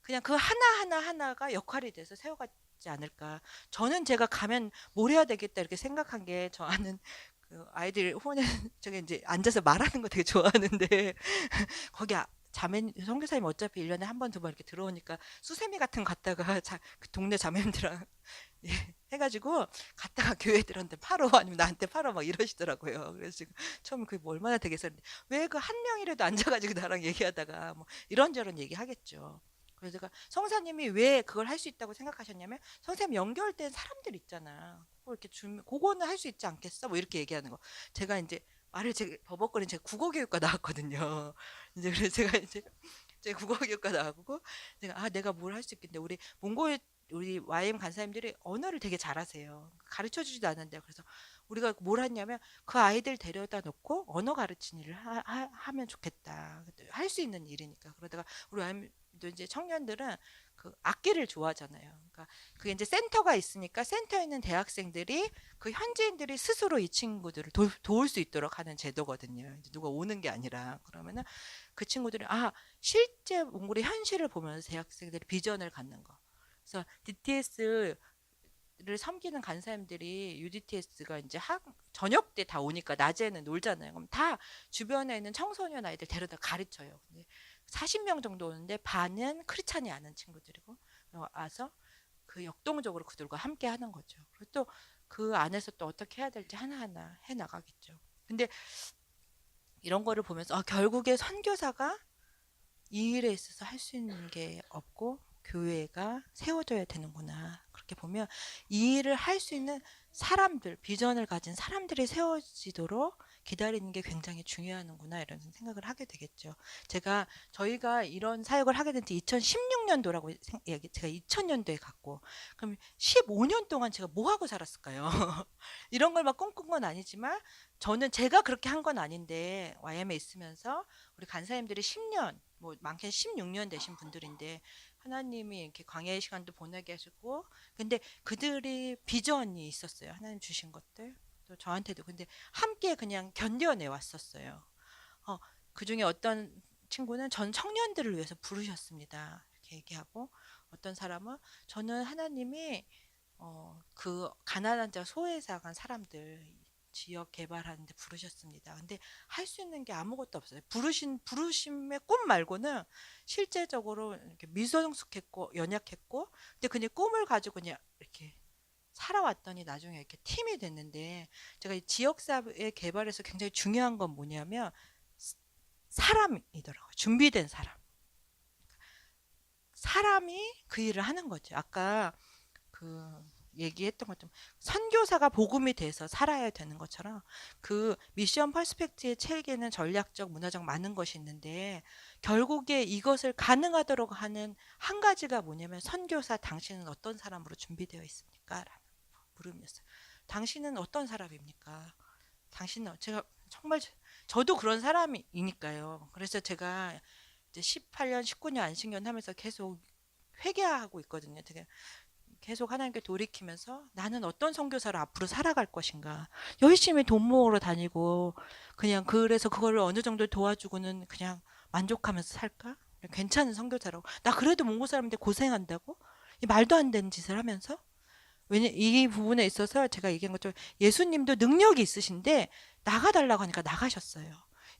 Speaker 1: 그냥 그 하나가 역할이 돼서 세워가지 않을까. 저는 제가 가면 뭘 해야 되겠다 이렇게 생각한 게 저 아는 그 아이들 후원에 저기 이제 앉아서 말하는 거 되게 좋아하는데 거기 자매 선교사님 어차피 1년에 한 번 두 번 이렇게 들어오니까 수세미 같은 거 갔다가 그 동네 자매님들랑 예, 해가지고 갔다가 교회들한테 팔어 아니면 나한테 팔어 막 이러시더라고요. 그래서 지금 처음에 그게 뭐 얼마나 되겠었는데 왜 그 한 명이라도 앉아가지고 나랑 얘기하다가 뭐 이런저런 얘기하겠죠. 그래서 제가 성사님이 왜 그걸 할 수 있다고 생각하셨냐면 선생님 연결된 사람들 있잖아. 그거 이렇게 그거는 할 수 있지 않겠어? 뭐 이렇게 얘기하는 거. 제가 이제 말을 버벅거린 제가 국어교육과 나왔거든요. 이제 그래서 제가 국어교육과 나왔고 제가 내가 뭘 할 수 있겠는데 우리 YM 간사님들이 언어를 되게 잘하세요. 가르쳐 주지도 않는데 그래서 우리가 뭘 했냐면 그 아이들 데려다 놓고 언어 가르치는 일을 하면 좋겠다. 할 수 있는 일이니까. 그러다가 우리 YM도 이제 청년들은 그 악기를 좋아하잖아요. 그러니까 그게 이제 센터가 있으니까 센터에 있는 대학생들이 그 현지인들이 스스로 이 친구들을 도울 수 있도록 하는 제도거든요. 이제 누가 오는 게 아니라 그러면은 그 친구들이 실제 몽골의 현실을 보면서 대학생들이 비전을 갖는 거. 그래서 DTS를 섬기는 간사님들이 UDTS가 이제 저녁 때 다 오니까 낮에는 놀잖아요. 그럼 다 주변에 있는 청소년 아이들 데려다 가르쳐요. 근데 40명 정도 오는데 반은 크리스찬이 아는 친구들이고 와서 그 역동적으로 그들과 함께 하는 거죠. 그리고 또 그 안에서 또 어떻게 해야 될지 하나하나 해 나가겠죠. 근데 이런 거를 보면서 결국에 선교사가 이 일에 있어서 할 수 있는 게 없고 교회가 세워져야 되는구나. 그렇게 보면 이 일을 할 수 있는 사람들, 비전을 가진 사람들이 세워지도록 기다리는 게 굉장히 중요하구나 이런 생각을 하게 되겠죠. 저희가 이런 사역을 하게 된 지 2016년도라고 제가 2000년도에 갔고 그럼 15년 동안 제가 뭐 하고 살았을까요? 이런 걸 막 꿈꾼 건 아니지만 저는 제가 그렇게 한 건 아닌데 YM에 있으면서 우리 간사님들이 10년 뭐 많게는 16년 되신 분들인데 하나님이 이렇게 광야의 시간도 보내게 하시고 근데 그들이 비전이 있었어요. 하나님 주신 것들 또 저한테도 근데 함께 그냥 견뎌내 왔었어요. 그 중에 어떤 친구는 전 청년들을 위해서 부르셨습니다. 이렇게 얘기하고 어떤 사람은 저는 하나님이 그 가난한 자 소외당한 사람들 지역 개발하는데 부르셨습니다. 근데 할 수 있는 게 아무것도 없어요. 부르심의 꿈 말고는 실제적으로 이렇게 미성숙했고 연약했고, 근데 그냥 꿈을 가지고 그냥 이렇게 살아왔더니 나중에 이렇게 팀이 됐는데 제가 이 지역사회 개발에서 굉장히 중요한 건 뭐냐면 사람이더라고요. 준비된 사람이 그 일을 하는 거죠. 아까 그 얘기했던 것처럼 선교사가 복음이 돼서 살아야 되는 것처럼 그 미션 퍼스펙트의 책에는 전략적 문화적 많은 것이 있는데 결국에 이것을 가능하도록 하는 한 가지가 뭐냐면 선교사 당신은 어떤 사람으로 준비되어 있습니까? 라는 물음이었어요. 당신은 어떤 사람입니까? 당신은 제가 정말 저도 그런 사람이니까요. 그래서 제가 이제 18년, 19년 안식년 하면서 계속 회개하고 있거든요. 되게 계속 하나님께 돌이키면서 나는 어떤 선교사로 앞으로 살아갈 것인가. 열심히 돈 모으러 다니고 그냥 그래서 그거를 어느 정도 도와주고는 그냥 만족하면서 살까? 괜찮은 선교사라고. 나 그래도 몽고 사람인데 고생한다고? 이 말도 안 되는 짓을 하면서? 이 부분에 있어서 제가 얘기한 것처럼 예수님도 능력이 있으신데 나가달라고 하니까 나가셨어요.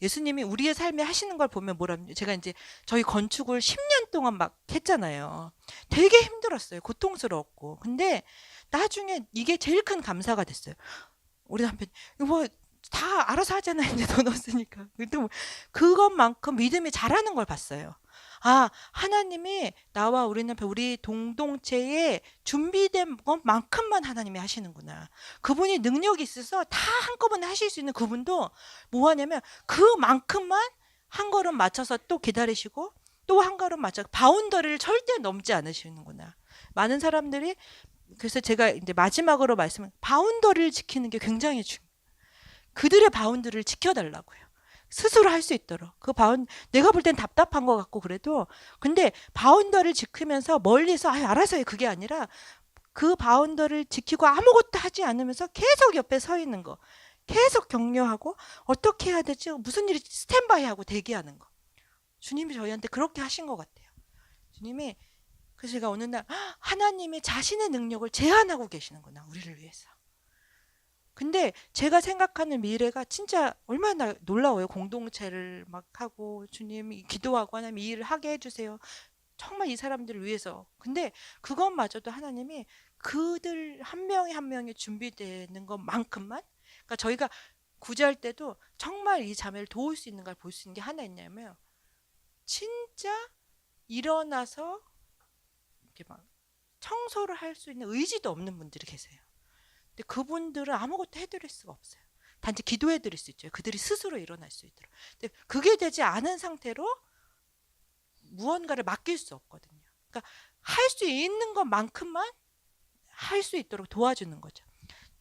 Speaker 1: 예수님이 우리의 삶에 하시는 걸 보면 뭐라면 제가 이제 저희 건축을 10년 동안 막 했잖아요. 되게 힘들었어요. 고통스러웠고. 근데 나중에 이게 제일 큰 감사가 됐어요. 우리 남편이 이거 뭐 다 알아서 하잖아 이제 돈 없으니까. 근데 뭐 그것만큼 믿음이 잘하는 걸 봤어요. 아, 하나님이 나와 우리 남편 우리 동동체에 준비된 것만큼만 하나님이 하시는구나. 그분이 능력이 있어서 다 한꺼번에 하실 수 있는 그분도 뭐 하냐면 그만큼만 한 걸음 맞춰서 또 기다리시고 또 한 걸음 맞춰 바운더리를 절대 넘지 않으시는구나. 많은 사람들이 그래서 제가 이제 마지막으로 말씀은 바운더리를 지키는 게 굉장히 중요해요. 그들의 바운드를 지켜달라고요. 스스로 할 수 있도록. 그 내가 볼 땐 답답한 것 같고 그래도, 근데 바운더를 지키면서 멀리서, 알아서 해. 그게 아니라 그 바운더를 지키고 아무것도 하지 않으면서 계속 옆에 서 있는 거. 계속 격려하고, 어떻게 해야 되지? 무슨 일이 스탠바이 하고 대기하는 거. 주님이 저희한테 그렇게 하신 것 같아요. 주님이, 그래서 제가 어느 날, 하나님이 자신의 능력을 제한하고 계시는구나. 우리를 위해서. 근데 제가 생각하는 미래가 진짜 얼마나 놀라워요. 공동체를 막 하고 주님이 기도하고 하나님 이 일을 하게 해주세요. 정말 이 사람들을 위해서. 근데 그것마저도 하나님이 그들 한 명이 한 명이 준비되는 것만큼만, 그러니까 저희가 구제할 때도 정말 이 자매를 도울 수 있는 걸 볼 수 있는 게 하나 있냐면, 진짜 일어나서 이렇게 막 청소를 할 수 있는 의지도 없는 분들이 계세요. 근데 그분들은 아무것도 해드릴 수가 없어요. 단지 기도해드릴 수 있죠. 그들이 스스로 일어날 수 있도록. 근데 그게 되지 않은 상태로 무언가를 맡길 수 없거든요. 그러니까 할 수 있는 것만큼만 할 수 있도록 도와주는 거죠.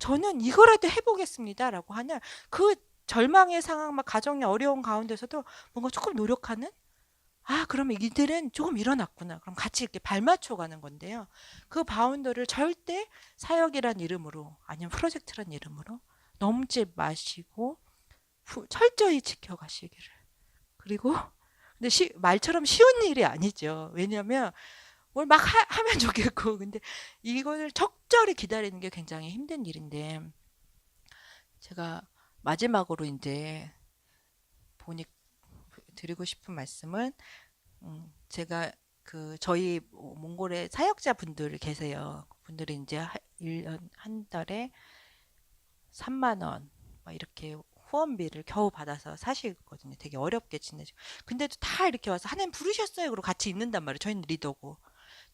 Speaker 1: 저는 이거라도 해보겠습니다라고 하냐, 그 절망의 상황, 막 가정의 어려운 가운데서도 뭔가 조금 노력하는, 그러면 이들은 조금 일어났구나. 그럼 같이 이렇게 발맞춰 가는 건데요. 그 바운더를 절대 사역이란 이름으로 아니면 프로젝트란 이름으로 넘지 마시고 철저히 지켜가시기를. 그리고 근데 말처럼 쉬운 일이 아니죠. 왜냐하면 뭘 막 하면 좋겠고, 근데 이거를 적절히 기다리는 게 굉장히 힘든 일인데, 제가 마지막으로 이제 보니 드리고 싶은 말씀은, 제가 그 저희 몽골에 사역자분들 계세요. 그분들이 이제 1년 한 달에 3만 원 막 이렇게 후원비를 겨우 받아서 사시거든요. 되게 어렵게 지내죠. 근데도 다 이렇게 와서 하나님 부르셨어요. 그러고 같이 있는단 말이에요. 저희는 리더고.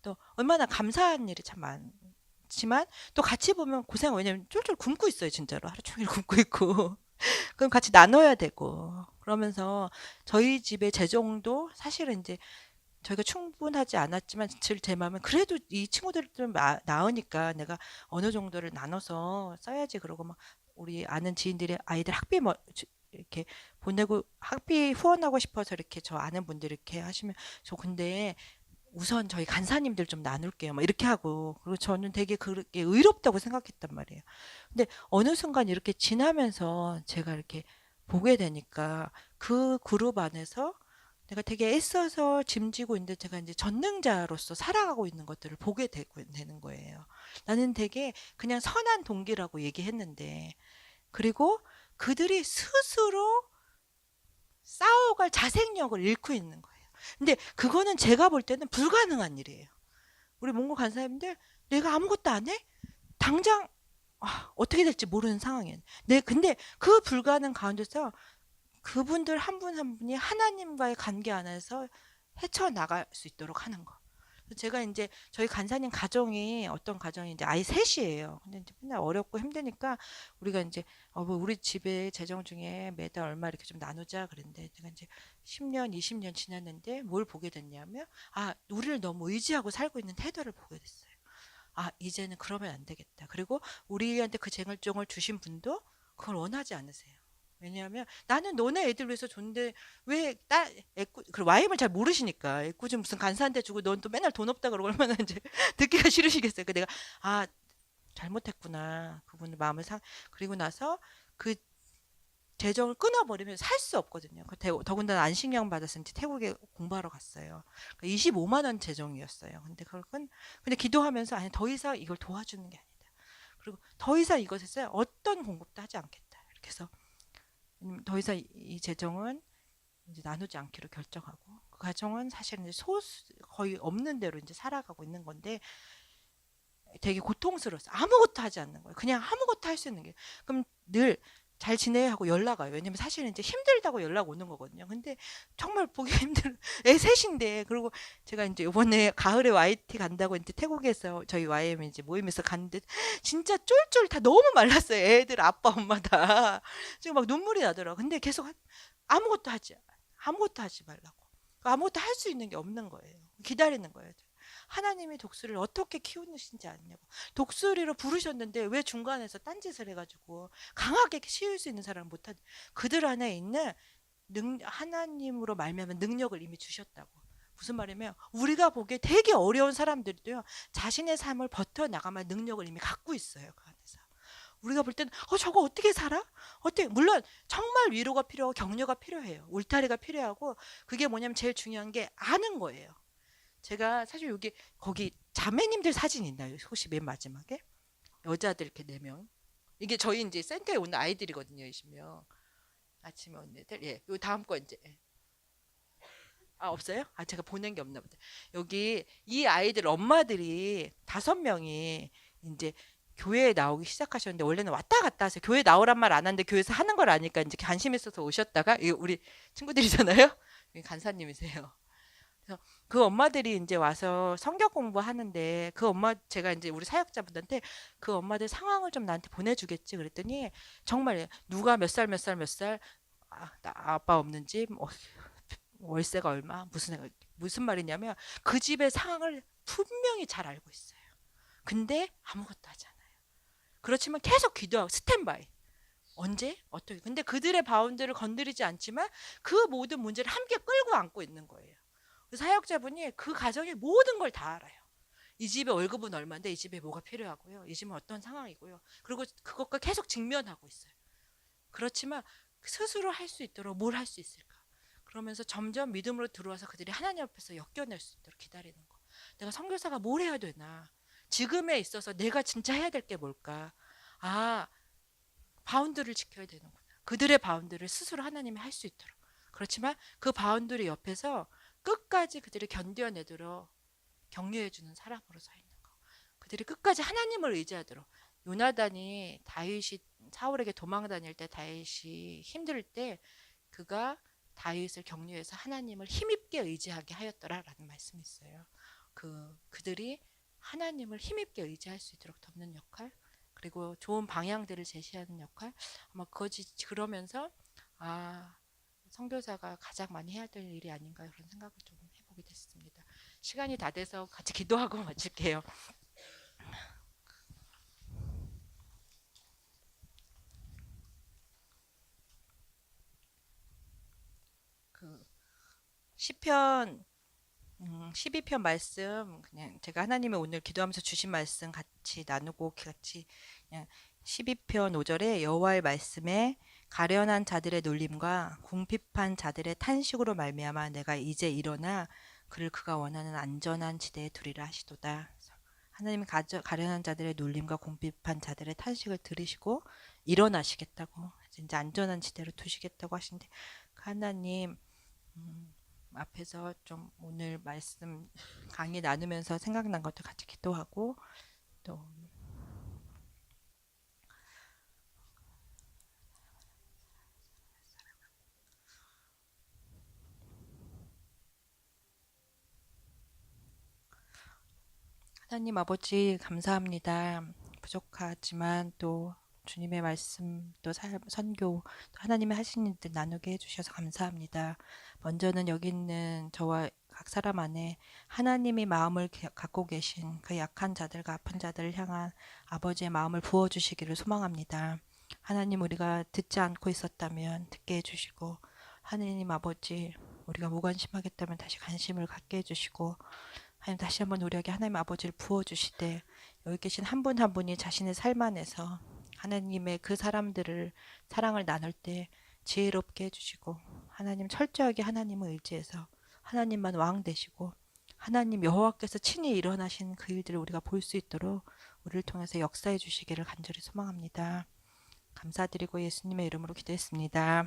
Speaker 1: 또 얼마나 감사한 일이 참 많지만 또 같이 보면 고생, 왜냐면 쫄쫄 굶고 있어요. 진짜로 하루 종일 굶고 있고. 그럼 같이 나눠야 되고 그러면서 저희 집의 재정도 사실은 이제 저희가 충분하지 않았지만 제 마음은 그래도 이 친구들 좀 나으니까 내가 어느 정도를 나눠서 써야지. 그러고 막 우리 아는 지인들이 아이들 학비 뭐 이렇게 보내고 학비 후원하고 싶어서 이렇게 저 아는 분들 이렇게 하시면, 저 근데 우선 저희 간사님들 좀 나눌게요. 막 이렇게 하고, 그리고 저는 되게 그렇게 의롭다고 생각했단 말이에요. 근데 어느 순간 이렇게 지나면서 제가 이렇게 보게 되니까 그 그룹 안에서 내가 되게 애써서 짐지고 있는데 제가 이제 전능자로서 살아가고 있는 것들을 보게 되는 거예요. 나는 되게 그냥 선한 동기라고 얘기했는데, 그리고 그들이 스스로 싸워갈 자생력을 잃고 있는 거예요. 근데 그거는 제가 볼 때는 불가능한 일이에요. 우리 몽골 간사님들, 내가 아무것도 안 해? 당장 어떻게 될지 모르는 상황이에요. 네, 근데 그 불가능 가운데서 그분들 한 분 한 분이 하나님과의 관계 안에서 헤쳐나갈 수 있도록 하는 거. 제가 이제 저희 간사님 가정이 어떤 가정이 이제 아이 셋이에요. 근데 이제 맨날 어렵고 힘드니까 우리가 이제 뭐 우리 집에 재정 중에 매달 얼마 이렇게 좀 나누자 그랬는데, 제가 이제 10년, 20년 지났는데 뭘 보게 됐냐면, 우리를 너무 의지하고 살고 있는 태도를 보게 됐어요. 이제는 그러면 안 되겠다. 그리고 우리한테 그 재정을 주신 분도 그걸 원하지 않으세요. 왜냐하면 나는 너네 애들 위해서 줬는데 왜딸 애꾸, 그 와임을 잘 모르시니까 애꿎은 무슨 간사한테 주고 넌 또 맨날 돈 없다 그러고 얼마나 이제 듣기가 싫으시겠어요. 그 내가 잘못했구나. 그분의 마음을 그리고 나서 그 재정을 끊어버리면 살 수 없거든요. 더군다나 안식령 받았으니 태국에 공부하러 갔어요. 25만 원 재정이었어요. 근데 근데 기도하면서 아니 더 이상 이걸 도와주는 게 아니다. 그리고 더 이상 이것에서 어떤 공급도 하지 않겠다. 이렇게 해서 왜냐면 더 이상 이 재정은 이제 나누지 않기로 결정하고 그 가정은 사실은 이제 소수 거의 없는 대로 이제 살아가고 있는 건데 되게 고통스러웠어요. 아무것도 하지 않는 거예요. 그냥 아무것도 할 수 있는 게. 그럼 늘 잘 지내 하고 연락 와요. 왜냐면 사실은 이제 힘들다고 연락 오는 거거든요. 근데 정말 보기 힘들 애 셋인데 그리고 제가 이제 이번에 가을에 YT 간다고 이제 태국에서 저희 YM 이제 모임에서 갔는데 진짜 쫄쫄 다 너무 말랐어요. 애들 아빠 엄마 다 지금 막 눈물이 나더라고. 근데 계속 아무것도 하지 아무것도 하지 말라고. 아무것도 할 수 있는 게 없는 거예요. 기다리는 거예요. 하나님이 독수리를 어떻게 키우시는지 아냐고. 독수리로 부르셨는데 왜 중간에서 딴짓을 해가지고 강하게 키울 수 있는 사람을 못한 그들 안에 있는 하나님으로 말미암은 능력을 이미 주셨다고. 무슨 말이냐면 우리가 보기에 되게 어려운 사람들도요 자신의 삶을 버텨나가면 능력을 이미 갖고 있어요. 그 안에서. 우리가 볼 때는 저거 어떻게 살아? 어떻게 물론 정말 위로가 필요하고 격려가 필요해요. 울타리가 필요하고 그게 뭐냐면 제일 중요한 게 아는 거예요. 제가 사실 여기 거기 자매님들 사진 있나요? 혹시 맨 마지막에 여자들 이렇게 4명. 이게 저희 이제 센터에 오는 아이들이거든요. 20명. 아침에 온 애들. 예. 요 다음 거 이제. 없어요? 제가 보낸 게 없나 보다. 여기 이 아이들 엄마들이 5명이 이제 교회에 나오기 시작하셨는데 원래는 왔다 갔다 하세요. 교회 나오란 말 안 하는데 교회에서 하는 걸 아니까 이제 관심 있어서 오셨다가 이거 우리 친구들이잖아요. 간사님이세요. 그래서 그 엄마들이 이제 와서 성경 공부하는데 그 엄마 제가 이제 우리 사역자분한테 그 엄마들 상황을 좀 나한테 보내주겠지 그랬더니 정말 누가 몇 살 몇 살 몇 살 아빠 없는지 뭐 월세가 얼마 무슨 말이냐면 그 집의 상황을 분명히 잘 알고 있어요. 근데 아무것도 하지 않아요. 그렇지만 계속 기도하고 스탠바이. 언제 어떻게 근데 그들의 바운드를 건드리지 않지만 그 모든 문제를 함께 끌고 안고 있는 거예요. 그 사역자분이 그 가정의 모든 걸 다 알아요. 이 집의 월급은 얼마인데 이 집에 뭐가 필요하고요. 이 집은 어떤 상황이고요. 그리고 그것과 계속 직면하고 있어요. 그렇지만 스스로 할 수 있도록 뭘 할 수 있을까? 그러면서 점점 믿음으로 들어와서 그들이 하나님 앞에서 엮여낼 수 있도록 기다리는 거. 내가 선교사가 뭘 해야 되나? 지금에 있어서 내가 진짜 해야 될 게 뭘까? 바운드를 지켜야 되는구나. 그들의 바운드를 스스로 하나님이 할 수 있도록. 그렇지만 그 바운드리 옆에서 끝까지 그들을 견뎌내도록 격려해주는 사람으로 서 있는 거. 그들이 끝까지 하나님을 의지하도록. 요나단이 다윗이 사울에게 도망 다닐 때 다윗이 힘들 때 그가 다윗을 격려해서 하나님을 힘입게 의지하게 하였더라라는 말씀이 있어요. 그들이 하나님을 힘입게 의지할 수 있도록 돕는 역할, 그리고 좋은 방향들을 제시하는 역할, 아마 그러면서 선교사가 가장 많이 해야 될 일이 아닌가 그런 생각을 좀 해보게 됐습니다. 시간이 다 돼서 같이 기도하고 마칠게요. 그 시편 12편 말씀 그냥 제가 하나님의 오늘 기도하면서 주신 말씀 같이 나누고 같이 그냥 12편 5절에 여호와의 말씀에 가련한 자들의 놀림과 궁핍한 자들의 탄식으로 말미암아 내가 이제 일어나 그를 그가 원하는 안전한 지대에 두리라 하시도다. 하나님이 가련한 자들의 놀림과 궁핍한 자들의 탄식을 들으시고 일어나시겠다고 이제 안전한 지대로 두시겠다고 하신데 하나님 앞에서 좀 오늘 말씀 강의 나누면서 생각난 것도 같이 기도하고 또 하나님 아버지 감사합니다. 부족하지만 또 주님의 말씀 또 선교 또 하나님의 하시는 일 나누게 해주셔서 감사합니다. 먼저는 여기 있는 저와 각 사람 안에 하나님이 마음을 갖고 계신 그 약한 자들과 아픈 자들을 향한 아버지의 마음을 부어주시기를 소망합니다. 하나님 우리가 듣지 않고 있었다면 듣게 해주시고 하나님 아버지 우리가 무관심하겠다면 다시 관심을 갖게 해주시고 하나님 다시 한번 우리에게 하나님 아버지를 부어주시되 여기 계신 한 분 한 분이 자신의 삶 안에서 하나님의 그 사람들을 사랑을 나눌 때 지혜롭게 해주시고 하나님 철저하게 하나님을 의지해서 하나님만 왕 되시고 하나님 여호와께서 친히 일어나신 그 일들을 우리가 볼 수 있도록 우리를 통해서 역사해 주시기를 간절히 소망합니다. 감사드리고 예수님의 이름으로 기도했습니다.